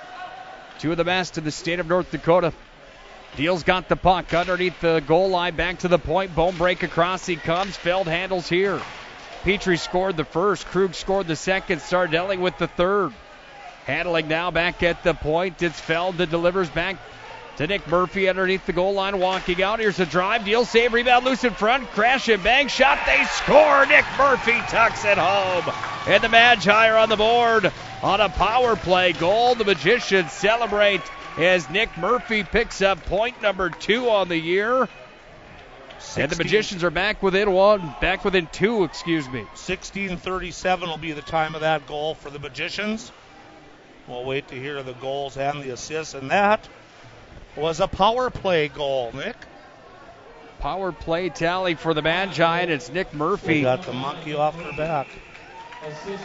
Two of the best in the state of North Dakota. Deal's got the puck underneath the goal line, back to the point. Bone break across he comes. Feld handles here. Petrie scored the first. Krug scored the second. Sardelli with the third. Handling now back at the point. It's Feld that delivers back to Nick Murphy underneath the goal line, walking out. Here's a drive. Deal save. Rebound loose in front. Crash and bang. Shot. They score. Nick Murphy tucks it home. And the Magi are on the board on a power play goal. The Magicians celebrate as Nick Murphy picks up point number 2 on the year. And the Magicians are back within 2, 16:37 will be the time of that goal for the Magicians. We'll wait to hear the goals and the assists, and that was a power play goal, Nick. Power play tally for the Magi, and it's Nick Murphy. They got the monkey off their back. Assist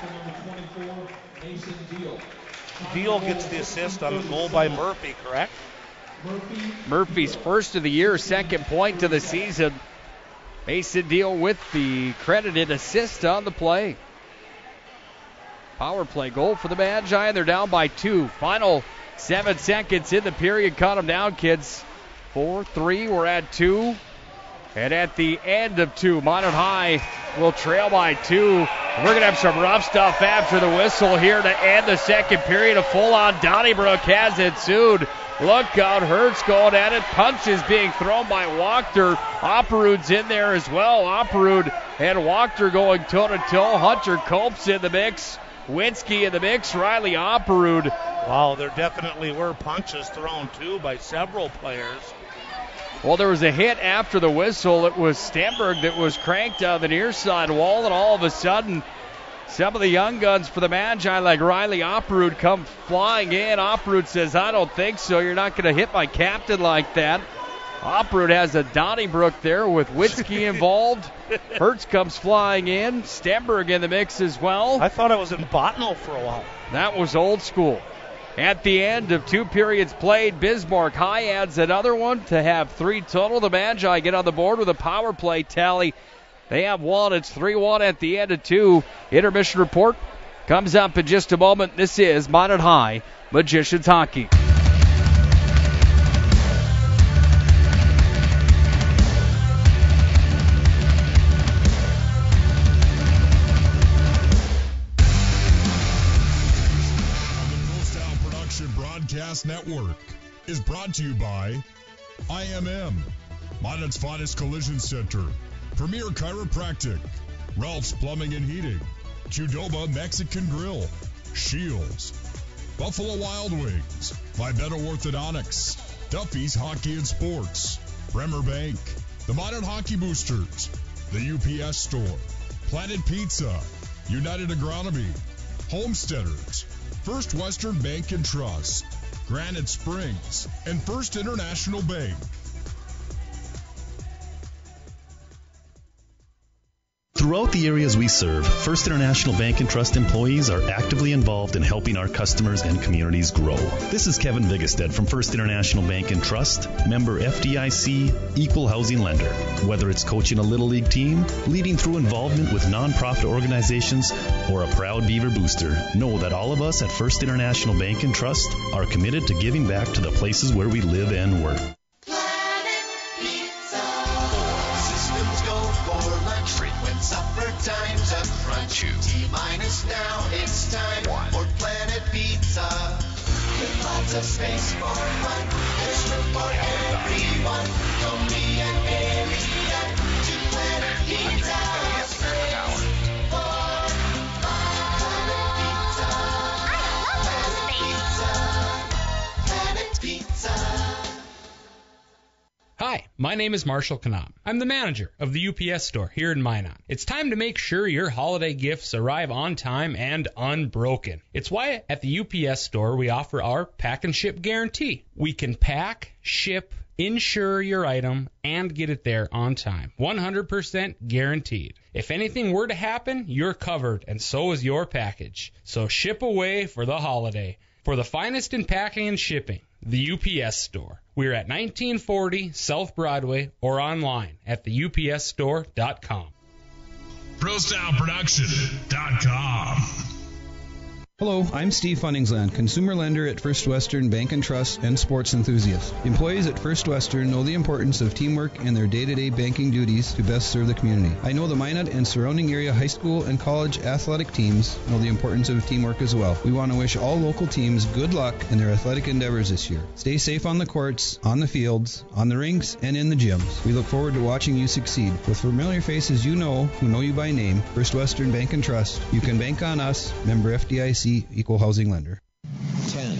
to number 24, Mason Deal. Deal gets the assist on the goal by Murphy, correct? Murphy's first of the year, second point of the season. Mason Deal with the credited assist on the play. Power play goal for the Magi, and they're down by 2. Final 7 seconds in the period. Cut them down, kids. 4-3. We're at 2. And at the end of 2, Minot High will trail by 2. We're going to have some rough stuff after the whistle here to end the second period. A full-on Donnybrook has ensued. Look out, Hertz going at it. Punches being thrown by Wachter. Opperud's in there as well. Opperud and Wachter going toe-to-toe. Hunter Copes in the mix. Winsky in the mix. Riley Opperud. Wow, there definitely were punches thrown, too, by several players. Well, there was a hit after the whistle. It was Stenberg that was cranked on the near side wall, and all of a sudden, some of the young guns for the Magi, like Riley Opperud, come flying in. Opperud says, I don't think so. You're not going to hit my captain like that. Opperud has a Donnybrook there with Witzke involved. Hertz comes flying in. Stenberg in the mix as well. I thought I was in Botno for a while. That was old school. At the end of 2 periods played, Bismarck High adds another one to have 3 total. The Magi get on the board with a power play tally. They have 1. It's 3-1 at the end of 2. Intermission report comes up in just a moment. This is Minot High Magicians Hockey. Broadcast Network is brought to you by IMM, Minot's finest collision center, Premier Chiropractic, Ralph's Plumbing and Heating, Qdoba Mexican Grill, Shields, Buffalo Wild Wings, Vibeto Orthodontics, Duffy's Hockey and Sports, Bremer Bank, the Minot Hockey Boosters, the UPS Store, Planet Pizza, United Agronomy, Homesteaders, First Western Bank and Trust, Granite Springs, and First International Bank. Throughout the areas we serve, First International Bank and Trust employees are actively involved in helping our customers and communities grow. This is Kevin Vigestead from First International Bank and Trust, member FDIC, equal housing lender. Whether it's coaching a Little League team, leading through involvement with nonprofit organizations, or a proud Beaver booster, know that all of us at First International Bank and Trust are committed to giving back to the places where we live and work. Time's up front. T-minus now, it's time for Planet Pizza. With lots of space for fun, there's room for everyone. From me and Mary to Planet Pizza. Space for fun. Planet Pizza. Planet Pizza. Hi, my name is Marshall Knop. I'm the manager of the UPS store here in Minot. It's time to make sure your holiday gifts arrive on time and unbroken. It's why at the UPS store we offer our pack and ship guarantee. We can pack, ship, Insure your item and get it there on time. 100% guaranteed. If anything were to happen, you're covered, and so is your package. So ship away for the holiday. For the finest in packing and shipping, the UPS Store. We're at 1940 South Broadway or online at theupsstore.com. ProStyleProduction.com. Hello, I'm Steve Funningsland, consumer lender at First Western Bank and Trust and sports enthusiast. Employees at First Western know the importance of teamwork in their day-to-day banking duties to best serve the community. I know the Minot and surrounding area high school and college athletic teams know the importance of teamwork as well. We want to wish all local teams good luck in their athletic endeavors this year. Stay safe on the courts, on the fields, on the rinks, and in the gyms. We look forward to watching you succeed. With familiar faces you know, who know you by name, First Western Bank and Trust, you can bank on us, member FDIC, equal housing lender. 10.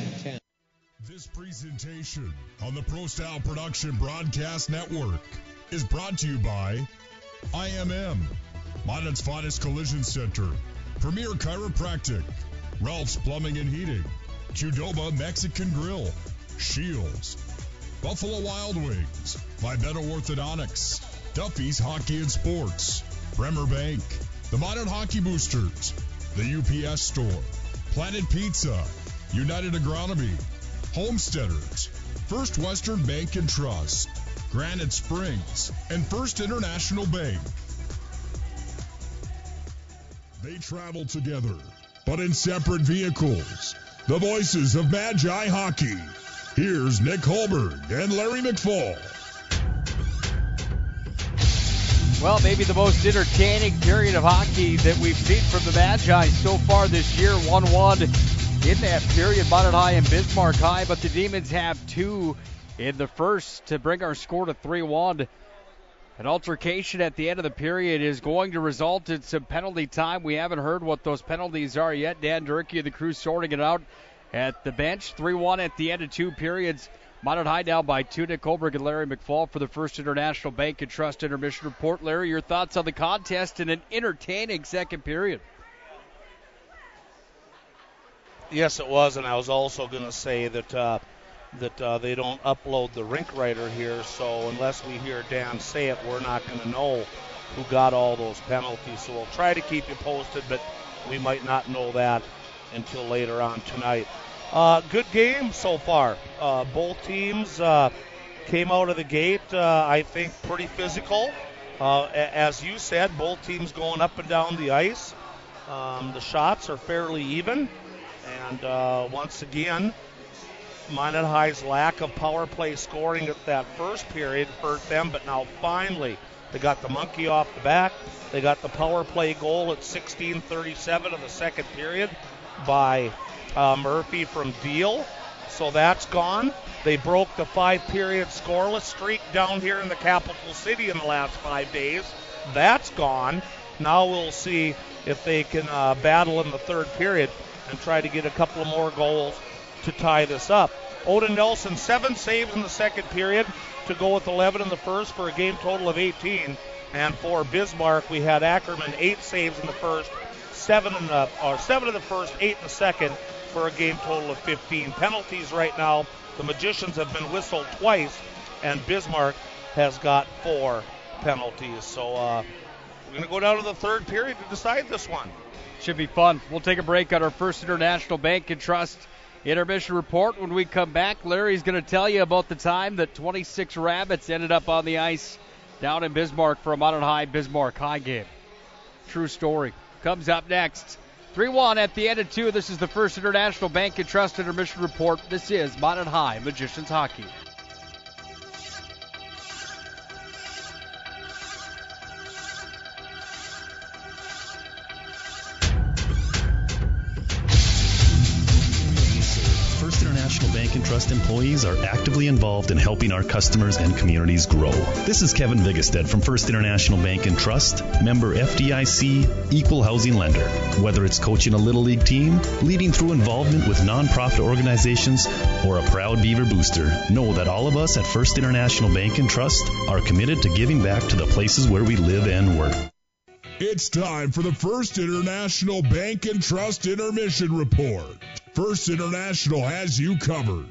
This presentation on the Pro Style Production Broadcast Network is brought to you by IMM, Minot's finest collision center, Premier Chiropractic, Ralph's Plumbing and Heating, Qdoba Mexican Grill, Shields, Buffalo Wild Wings, Vibeto Orthodontics, Duffy's Hockey and Sports, Bremer Bank, the Minot Hockey Boosters, the UPS Store, Planet Pizza, United Agronomy, Homesteaders, First Western Bank and Trust, Granite Springs, and First International Bank. They travel together, but in separate vehicles. The voices of Magi Hockey. Here's Nick Hulberg and Larry McFall. Well, maybe the most entertaining period of hockey that we've seen from the Magi so far this year. 1-1 in that period, Minot High and Bismarck High, but the Demons have two in the first to bring our score to 3-1. An altercation at the end of the period is going to result in some penalty time. We haven't heard what those penalties are yet. Dan Durkee and the crew sorting it out at the bench. 3-1 at the end of two periods. Minot High down by 2. Nick Hulberg and Larry McFall for the First International Bank and Trust Intermission Report. Larry, your thoughts on the contest in an entertaining second period? Yes, it was, and I was also going to say that they don't upload the rink writer here, so unless we hear Dan say it, we're not going to know who got all those penalties. So we'll try to keep you posted, but we might not know that until later on tonight. Good game so far. Both teams came out of the gate, I think, pretty physical. As you said, both teams going up and down the ice. The shots are fairly even. And once again, Minot High's lack of power play scoring at that first period hurt them, but now finally they got the monkey off the back. They got the power play goal at 16:37 of the second period by Murphy from Deal. So that's gone. They broke the 5-period scoreless streak down here in the capital city in the last 5 days. That's gone. Now we'll see if they can battle in the third period and try to get a couple of more goals to tie this up. Odin Nelson, 7 saves in the second period to go with 11 in the first for a game total of 18. And for Bismarck, we had Ackerman 8 saves in the first, 7 in the first, 8 in the second for a game total of 15. Penalties right now, the Magicians have been whistled twice, and Bismarck has got 4 penalties. So we're going to go down to the third period to decide this one. Should be fun. We'll take a break on our First International Bank and Trust Intermission Report. When we come back, Larry's going to tell you about the time that 26 Rabbits ended up on the ice down in Bismarck for a Minot High Bismarck High game. True story. Comes up next. 3-1 at the end of 2. This is the First International Bank and Trust Intermission Report. This is Minot High Magicians Hockey. First International Bank and Trust employees are actively involved in helping our customers and communities grow. This is Kevin Vigestad from First International Bank and Trust, member FDIC, equal housing lender. Whether it's coaching a Little League team, leading through involvement with nonprofit organizations, or a proud Beaver booster, know that all of us at First International Bank and Trust are committed to giving back to the places where we live and work. It's time for the First International Bank and Trust Intermission Report. First International has you covered.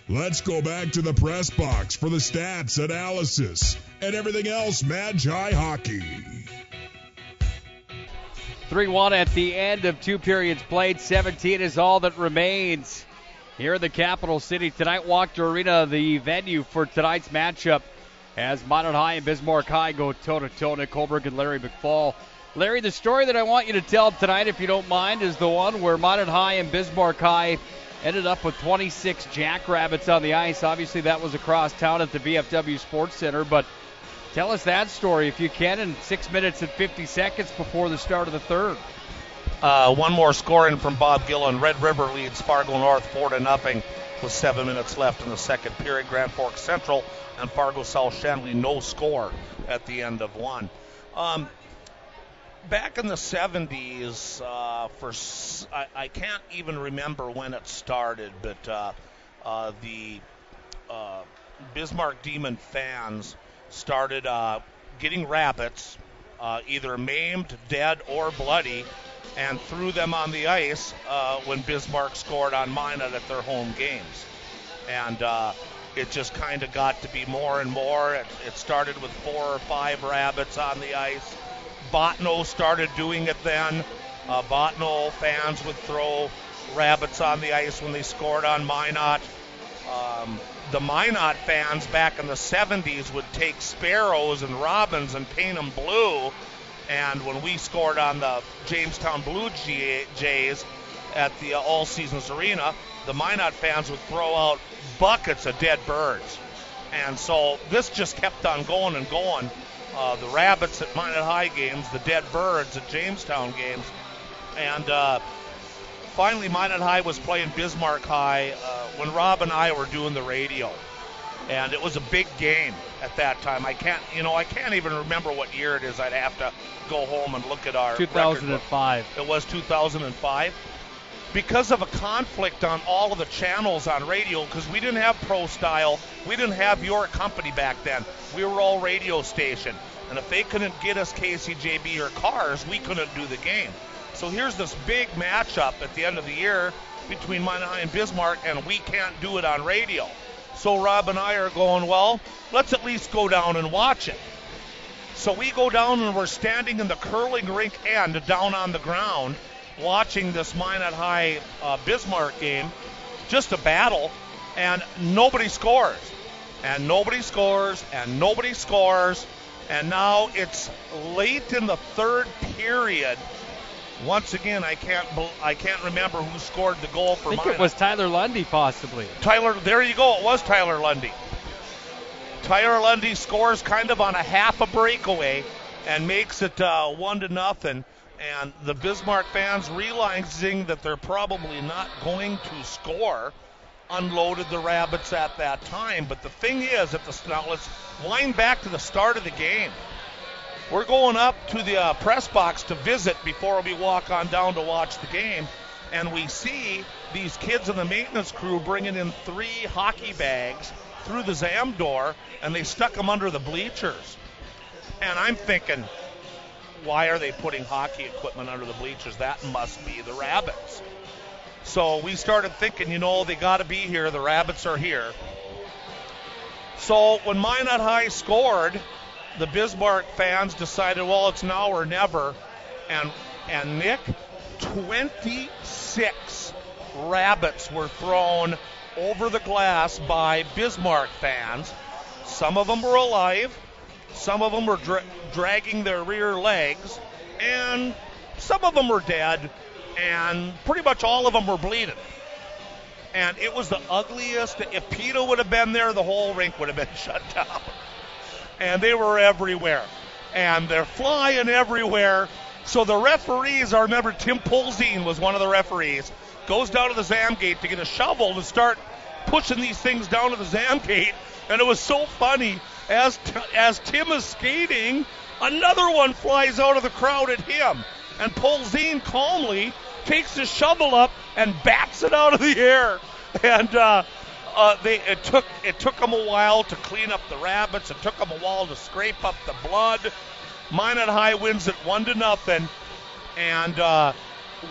Let's go back to the press box for the stats, analysis, and everything else Magi hockey. 3-1 at the end of 2 periods played. 17 is all that remains here in the capital city tonight. Wachter Arena, the venue for tonight's matchup, as Minot High and Bismarck High go toe-to-toe. Nick Hulberg and Larry McFall. Larry, the story that I want you to tell tonight, if you don't mind, is the one where Minot High and Bismarck High ended up with 26 Jackrabbits on the ice. Obviously, that was across town at the VFW Sports Center, but tell us that story, if you can, in 6 minutes and 50 seconds before the start of the third. One more scoring from Bob Gillen. Red River leads Fargo North 4-0 with 7 minutes left in the second period. Grand Forks Central and Fargo South Shanley, no score at the end of one. Back in the 70s, I can't even remember when it started, but the Bismarck Demon fans started getting rabbits, either maimed, dead, or bloody, and threw them on the ice when Bismarck scored on Minot at their home games. And it just kind of got to be more and more. It started with 4 or 5 rabbits on the ice. Botno started doing it then. Botno fans would throw rabbits on the ice when they scored on Minot. The Minot fans back in the 70s would take sparrows and robins and paint them blue. And when we scored on the Jamestown Blue Jays at the All Seasons Arena, the Minot fans would throw out buckets of dead birds. And so this just kept on going and going. The rabbits at Minot High games, the dead birds at Jamestown games. And finally, Minot High was playing Bismarck High when Rob and I were doing the radio. And it was a big game at that time. I can't even remember what year it is. I'd have to go home and look at our 2005. It was 2005. Because of a conflict on all of the channels on radio, because we didn't have Pro Style, we didn't have your company back then. We were all radio station. And if they couldn't get us KCJB or cars, we couldn't do the game. So here's this big matchup at the end of the year between Minot High and Bismarck, and we can't do it on radio. So Rob and I are going, well, let's at least go down and watch it. So we go down and we're standing in the curling rink end down on the ground watching this Minot High Bismarck game, just a battle, and nobody scores. And nobody scores, and nobody scores, and now it's late in the third period. Once again, I can't remember who scored the goal for Minot. I think it was Tyler Lundy, possibly. There you go. It was Tyler Lundy. Tyler Lundy scores kind of on a half a breakaway and makes it 1-0. And the Bismarck fans, realizing that they're probably not going to score, unloaded the rabbits at that time. But the thing is, now let's wind back to the start of the game. We're going up to the press box to visit before we walk on down to watch the game, and we see these kids in the maintenance crew bringing in 3 hockey bags through the ZAM door, and they stuck them under the bleachers. And I'm thinking, why are they putting hockey equipment under the bleachers? That must be the rabbits. So we started thinking, they got to be here. The rabbits are here. So when Minot High scored, the Bismarck fans decided, well, it's now or never. And Nick, 26 rabbits were thrown over the glass by Bismarck fans. Some of them were alive. Some of them were dragging their rear legs. And some of them were dead. And pretty much all of them were bleeding. And it was the ugliest. If PETA would have been there, the whole rink would have been shut down. And they were everywhere. And they're flying everywhere. So the referees, I remember Tim Polzine was one of the referees, goes down to the ZAM gate to get a shovel to start pushing these things down to the ZAM gate. And it was so funny. As Tim is skating, another one flies out of the crowd at him. And Polzine calmly takes his shovel up and bats it out of the air. And it took them a while to clean up the rabbits. It took them a while to scrape up the blood. Minot High wins it 1-0, and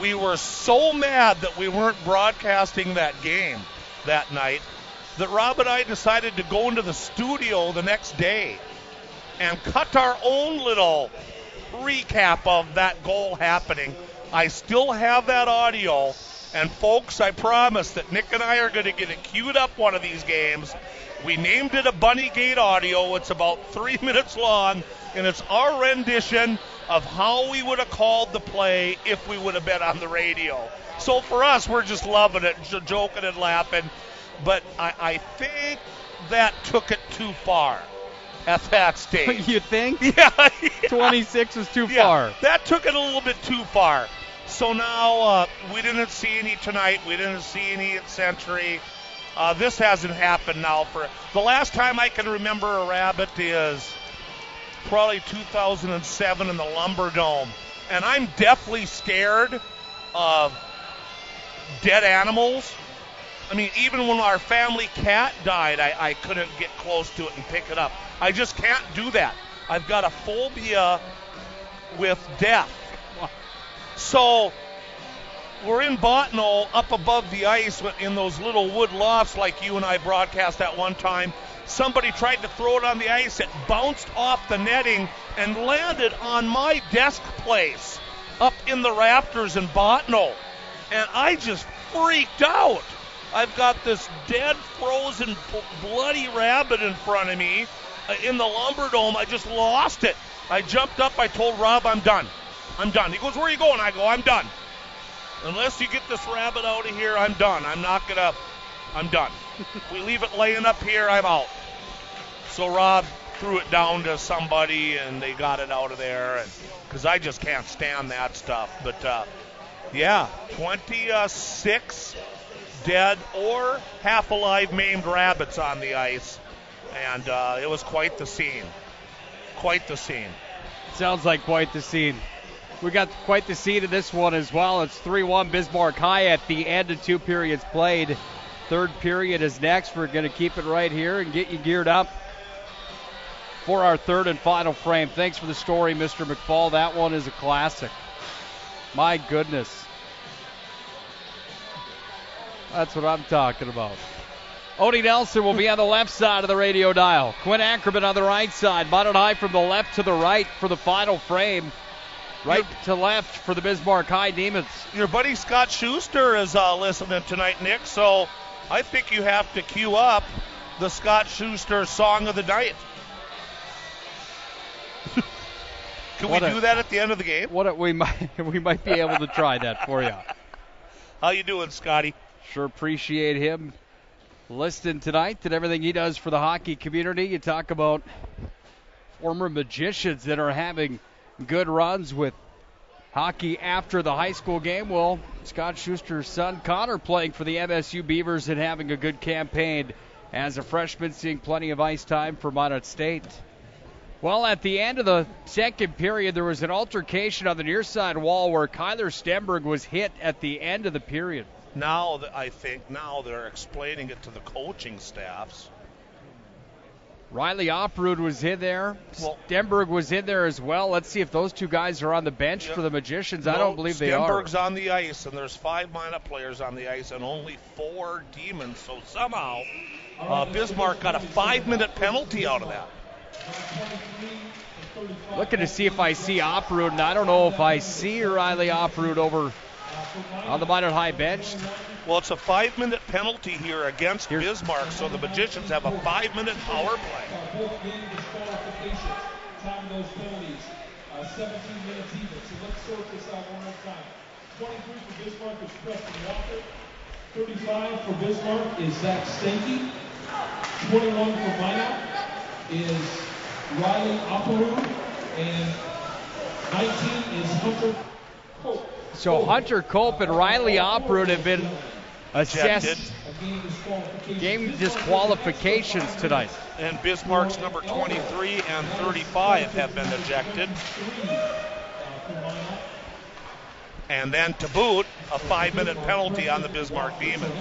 we were so mad that we weren't broadcasting that game that night that Rob and I decided to go into the studio the next day and cut our own little recap of that goal happening. I still have that audio, and folks, I promise that Nick and I are going to get it queued up one of these games. We named it a Bunny Gate audio. It's about 3 minutes long, and it's our rendition of how we would have called the play if we would have been on the radio. So for us, we're just loving it, joking and laughing. But I think that took it too far at that stage. You think? Yeah. 26 was too far. That took it a little bit too far. So now we didn't see any tonight. We didn't see any at Century. This hasn't happened now. For the last time I can remember a rabbit is probably 2007 in the Lumber Dome. And I'm deathly scared of dead animals. I mean, even when our family cat died, I couldn't get close to it and pick it up. I just can't do that. I've got a phobia with death. So we're in Botno up above the ice in those little wood lofts like you and I broadcast at one time. Somebody tried to throw it on the ice. It bounced off the netting and landed on my desk place up in the rafters in Botno. And I just freaked out. I've got this dead, frozen, bloody rabbit in front of me in the Lumber Dome. I just lost it. I jumped up. I told Rob, I'm done. I'm done. He goes, where are you going? I go, I'm done. Unless you get this rabbit out of here, I'm done. I'm done. If we leave it laying up here, I'm out. So Rob threw it down to somebody, and they got it out of there. Because I just can't stand that stuff. But, 26 dead or half alive maimed rabbits on the ice, and it was quite the scene. Sounds like quite the scene. We got quite the scene in this one as well. It's 3-1 Bismarck High at the end of 2 periods played. Third period is next. We're going to keep it right here and get you geared up for our third and final frame. Thanks for the story, Mr. McFall. That one is a classic. My goodness. That's what I'm talking about. Odie Nelson will be on the left side of the radio dial. Quinn Ackerman on the right side. Minot High from the left to the right for the final frame. Right to left for the Bismarck High Demons. Your buddy Scott Schuster is listening tonight, Nick, so I think you have to cue up the Scott Schuster song of the night. Can we do that at the end of the game? We might be able to try that for you. How you doing, Scotty? Sure appreciate him listening tonight and everything he does for the hockey community. You talk about former magicians that are having good runs with hockey after the high school game. Well, Scott Schuster's son Connor playing for the MSU Beavers and having a good campaign as a freshman, seeing plenty of ice time for Minot State. Well, at the end of the second period, there was an altercation on the near side wall where Kyler Stenberg was hit at the end of the period. Now, I think they're explaining it to the coaching staffs. Riley Oprud was in there. Stenberg was in there as well. Let's see if those two guys are on the bench for the Magicians. I don't believe they are. Stenberg's on the ice, and there's 5 Minot players on the ice and only 4 Demons. So somehow Bismarck got a 5-minute penalty out of that. Looking to see if I see Oprud, and I don't know if I see Riley Oprud over on the Minot High bench. Well, it's a 5-minute penalty here against Bismarck, so the Magicians have a 5-minute power play. Both game disqualification. Time those penalties, 17 minutes even. So let's sort this out one more time. 23 for Bismarck is Preston Walker. 35 for Bismarck is Zach Stanky. 21 for Minot is Riley Operu. And 19 is Hunter Cope. So Hunter Cope and Riley Oprud have been assessed game disqualifications tonight. And Bismarck's number 23 and 35 have been ejected. And then to boot, a 5-minute penalty on the Bismarck Demons.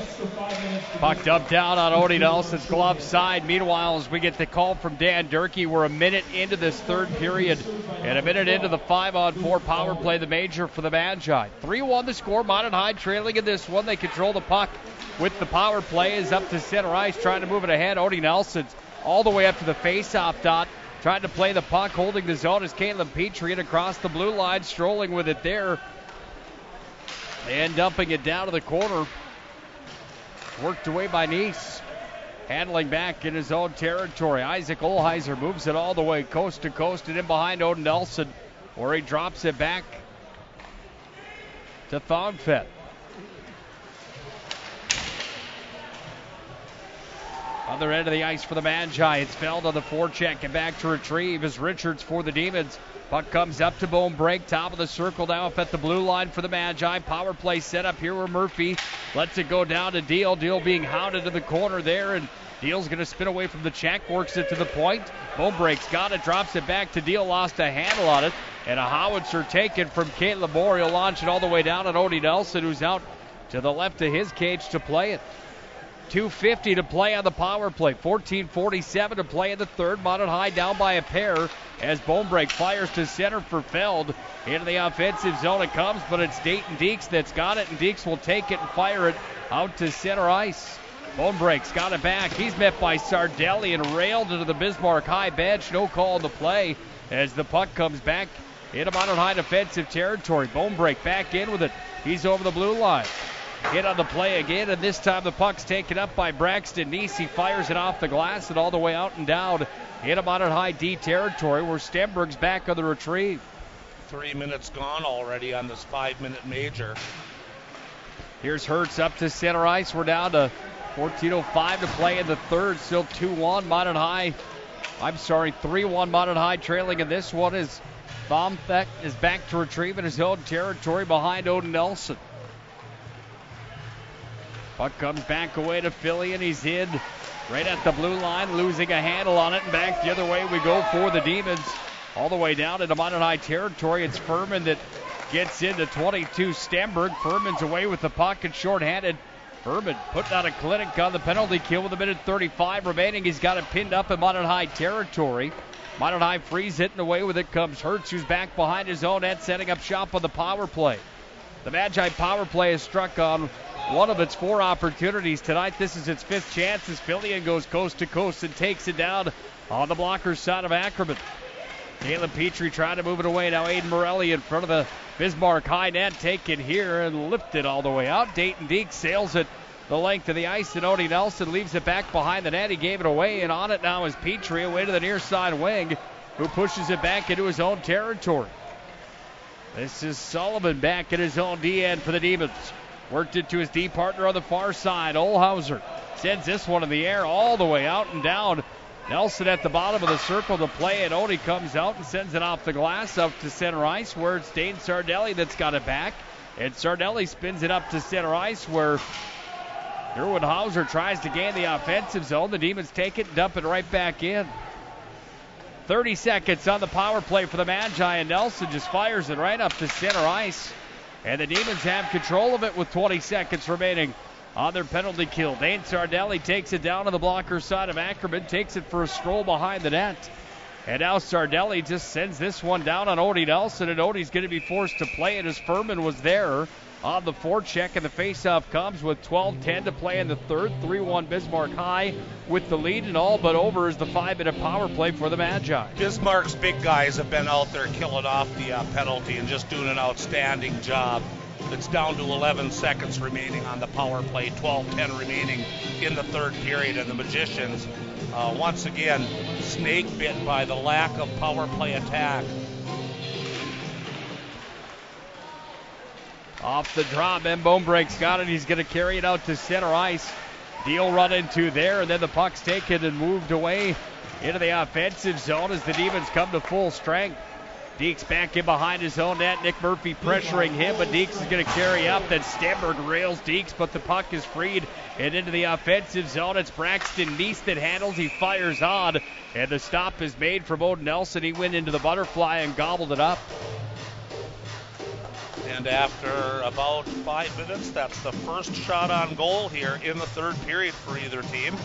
Puck dumped down on Odie Nelson's glove side. Meanwhile, as we get the call from Dan Durkee, we're a minute into this third period and a minute into the 5-on-4 power play, the major for the Magi. 3-1 the score. Minot High trailing in this one. They control the puck with the power play. Is up to center ice, trying to move it ahead. Odie Nelson's all the way up to the face-off dot, trying to play the puck, holding the zone as Caitlin Petrie across the blue line, strolling with it there. And dumping it down to the corner. Worked away by Nice. Handling back in his own territory. Isaac Olheiser moves it all the way coast to coast and in behind Odin Nelson, where he drops it back to Thongfett. Other end of the ice for the Magi. It's Feld on the forecheck and back to retrieve as Richards for the Demons. Puck comes up to Bone Break, top of the circle now up at the blue line for the Magi. Power play set up here where Murphy lets it go down to Deal. Deal being hounded to the corner there, and Deal's going to spin away from the check, works it to the point. Bone Break's got it, drops it back to Deal, lost a handle on it, and a howitzer taken from Caitlin Moore. He'll launch it all the way down at Odie Nelson, who's out to the left of his cage to play it. 2:50 to play on the power play. 14:47 to play in the third. Minot High down by a pair as Bonebreak fires to center for Feld. Into the offensive zone it comes, but it's Dayton Deeks that's got it, and Deeks will take it and fire it out to center ice. Bonebreak's got it back. He's met by Sardelli and railed into the Bismarck High bench. No call on the play as the puck comes back into Minot High defensive territory. Bonebreak back in with it. He's over the blue line. Hit on the play again, and this time the puck's taken up by Braxton Neese. He fires it off the glass and all the way out and down into Minot High D territory, where Stenberg's back on the retrieve. 3 minutes gone already on this 5-minute major. Here's Hertz up to center ice. We're down to 14:05 to play in the third. Still 2-1 Minot High. 3-1 Minot High trailing in this one as Thomthek is back to retrieve in his own territory behind Odin Nelson. Puck comes back away to Philly, and he's in right at the blue line, losing a handle on it, and back the other way we go for the Demons. All the way down into Minot High territory. It's Furman that gets into 22 Stenberg. Furman's away with the puck and shorthanded. Furman putting out a clinic on the penalty kill with 1:35 remaining. He's got it pinned up in Minot High territory. Minot High frees it, and away with it comes Hertz, who's back behind his own net, setting up shop on the power play. The Magi power play has struck on one of its 4 opportunities tonight. This is its 5th chance as Fillion goes coast to coast and takes it down on the blocker's side of Ackerman. Caleb Petrie trying to move it away. Now Aiden Morelli in front of the Bismarck High net, taken here and lifted all the way out. Dayton Deeks sails it the length of the ice, and Odie Nelson leaves it back behind the net. He gave it away, and on it now is Petrie away to the near side wing, who pushes it back into his own territory. This is Sullivan back in his own D end for the Demons. Worked it to his D partner on the far side. Olhauser sends this one in the air all the way out and down. Nelson at the bottom of the circle to play, and Odie comes out and sends it off the glass up to center ice, where it's Dane Sardelli that's got it back. And Sardelli spins it up to center ice, where Derwin Hauser tries to gain the offensive zone. The Demons take it and dump it right back in. 30 seconds on the power play for the Magi, and Nelson just fires it right up to center ice. And the Demons have control of it with 20 seconds remaining on their penalty kill. Dane Sardelli takes it down to the blocker side of Ackerman, takes it for a stroll behind the net. And now Sardelli just sends this one down on Odie Nelson, and Odie's going to be forced to play it as Furman was there on the forecheck, and the faceoff comes with 12:10 to play in the third. 3-1 Bismarck High with the lead, and all but over is the 5-minute power play for the Magi. Bismarck's big guys have been out there killing off the penalty and just doing an outstanding job. It's down to 11 seconds remaining on the power play, 12:10 remaining in the third period, and the Magicians once again snake bit by the lack of power play attack. Off the drop, and Bonebreak's got it. He's going to carry it out to center ice. Deal run into there, and then the puck's taken and moved away into the offensive zone as the Demons come to full strength. Deeks back in behind his own net. Nick Murphy pressuring him, but Deeks is going to carry up. Then Stenberg rails Deeks, but the puck is freed and into the offensive zone. It's Braxton Neese that handles. He fires on, and the stop is made from Odin Nelson. He went into the butterfly and gobbled it up. And after about 5 minutes, that's the first shot on goal here in the third period for either team.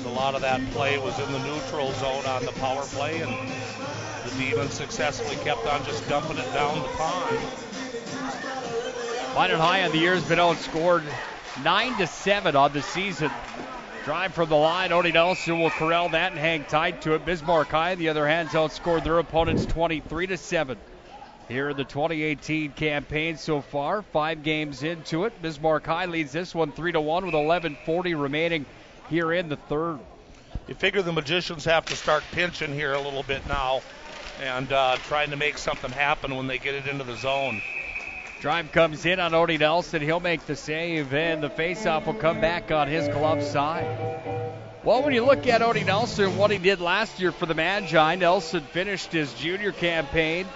A lot of that play was in the neutral zone on the power play, and the Demons successfully kept on just dumping it down the pond. Minot High on the year has been outscored 9-7 on the season. Drive from the line, Odie Nelson will corral that and hang tight to it. Bismarck High, on the other hand, outscored their opponents 23-7. Here in the 2018 campaign so far, 5 games into it. Bismarck High leads this one 3-1 with 11:40 remaining here in the third. You figure the Magicians have to start pinching here a little bit now and trying to make something happen when they get it into the zone. Drive comes in on Odie Nelson. He'll make the save, and the faceoff will come back on his glove side. Well, when you look at Odie Nelson, what he did last year for the Magi, Nelson finished his junior campaign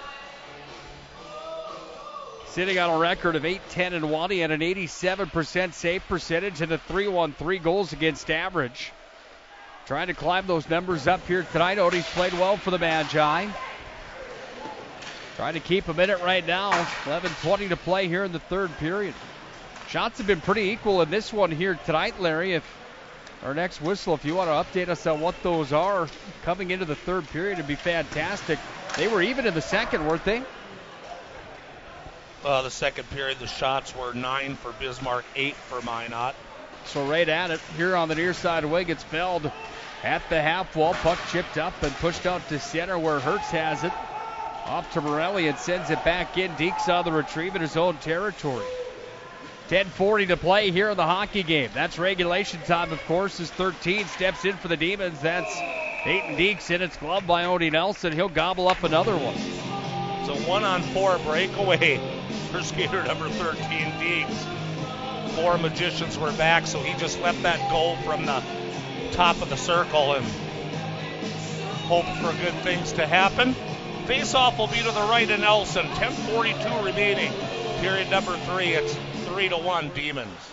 sitting on a record of 8-10-1. He had an 87% save percentage and a 3.13 goals against average. Trying to climb those numbers up here tonight. Odie's played well for the Magi. Trying to keep him in it right now. 11:20 to play here in the third period. Shots have been pretty equal in this one here tonight, Larry. If our next whistle, if you want to update us on what those are coming into the third period, it'd be fantastic. They were even in the second, weren't they? The second period, the shots were 9 for Bismarck, 8 for Minot. So right at it here on the near side wing, it's Feld at the half wall. Puck chipped up and pushed out to center where Hertz has it. Off to Morelli and sends it back in. Deeks on the retrieve in his own territory. 10:40 to play here in the hockey game. That's regulation time, of course, as 13 steps in for the Demons. That's Dayton Deeks in. It's gloved by Odie Nelson. He'll gobble up another one. It's a 1-on-4 breakaway for skater number 13, Deeks. 4 Magicians were back, so he just let that go from the top of the circle and hoped for good things to happen. Face-off will be to the right of Nelson. 10:42 remaining. Period number 3. It's 3-1 Demons.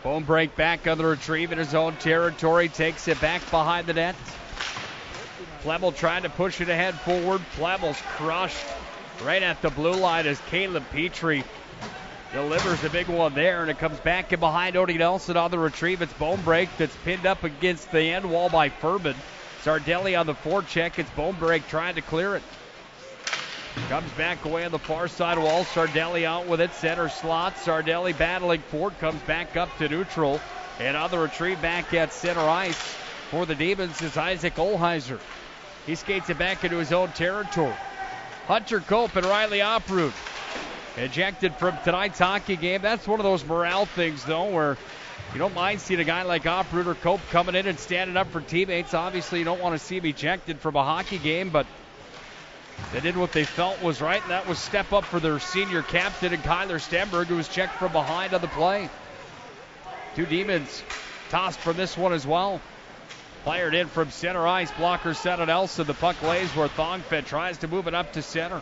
Bone break back on the retrieve in his own territory. Takes it back behind the net. Flemmel trying to push it ahead forward. Flemmel's crushed right at the blue line as Caleb Petrie delivers a big one there, and it comes back in behind Odie Nelson on the retrieve. It's Bone break that's pinned up against the end wall by Furman. Sardelli on the forecheck. It's Bone break trying to clear it. Comes back away on the far side wall. Sardelli out with it. Center slot. Sardelli battling for it. Comes back up to neutral. And on the retrieve back at center ice for the Demons is Isaac Olheiser. He skates it back into his own territory. Hunter Cope and Riley Oprud ejected from tonight's hockey game. That's one of those morale things, though, where you don't mind seeing a guy like Oprud or Cope coming in and standing up for teammates. Obviously, you don't want to see him ejected from a hockey game, but they did what they felt was right, and that was step up for their senior captain and Kyler Stenberg, who was checked from behind on the play. 2 Demons tossed from this one as well. Fired in from center ice. Blocker set on Elson. The puck lays where Thongfed tries to move it up to center.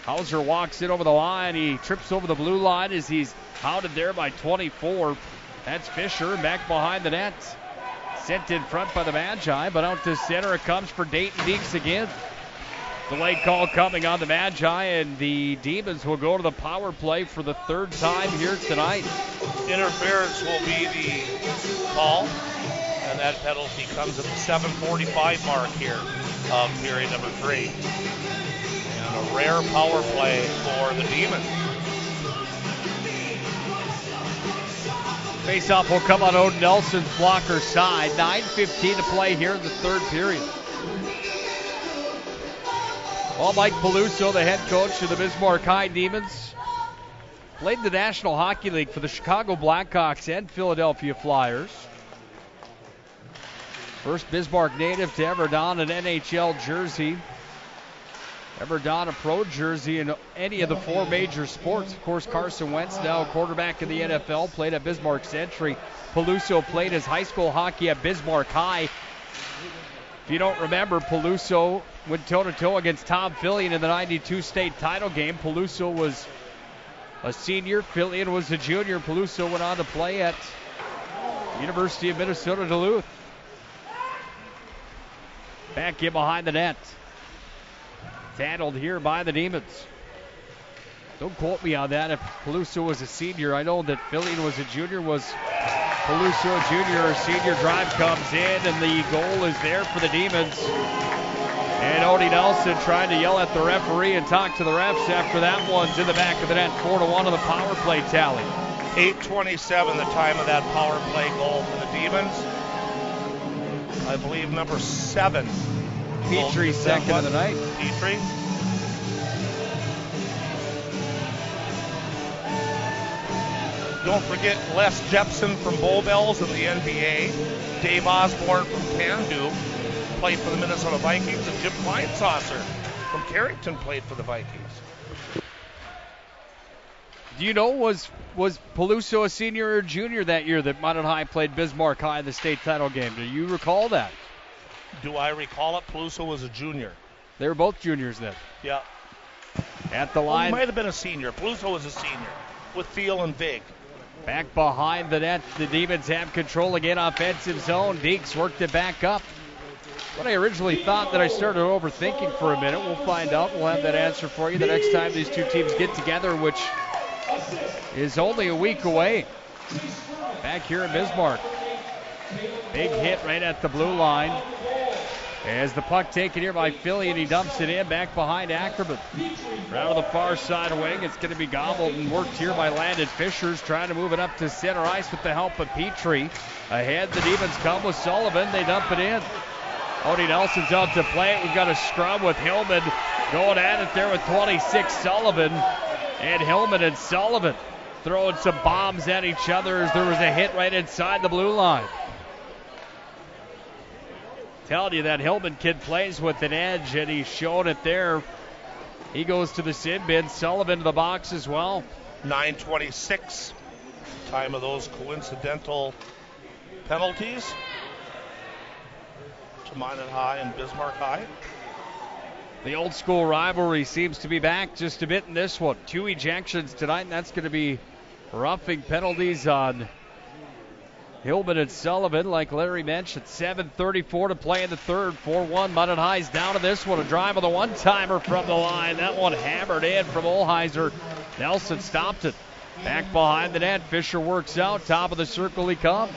Hauser walks in over the line. He trips over the blue line as he's hounded there by 24. That's Fisher back behind the net. Sent in front by the Magi, but out to center it comes for Dayton Deeks again. Delayed call coming on the Magi, and the Demons will go to the power play for the third time here tonight. Interference will be the call, and that penalty comes at the 7:45 mark here of period number 3. And a rare power play for the Demons. Face-off will come on Odin Nelson's blocker side. 9:15 to play here in the third period. Well, Mike Peluso, the head coach of the Bismarck High Demons, played in the National Hockey League for the Chicago Blackhawks and Philadelphia Flyers. First Bismarck native to ever don an NHL jersey. Ever don a pro jersey in any of the 4 major sports. Of course, Carson Wentz, now quarterback in the NFL, played at Bismarck Century. Peluso played his high school hockey at Bismarck High. If you don't remember, Peluso went toe-to-toe against Tom Fillion in the 92 state title game. Peluso was a senior. Fillion was a junior. Peluso went on to play at University of Minnesota Duluth. Back in behind the net. handled here by the Demons. Don't quote me on that. If Peluso was a senior, I know that Fillion was a junior. Was Peluso a junior or senior? Drive comes in, and the goal is there for the Demons. And Odie Nelson trying to yell at the referee and talk to the refs after that one's in the back of the net. 4-1 on the power play tally. 8:27 the time of that power play goal for the Demons. I believe number 7. Petrie second of the night. Petrie. Don't forget Les Jepson from Bowbells in the NBA. Dave Osborne from Pandu played for the Minnesota Vikings. And Jim Kleinsaucer from Carrington played for the Vikings. Do you know, was Peluso a senior or junior that year that Minot High played Bismarck High in the state title game? Do you recall that? Do I recall it? Peluso was a junior. They were both juniors then. Yeah. At the line. He might have been a senior. Peluso was a senior with Thiel and Vig. Back behind the net, the Demons have control again, offensive zone. Deeks worked it back up. What I originally thought that I started overthinking for a minute. We'll find out. We'll have that answer for you the next time these two teams get together, which is only a week away. Back here in Bismarck. Big hit right at the blue line. As the puck taken here by Philly, and he dumps it in back behind Ackerman. Around to the far side wing. It's going to be gobbled and worked here by Landon Fishers, trying to move it up to center ice with the help of Petrie. Ahead, the Demons come with Sullivan. They dump it in. Odie Nelson's out to play it. We've got a scrum with Hillman going at it there with 26, Sullivan. And Hillman and Sullivan throwing some bombs at each other as there was a hit right inside the blue line. Telling you that Hillman kid plays with an edge, and he's showing it there. He goes to the sin bin. Sullivan to the box as well. 9:26. Time of those coincidental penalties to Minot High and Bismarck High. The old school rivalry seems to be back just a bit in this one. 2 ejections tonight, and that's going to be roughing penalties on Hillman and Sullivan, like Larry mentioned. 7:34 to play in the third. 4-1. Minot High's down to this one. A drive on the one-timer from the line. That one hammered in from Olheiser. Nelson stopped it. Back behind the net. Fisher works out. Top of the circle he comes.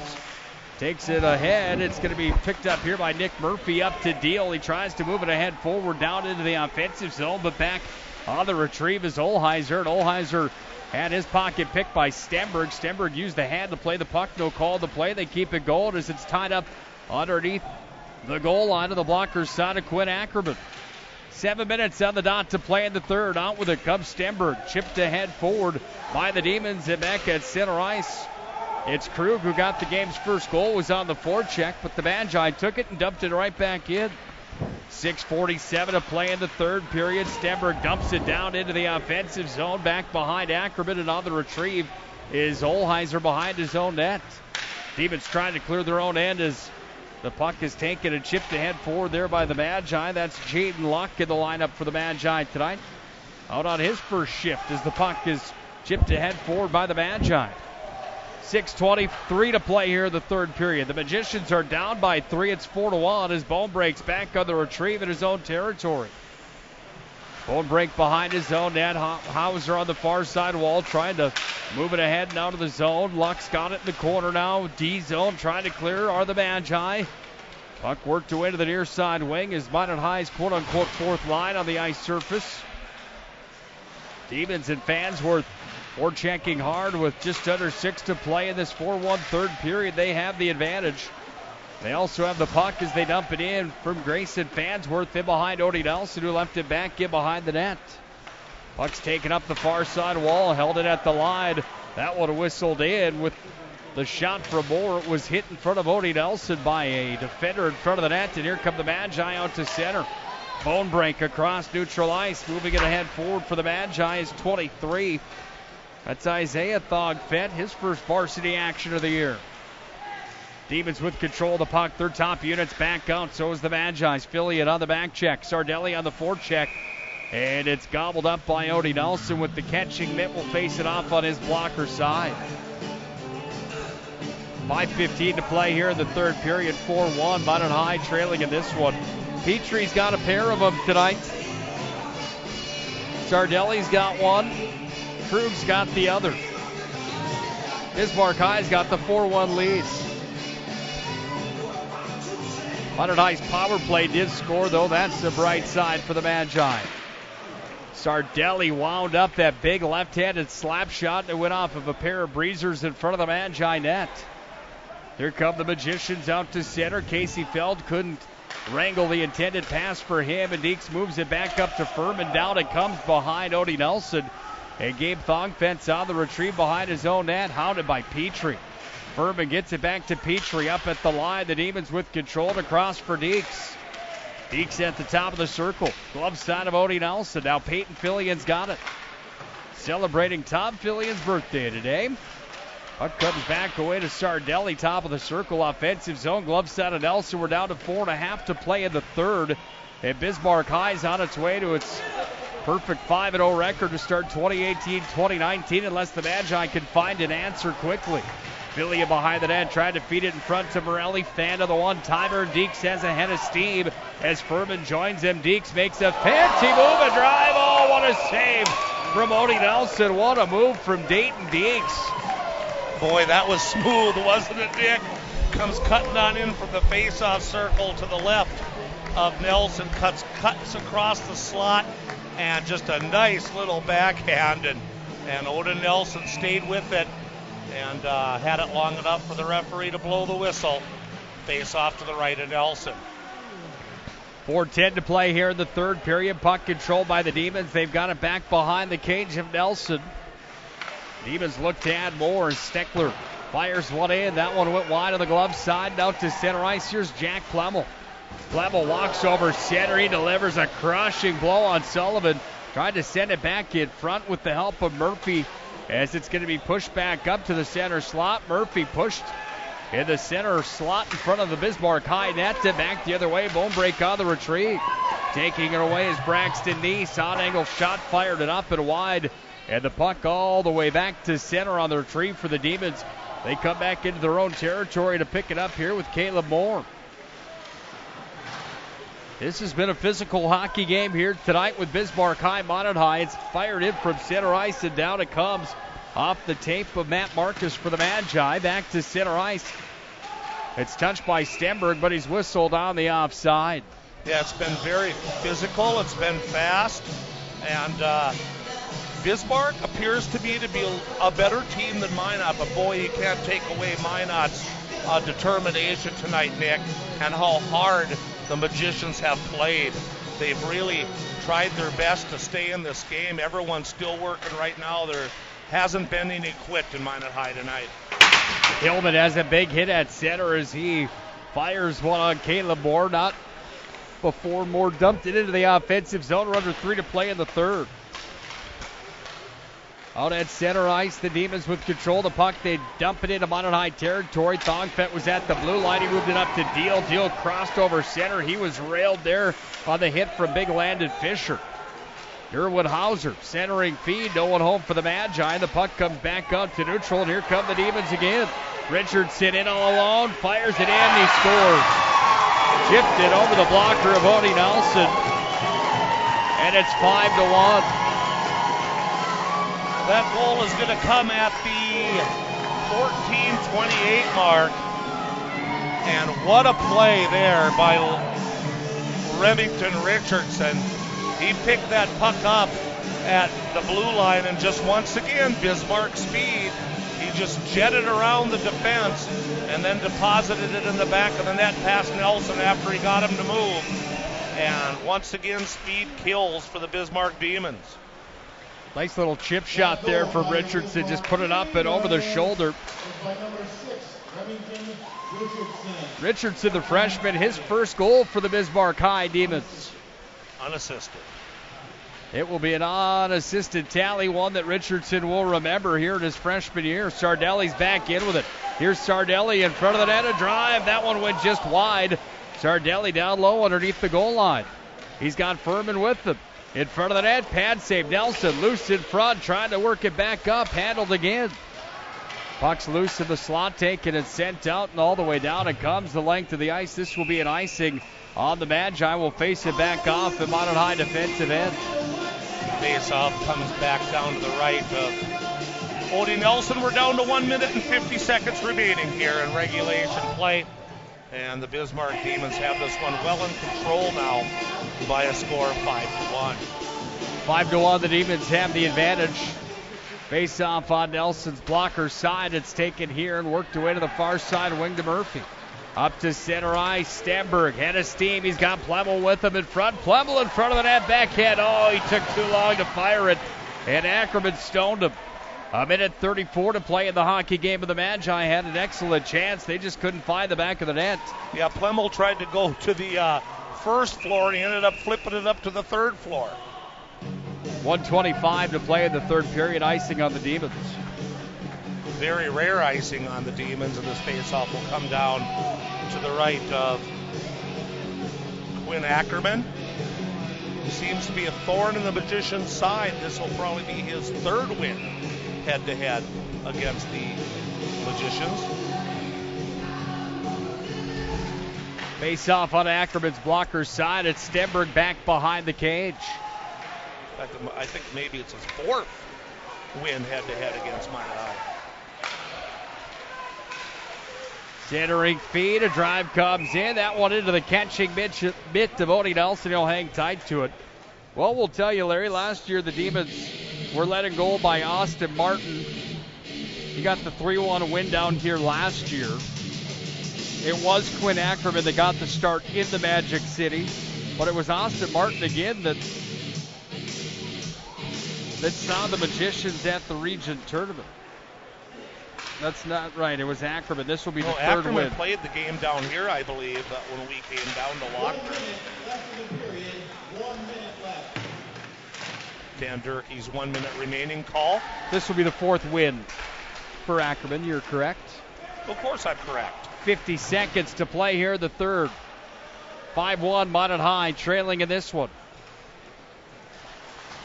Takes it ahead. It's going to be picked up here by Nick Murphy up to Deal. He tries to move it ahead forward down into the offensive zone, but back on the retrieve is Olheiser. And Olheiser had his pocket picked by Stenberg. Stenberg used the hand to play the puck. No call to play. They keep it going as it's tied up underneath the goal line of the blocker's side of Quinn Ackerman. 7 minutes on the dot to play in the third. Out with it comes Stenberg. Chipped ahead forward by the Demons and back at center ice. It's Krug who got the game's first goal, was on the forecheck, but the Magi took it and dumped it right back in. 6:47 to play in the third period. Stenberg dumps it down into the offensive zone, back behind Ackerman, and on the retrieve is Olheiser behind his own net. Demons trying to clear their own end as the puck is taken and chipped ahead forward there by the Magi. That's Jaden Luck in the lineup for the Magi tonight. Out on his first shift as the puck is chipped ahead forward by the Magi. 6:23 to play here in the third period. The Magicians are down by 3. It's 4-1 as Bone breaks back on the retrieve in his own territory. Bone break behind his own net. Hauser on the far side wall trying to move it ahead now to the zone. Luck's got it in the corner now. D zone trying to clear are the Magi. Puck worked away to the near side wing as Minot High's quote-unquote fourth line on the ice surface. Demons and Farnsworth checking hard with just under 6 to play in this 4-1 third period. They have the advantage. They also have the puck as they dump it in from Grayson Farnsworth in behind Odie Nelson, who left it back in behind the net. Puck's taken up the far side wall, held it at the line. That one whistled in with the shot from Moore. It was hit in front of Odie Nelson by a defender in front of the net, and here come the Magi out to center. Bone break across neutral ice, moving it ahead forward for the Magi is 23. That's Isaiah Thogfett, his first varsity action of the year. Demons with control of the puck. Their top units back out. So is the Magi's. Fillion on the back check. Sardelli on the forecheck. And it's gobbled up by Odie Nelson with the catching mitt. Will face it off on his blocker side. 5:15 to play here in the third period. 4-1. Minot High trailing in this one. Petrie's got a pair of them tonight. Sardelli's got one. Krug's got the other. Bismarck High's got the 4-1 lead. Minot High's power play did score, though. That's the bright side for the Magi. Sardelli wound up that big left-handed slap shot and it went off of a pair of breezers in front of the Magi net. Here come the Magicians out to center. Casey Feld couldn't wrangle the intended pass for him, and Deeks moves it back up to Furman. Down it comes behind Odie Nelson. And Gabe Thongfence on the retrieve behind his own net, hounded by Petrie. Furman gets it back to Petrie up at the line. The Demons with control to cross for Deeks. Deeks at the top of the circle. Glove side of Odie Nelson. Now Peyton Fillion's got it. Celebrating Tom Fillion's birthday today. Puck comes back away to Sardelli, top of the circle, offensive zone. Glove side of Nelson. We're down to 4.5 to play in the third. And Bismarck High's on its way to its perfect 5-0 record to start 2018-2019 unless the Magi can find an answer quickly. Fillion behind the net, tried to feed it in front to Morelli. Fan of the one-timer. Deeks has a head of steam as Furman joins him. Deeks makes a fancy move, a drive. Oh, what a save from Odie Nelson. What a move from Dayton Deeks. Boy, that was smooth, wasn't it, Dick? Comes cutting on in from the face-off circle to the left of Nelson. Cuts across the slot, and just a nice little backhand. And Odin Nelson stayed with it and had it long enough for the referee to blow the whistle. Face off to the right of Nelson. 4:10 to play here in the third period. Puck controlled by the Demons. They've got it back behind the cage of Nelson. Demons look to add more. Steckler fires one in. That one went wide on the glove side. Now to center ice. Here's Jack Plemmel. Plemmel walks over center. He delivers a crushing blow on Sullivan. Tried to send it back in front with the help of Murphy, as it's going to be pushed back up to the center slot. Murphy pushed in the center slot in front of the Bismarck High net. Back the other way. Bone break on the retrieve. Taking it away is Braxton Neese. On angle shot, fired it up and wide. And the puck all the way back to center on the retrieve for the Demons. They come back into their own territory to pick it up here with Caleb Moore. This has been a physical hockey game here tonight with Bismarck High, Minot High. It's fired in from center ice, and down it comes off the tape of Matt Marcus for the Magi. Back to center ice. It's touched by Stenberg, but he's whistled on the offside. Yeah, it's been very physical. It's been fast. And Bismarck appears to be a better team than Minot. But, boy, you can't take away Minot's determination tonight, Nick, and how hard the Magicians have played. They've really tried their best to stay in this game. Everyone's still working right now. There hasn't been any quit in Minot High tonight. Hillman has a big hit at center as he fires one on Caleb Moore. Not before Moore dumped it into the offensive zone. We're under 3 to play in the third. Out at center ice, the Demons with control of the puck. They dump it into Minot High territory. Thongfett was at the blue line. He moved it up to Deal. Deal crossed over center. He was railed there on the hit from Big Landon Fisher. Derwood Hauser centering feed. No one home for the Magi. The puck comes back out to neutral, and here come the Demons again. Richardson in all alone. Fires it in. He scores. Chipped it over the blocker of Odie Nelson. And it's 5-1. That goal is going to come at the 14:28 mark. And what a play there by Remington Richardson. He picked that puck up at the blue line, and just once again, Bismarck speed. He just jetted around the defense and then deposited it in the back of the net past Nelson after he got him to move. And once again, speed kills for the Bismarck Demons. Nice little chip shot there from Richardson. Just put it up and over the shoulder. Richardson, the freshman, his first goal for the Bismarck High Demons. Unassisted. It will be an unassisted tally, one that Richardson will remember here in his freshman year. Sardelli's back in with it. Here's Sardelli in front of the net, a drive. That one went just wide. Sardelli down low underneath the goal line. He's got Furman with him. In front of the net, pad save. Nelson loose in front, trying to work it back up. Handled again. Puck's loose in the slot, taken and sent out, and all the way down it comes the length of the ice. This will be an icing on the Magi. Will face it back off the Minot High defensive end. face-off comes back down to the right of Odie Nelson. We're down to 1 minute and 50 seconds remaining here in regulation play. And the Bismarck Demons have this one well in control now by a score of 5-1. 5-1, the Demons have the advantage. Face off on Nelson's blocker side. It's taken here and worked away to the far side wing to Murphy. Up to center ice, Stenberg, head of steam. He's got Plemmel with him in front. Plemmel in front of the net, backhand. Oh, he took too long to fire it, and Ackerman stoned him. A minute 34 to play in the hockey game of the Magi. Had an excellent chance. They just couldn't find the back of the net. Yeah, Plemmel tried to go to the first floor, and he ended up flipping it up to the third floor. 1:25 to play in the third period. Icing on the Demons. Very rare icing on the Demons, and this faceoff will come down to the right of Quinn Ackerman. Seems to be a thorn in the Magician's side. This will probably be his third win head-to-head against the Magicians. Face-off on Ackerman's blocker side. It's Stenberg back behind the cage. In fact, I think maybe it's his fourth win head-to-head against Minot High. Centering feed, a drive comes in. That one into the catching mitt of Odie Nelson. He'll hang tight to it. Well, we'll tell you, Larry, last year the Demons were led in goal by Austin Martin. He got the 3-1 win down here last year. It was Quinn Ackerman that got the start in the Magic City, but it was Austin Martin again that saw the Magicians at the region tournament. That's not right. It was Ackerman. This will be the third Ackerman win. Played the game down here, I believe, when we came down to Lockton. Dan Durkee's 1 minute remaining call. This will be the fourth win for Ackerman. You're correct. Of course I'm correct. 50 seconds to play here, the third. 5-1, Minot High trailing in this one.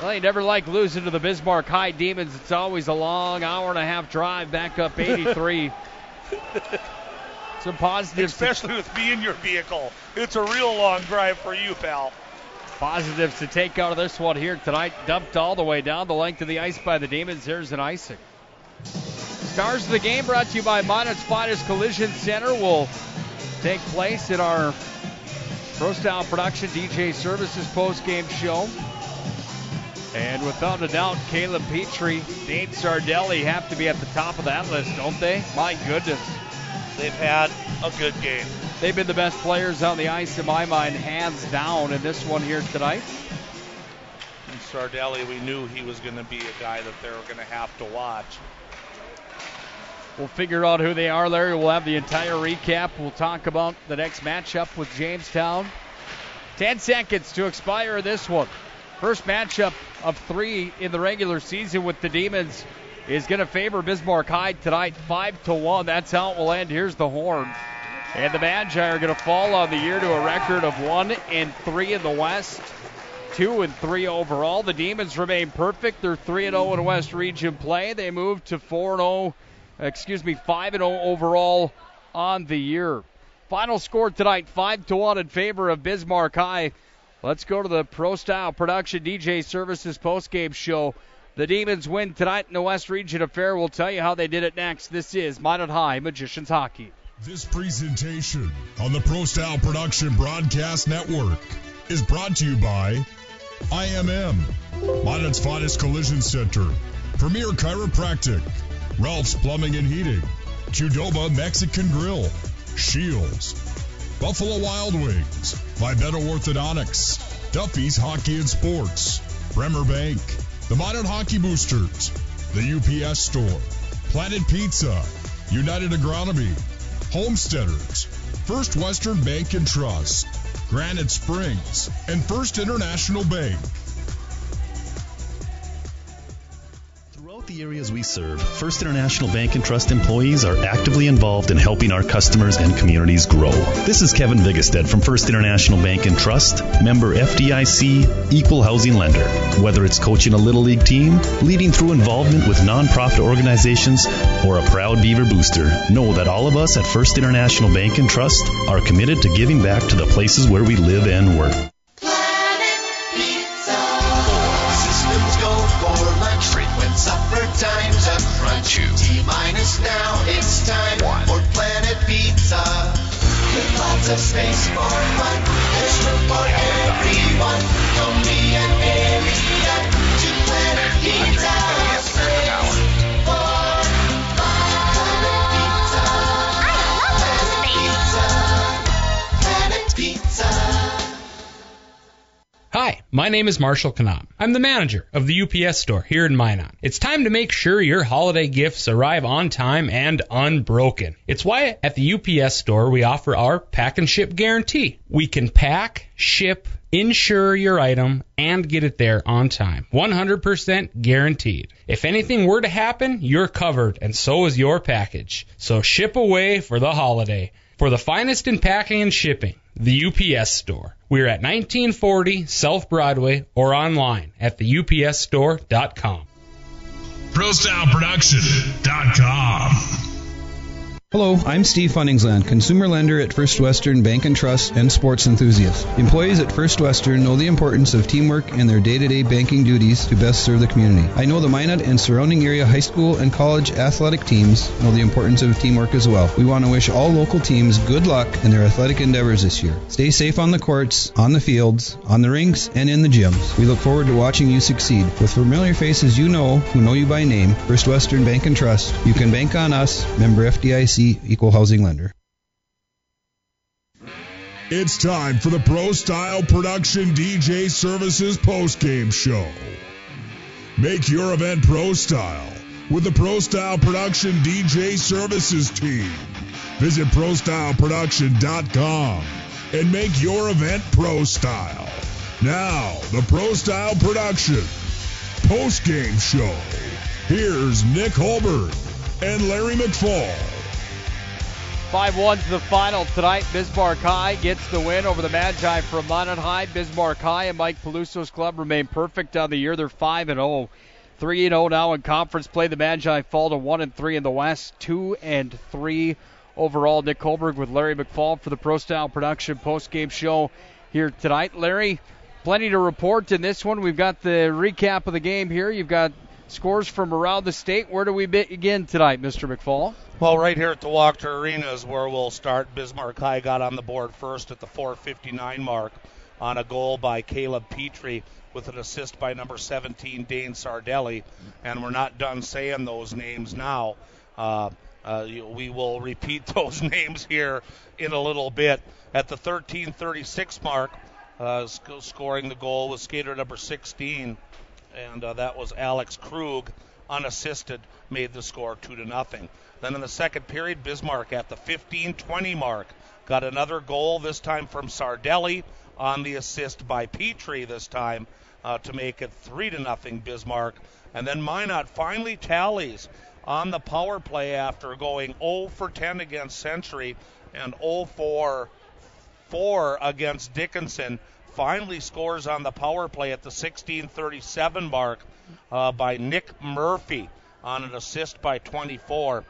Well, you never like losing to the Bismarck High Demons. It's always a long hour-and-a-half drive back up 83. Some positives. Especially with me in your vehicle. It's a real long drive for you, pal. Positives to take out of this one here tonight. Dumped all the way down the length of the ice by the Demons. There's an icing. Stars of the game brought to you by Minot's Finest Collision Center will take place in our Pro Style Production DJ Services post-game show. And without a doubt, Caleb Petrie, Dane Sardelli have to be at the top of that list, don't they? My goodness. They've had a good game. They've been the best players on the ice, in my mind, hands down in this one here tonight. And Sardelli, we knew he was going to be a guy that they were going to have to watch. We'll figure out who they are, Larry. We'll have the entire recap. We'll talk about the next matchup with Jamestown. 10 seconds to expire this one. First matchup of 3 in the regular season with the Demons is going to favor Bismarck High tonight, 5-1. That's how it will end. Here's the horn. And the Magi are going to fall on the year to a record of 1-3 in the West, 2-3 overall. The Demons remain perfect. They're 3-0 in West Region play. They move to 5-0 overall on the year. Final score tonight, 5-1 in favor of Bismarck High. Let's go to the Pro Style Production DJ Services postgame show. The Demons win tonight in the West Region Affair. We'll tell you how they did it next. This is Minot High Magicians Hockey. This presentation on the Pro Style Production Broadcast Network is brought to you by IMM, Minot's Finest Collision Center, Premier Chiropractic, Ralph's Plumbing and Heating, Qdoba Mexican Grill, Shields, Buffalo Wild Wings, Vibeto Orthodontics, Duffy's Hockey and Sports, Bremer Bank, the Minot Hockey Boosters, the UPS Store, Planet Pizza, United Agronomy, Homesteaders, First Western Bank and Trust, Granite Springs, and First International Bank. Throughout the areas we serve, First International Bank and Trust employees are actively involved in helping our customers and communities grow. This is Kevin Vigestad from First International Bank and Trust, member FDIC, equal housing lender. Whether it's coaching a Little League team, leading through involvement with nonprofit organizations, or a proud Beaver booster, know that all of us at First International Bank and Trust are committed to giving back to the places where we live and work. Planet Pizza. Systems time to crunch. T-minus now, it's time for Planet Pizza. With lots of space for fun, there's room for everyone. From me and Marianne to Planet Pizza. Space for Planet Pizza. Planet Pizza. Hi, my name is Marshall Knop. I'm the manager of the UPS store here in Minot. It's time to make sure your holiday gifts arrive on time and unbroken. It's why at the UPS store we offer our pack and ship guarantee. We can pack, ship, insure your item, and get it there on time. 100% guaranteed. If anything were to happen, you're covered, and so is your package. So ship away for the holiday. For the finest in packing and shipping, the UPS store. We're at 1940 South Broadway or online at theupsstore.com. ProStyleProduction.com. Hello, I'm Steve Funningsland, consumer lender at First Western Bank and Trust and sports enthusiast. Employees at First Western know the importance of teamwork and their day-to-day banking duties to best serve the community. I know the Minot and surrounding area high school and college athletic teams know the importance of teamwork as well. We want to wish all local teams good luck in their athletic endeavors this year. Stay safe on the courts, on the fields, on the rinks, and in the gyms. We look forward to watching you succeed. With familiar faces you know, who know you by name, First Western Bank and Trust, you can bank on us, member FDIC, equal housing lender. It's time for the Pro Style Production DJ Services postgame show. Make your event pro style with the Pro Style Production DJ Services team. Visit ProStyleProduction.com and make your event pro style. Now, the Pro Style Production postgame show. Here's Nick Hulberg and Larry McFall. 5-1 to the final tonight. Bismarck High gets the win over the Magi from Minot High. Bismarck High and Mike Peluso's club remain perfect on the year. They're 5-0. 3-0 now in conference play. The Magi fall to 1-3 in the West. 2-3 overall. Nick Hulberg with Larry McFall for the Pro Style Production postgame show here tonight. Larry, plenty to report in this one. We've got the recap of the game here. You've got scores from around the state. Where do we begin tonight, Mr. McFall? Well, right here at the Wachter Arena is where we'll start. Bismarck High got on the board first at the 4:59 mark on a goal by Caleb Petrie with an assist by number 17, Dane Sardelli. And we're not done saying those names now. We will repeat those names here in a little bit. At the 13:36 mark, scoring the goal was skater number 16, and that was Alex Krug, unassisted, made the score 2-0. Then in the second period, Bismarck at the 15:20 mark got another goal, this time from Sardelli on the assist by Petrie this time to make it 3-0 Bismarck. And then Minot finally tallies on the power play after going 0 for 10 against Century and 0 for 4 against Dickinson. Finally scores on the power play at the 16:37 mark by Nick Murphy on an assist by 24.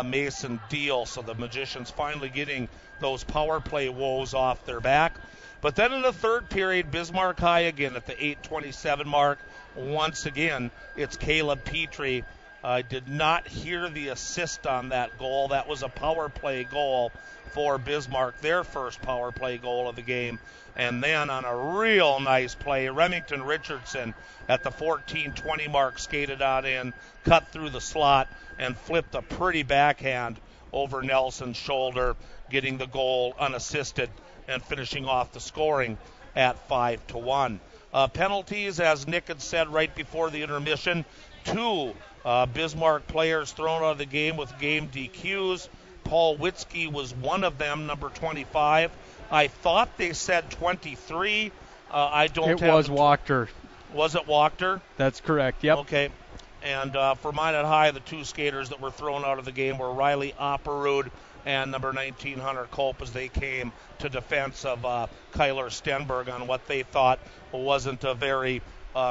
Mason Deal. So the Magicians finally getting those power play woes off their back. But then in the third period, Bismarck High again at the 8:27 mark. Once again, it's Caleb Petrie. I did not hear the assist on that goal. That was a power play goal for Bismarck, their first power play goal of the game. And then on a real nice play, Remington Richardson at the 14:20 mark skated on in, cut through the slot, and flipped a pretty backhand over Nelson's shoulder, getting the goal unassisted and finishing off the scoring at 5-1. Penalties, as Nick had said right before the intermission, 2 Bismarck players thrown out of the game with game DQs. Paul Witzke was one of them, number 25. I thought they said 23. I don't It have was Wachter. Was it Wachter? That's correct, yep. Okay. And for Minot High, the 2 skaters that were thrown out of the game were Riley Opperud and number 19, Hunter Culp, as they came to defense of Kyler Stenberg on what they thought wasn't a very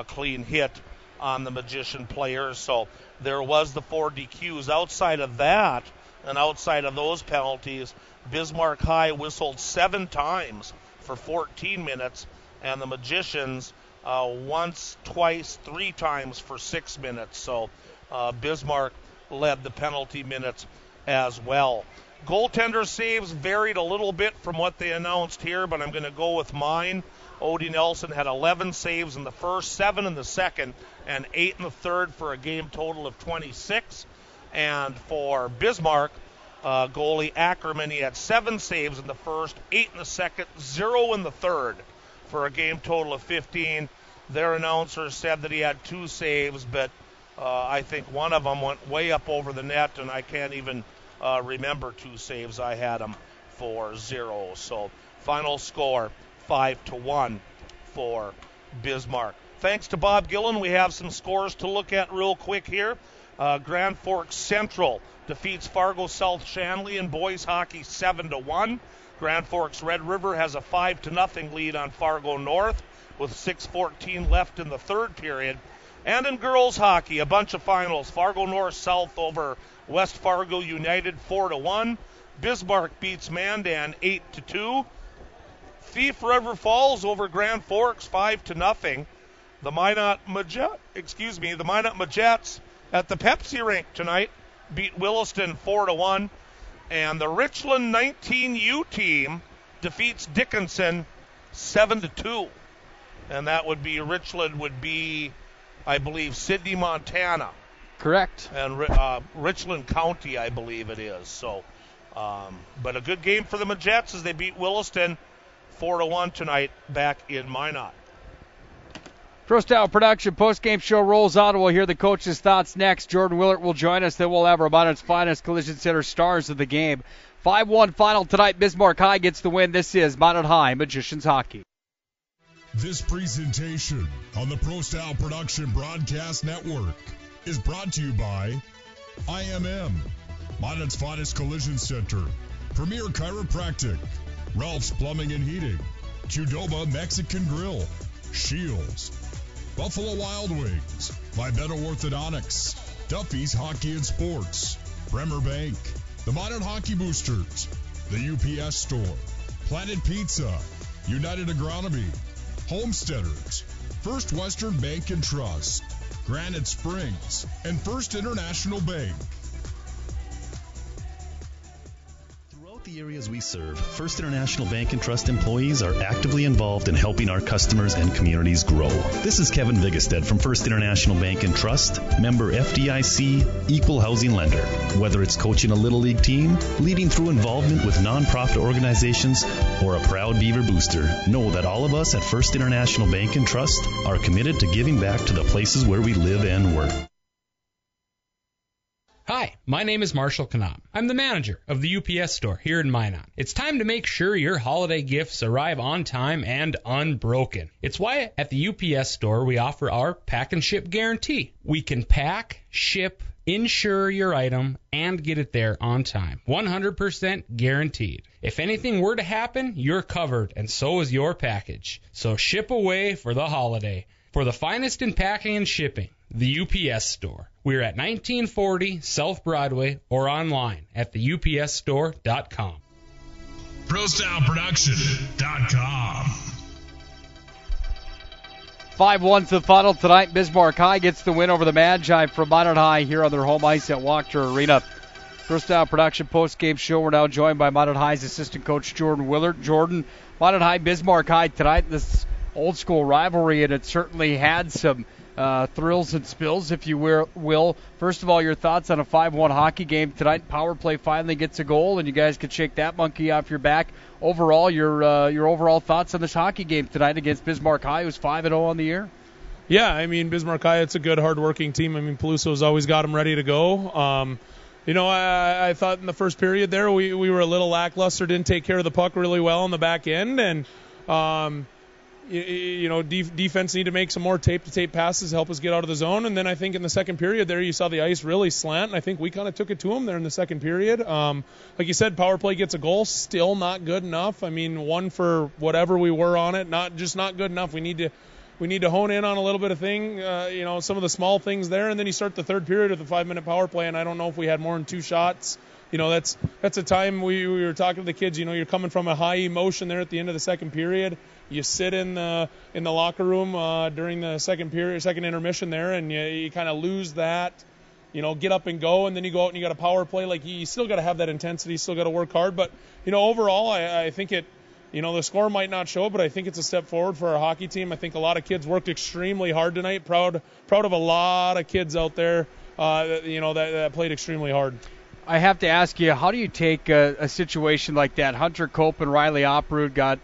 clean hit on the Magician players. So there was the 4 DQs. Outside of that, and outside of those penalties, Bismarck High whistled 7 times for 14 minutes, and the Magicians once, twice, 3 times for 6 minutes. So Bismarck led the penalty minutes as well. Goaltender saves varied a little bit from what they announced here, but I'm going to go with mine. Odie Nelson had 11 saves in the first, 7 in the second, and 8 in the third for a game total of 26. And for Bismarck, goalie Ackerman, he had 7 saves in the first, 8 in the second, 0 in the third for a game total of 15. Their announcer said that he had 2 saves, but I think one of them went way up over the net, and I can't even remember 2 saves. I had him for 0. So final score 5-1 for Bismarck. Thanks to Bob Gillen, we have some scores to look at real quick here. Grand Forks Central defeats Fargo South Shanley in boys hockey 7-1. Grand Forks Red River has a 5-0 lead on Fargo North with 6:14 left in the third period. And in girls hockey, a bunch of finals. Fargo North South over West Fargo United 4-1. Bismarck beats Mandan 8-2. Thief River Falls over Grand Forks 5-0. The Minot Majets at the Pepsi rink tonight beat Williston 4-1. And the Richland 19U team defeats Dickinson 7-2. And that would be, Richland would be, I believe, Sidney, Montana. Correct. And Richland County, I believe it is. So, but a good game for the Majets as they beat Williston 4-1 tonight back in Minot. Pro Style Production post-game show rolls on. We'll hear the coach's thoughts next. Jordan Willert will join us. Then we'll have our Minot's finest Collision Center stars of the game. 5-1 final tonight. Bismarck High gets the win. This is Minot High Magicians Hockey. This presentation on the Pro Style Production Broadcast Network is brought to you by IMM, Minot's finest Collision Center, Premier Chiropractic, Ralph's Plumbing and Heating, Qdoba Mexican Grill, Shields, Buffalo Wild Wings, Libeto Orthodontics, Duffy's Hockey and Sports, Bremer Bank, the Minot Hockey Boosters, the UPS Store, Planet Pizza, United Agronomy, Homesteaders, First Western Bank and Trust, Granite Springs, and First International Bank. Throughout the areas we serve, First International Bank and Trust employees are actively involved in helping our customers and communities grow. This is Kevin Vigestad from First International Bank and Trust, member FDIC, equal housing lender. Whether it's coaching a Little League team, leading through involvement with nonprofit organizations, or a proud Beaver booster, know that all of us at First International Bank and Trust are committed to giving back to the places where we live and work. Hi, my name is Marshall Knop. I'm the manager of the UPS store here in Minot. It's time to make sure your holiday gifts arrive on time and unbroken. It's why at the UPS store we offer our pack and ship guarantee. We can pack, ship, insure your item, and get it there on time. 100% guaranteed. If anything were to happen, you're covered, and so is your package. So ship away for the holiday. For the finest in packing and shipping, the UPS store. We're at 1940 South Broadway or online at theupsstore.com. ProStyleProduction.com. 5-1 to the final tonight. Bismarck High gets the win over the Magi from Minot High here on their home ice at Wachter Arena. Pro Style Production post-game show. We're now joined by Minot High's assistant coach Jordan Willert. Jordan, Minot High, Bismarck High tonight. This old school rivalry, and it certainly had some thrills and spills, if you will. First of all, your thoughts on a 5-1 hockey game tonight. Power play finally gets a goal, and you guys could shake that monkey off your back. Overall, your overall thoughts on this hockey game tonight against Bismarck High, who's 5-0 on the year? Yeah, I mean, Bismarck High, it's a good, hard-working team. I mean, Peluso's always got them ready to go. I thought in the first period there we were a little lackluster, didn't take care of the puck really well on the back end, and defense need to make some more tape-to-tape passes to help us get out of the zone. And then I think in the second period there, you saw the ice really slant, and I think we kind of took it to them there in the second period. Like you said, power play gets a goal, still not good enough. I mean, one for whatever we were on it, not good enough. We need to hone in on a little bit of some of the small things there, and then you start the third period with a 5-minute power play, and I don't know if we had more than 2 shots. That's a time we were talking to the kids. You're coming from a high emotion there at the end of the second period. You sit in the locker room during the second intermission there, and you kind of lose that get up and go, and then you go out and you got a power play. Like, you still got to have that intensity, still got to work hard. But, overall, I think it, the score might not show, but I think it's a step forward for our hockey team. I think a lot of kids worked extremely hard tonight. Proud of a lot of kids out there, that played extremely hard. I have to ask you, how do you take a situation like that? Hunter Cope and Riley Oprud got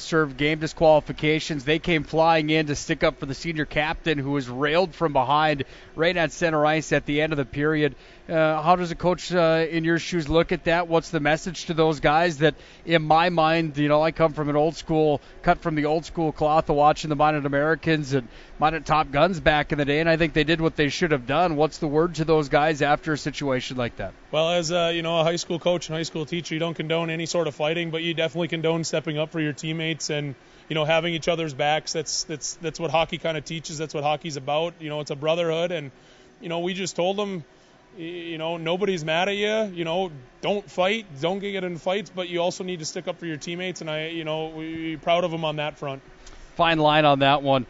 served game disqualifications. They came flying in to stick up for the senior captain, who was railed from behind right at center ice at the end of the period. How does a coach in your shoes look at that? What's the message to those guys that, in my mind, I come from cut from the old school cloth of watching the Minot Americans and Minot Top Guns back in the day, and I think they did what they should have done. What's the word to those guys after a situation like that? Well, as a high school coach and high school teacher, you don't condone any sort of fighting, but you definitely condone stepping up for your teammates and having each other's backs. That's what hockey kind of teaches. That's what hockey's about. It's a brotherhood, and we just told them, nobody's mad at you. Don't fight, don't get in fights, but you also need to stick up for your teammates, and we're proud of them on that front. Fine line on that one.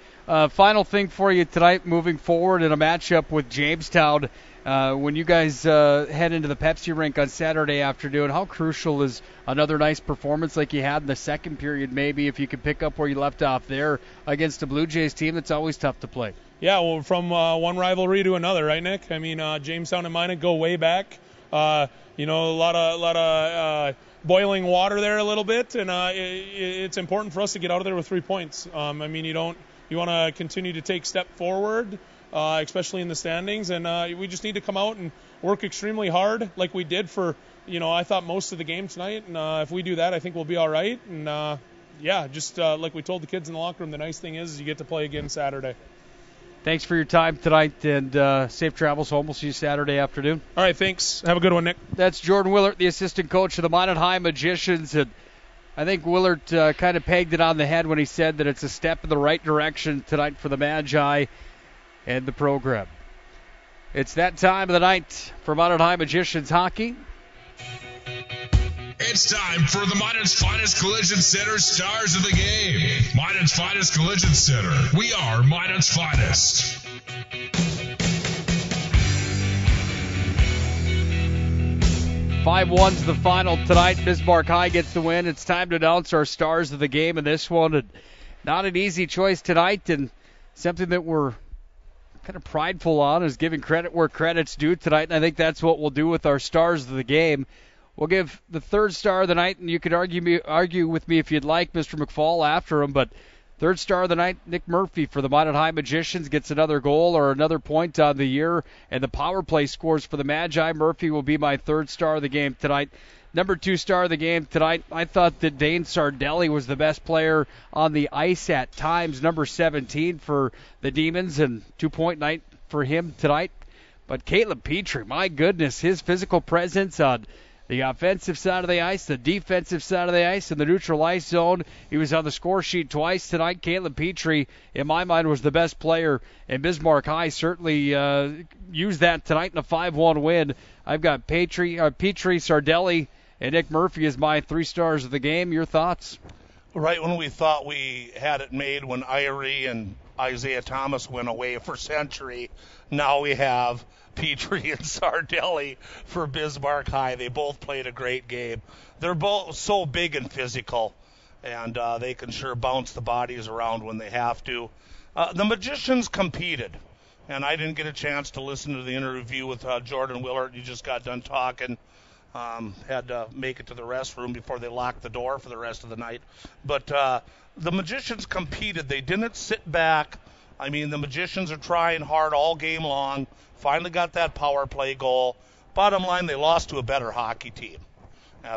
Final thing for you tonight, moving forward in a matchup with Jamestown. When you guys head into the Pepsi rink on Saturday afternoon, how crucial is another nice performance like you had in the second period, maybe, if you could pick up where you left off there against a Blue Jays team that's always tough to play? Yeah, well, from one rivalry to another, right, Nick? I mean, Jamestown and Minot go way back. A lot of boiling water there a little bit, and it's important for us to get out of there with 3 points. You want to continue to take step forward, especially in the standings, and we just need to come out and work extremely hard like we did for, I thought most of the game tonight, and if we do that, I think we'll be all right. And like we told the kids in the locker room, the nice thing is you get to play again Saturday. Thanks for your time tonight, and safe travels home. We'll see you Saturday afternoon. All right, thanks. Have a good one, Nick. That's Jordan Willert, the assistant coach of the Minot High Magicians. And I think Willert kind of pegged it on the head when he said that it's a step in the right direction tonight for the Magi and the program. It's that time of the night for Minot High Magicians hockey. It's time for the Minot's Finest Collision Center Stars of the Game. Minot's Finest Collision Center. We are Minot's Finest. 5-1's the final tonight. Bismarck High gets the win. It's time to announce our stars of the game in this one. And not an easy choice tonight, and something that we're kind of prideful on is giving credit where credit's due tonight, and I think that's what we'll do with our stars of the game. We'll give the third star of the night, and you could argue with me if you'd like, Mr. McFall, after him, but third star of the night, Nick Murphy for the Minot High Magicians, gets another goal or another point on the year, and the power play scores for the Magi. Murphy will be my third star of the game tonight. Number 2 star of the game tonight, I thought that Dane Sardelli was the best player on the ice at times, number 17 for the Demons, and 2-point night for him tonight. But Caleb Petrie, my goodness, his physical presence on the offensive side of the ice, the defensive side of the ice, and the neutral ice zone. He was on the score sheet twice tonight. Caleb Petrie, in my mind, was the best player, and Bismarck High certainly used that tonight in a 5-1 win. I've got Petrie, Sardelli, and Nick Murphy as my 3 stars of the game. Your thoughts? Right when we thought we had it made when Irie and Isaiah Thomas went away for Century, now we have Petrie and Sardelli for Bismarck High. They both played a great game. They're both so big and physical, and they can sure bounce the bodies around when they have to. The Magicians competed, and I didn't get a chance to listen to the interview with Jordan Willert. You just got done talking. Had to make it to the restroom before they locked the door for the rest of the night. But the Magicians competed. They didn't sit back. I mean, the Magicians are trying hard all game long. Finally got that power play goal. Bottom line, they lost to a better hockey team.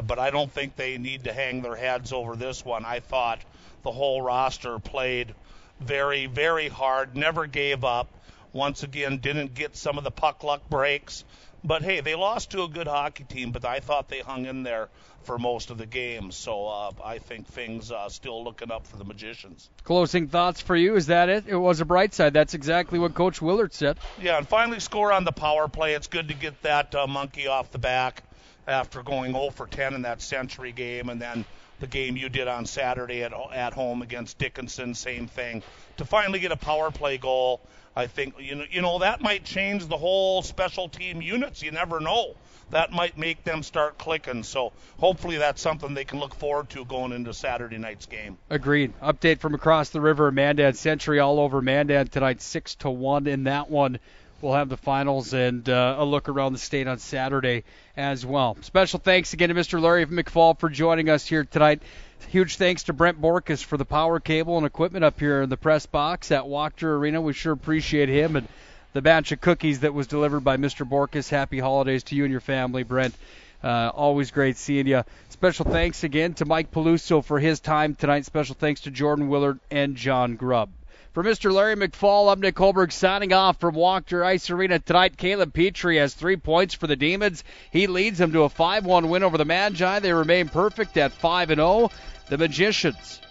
But I don't think they need to hang their heads over this one. I thought the whole roster played very, very hard, never gave up. Once again, didn't get some of the puck luck breaks. But, hey, they lost to a good hockey team, but I thought they hung in there for most of the game. So I think things still looking up for the Magicians. Closing thoughts for you, is that it? It was a bright side. That's exactly what Coach Willert said. Yeah, and finally score on the power play. It's good to get that monkey off the back after going 0 for 10 in that Century game. And then the game you did on Saturday at home against Dickinson, same thing. To finally get a power play goal, I think, that might change the whole special team units. You never know. That might make them start clicking. So hopefully that's something they can look forward to going into Saturday night's game. Agreed. Update from across the river. Mandan Century all over Mandan tonight, 6-1 in that one. We'll have the finals and a look around the state on Saturday as well. Special thanks again to Mr. Larry McFall for joining us here tonight. Huge thanks to Brent Borkus for the power cable and equipment up here in the press box at Wachter Arena. We sure appreciate him, and the batch of cookies that was delivered by Mr. Borkus. Happy holidays to you and your family, Brent. Always great seeing you. Special thanks again to Mike Peluso for his time tonight. Special thanks to Jordan Willard and John Grubb. For Mr. Larry McFall, I'm Nick Hulberg signing off from Wachter Ice Arena tonight. Caleb Petrie has 3 points for the Demons. He leads them to a 5-1 win over the Magi. They remain perfect at 5-0. The Magicians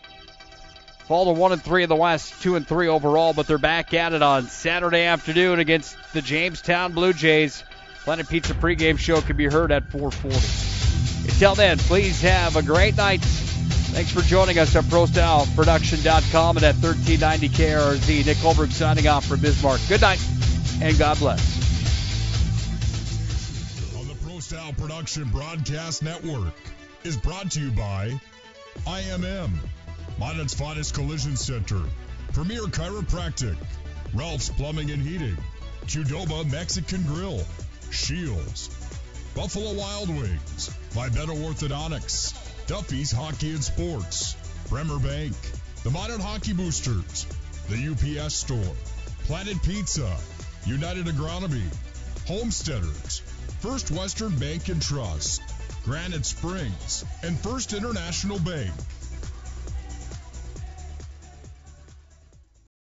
fall to 1-3 in the West, 2-3 overall, but they're back at it on Saturday afternoon against the Jamestown Blue Jays. Planet Pizza pregame show can be heard at 4:40. Until then, please have a great night. Thanks for joining us at ProStyleProduction.com and at 1390 KRZ. Nick Hulberg signing off from Bismarck. Good night, and God bless. On the Pro Style Production Broadcast Network is brought to you by IMM, Minot's finest collision center, Premier Chiropractic, Ralph's Plumbing and Heating, Qdoba Mexican Grill, Shields, Buffalo Wild Wings, Vibeto Orthodontics, Duffy's Hockey and Sports, Bremer Bank, the Minot Hockey Boosters, the UPS Store, Planet Pizza, United Agronomy, Homesteaders, First Western Bank and Trust, Granite Springs, and First International Bank.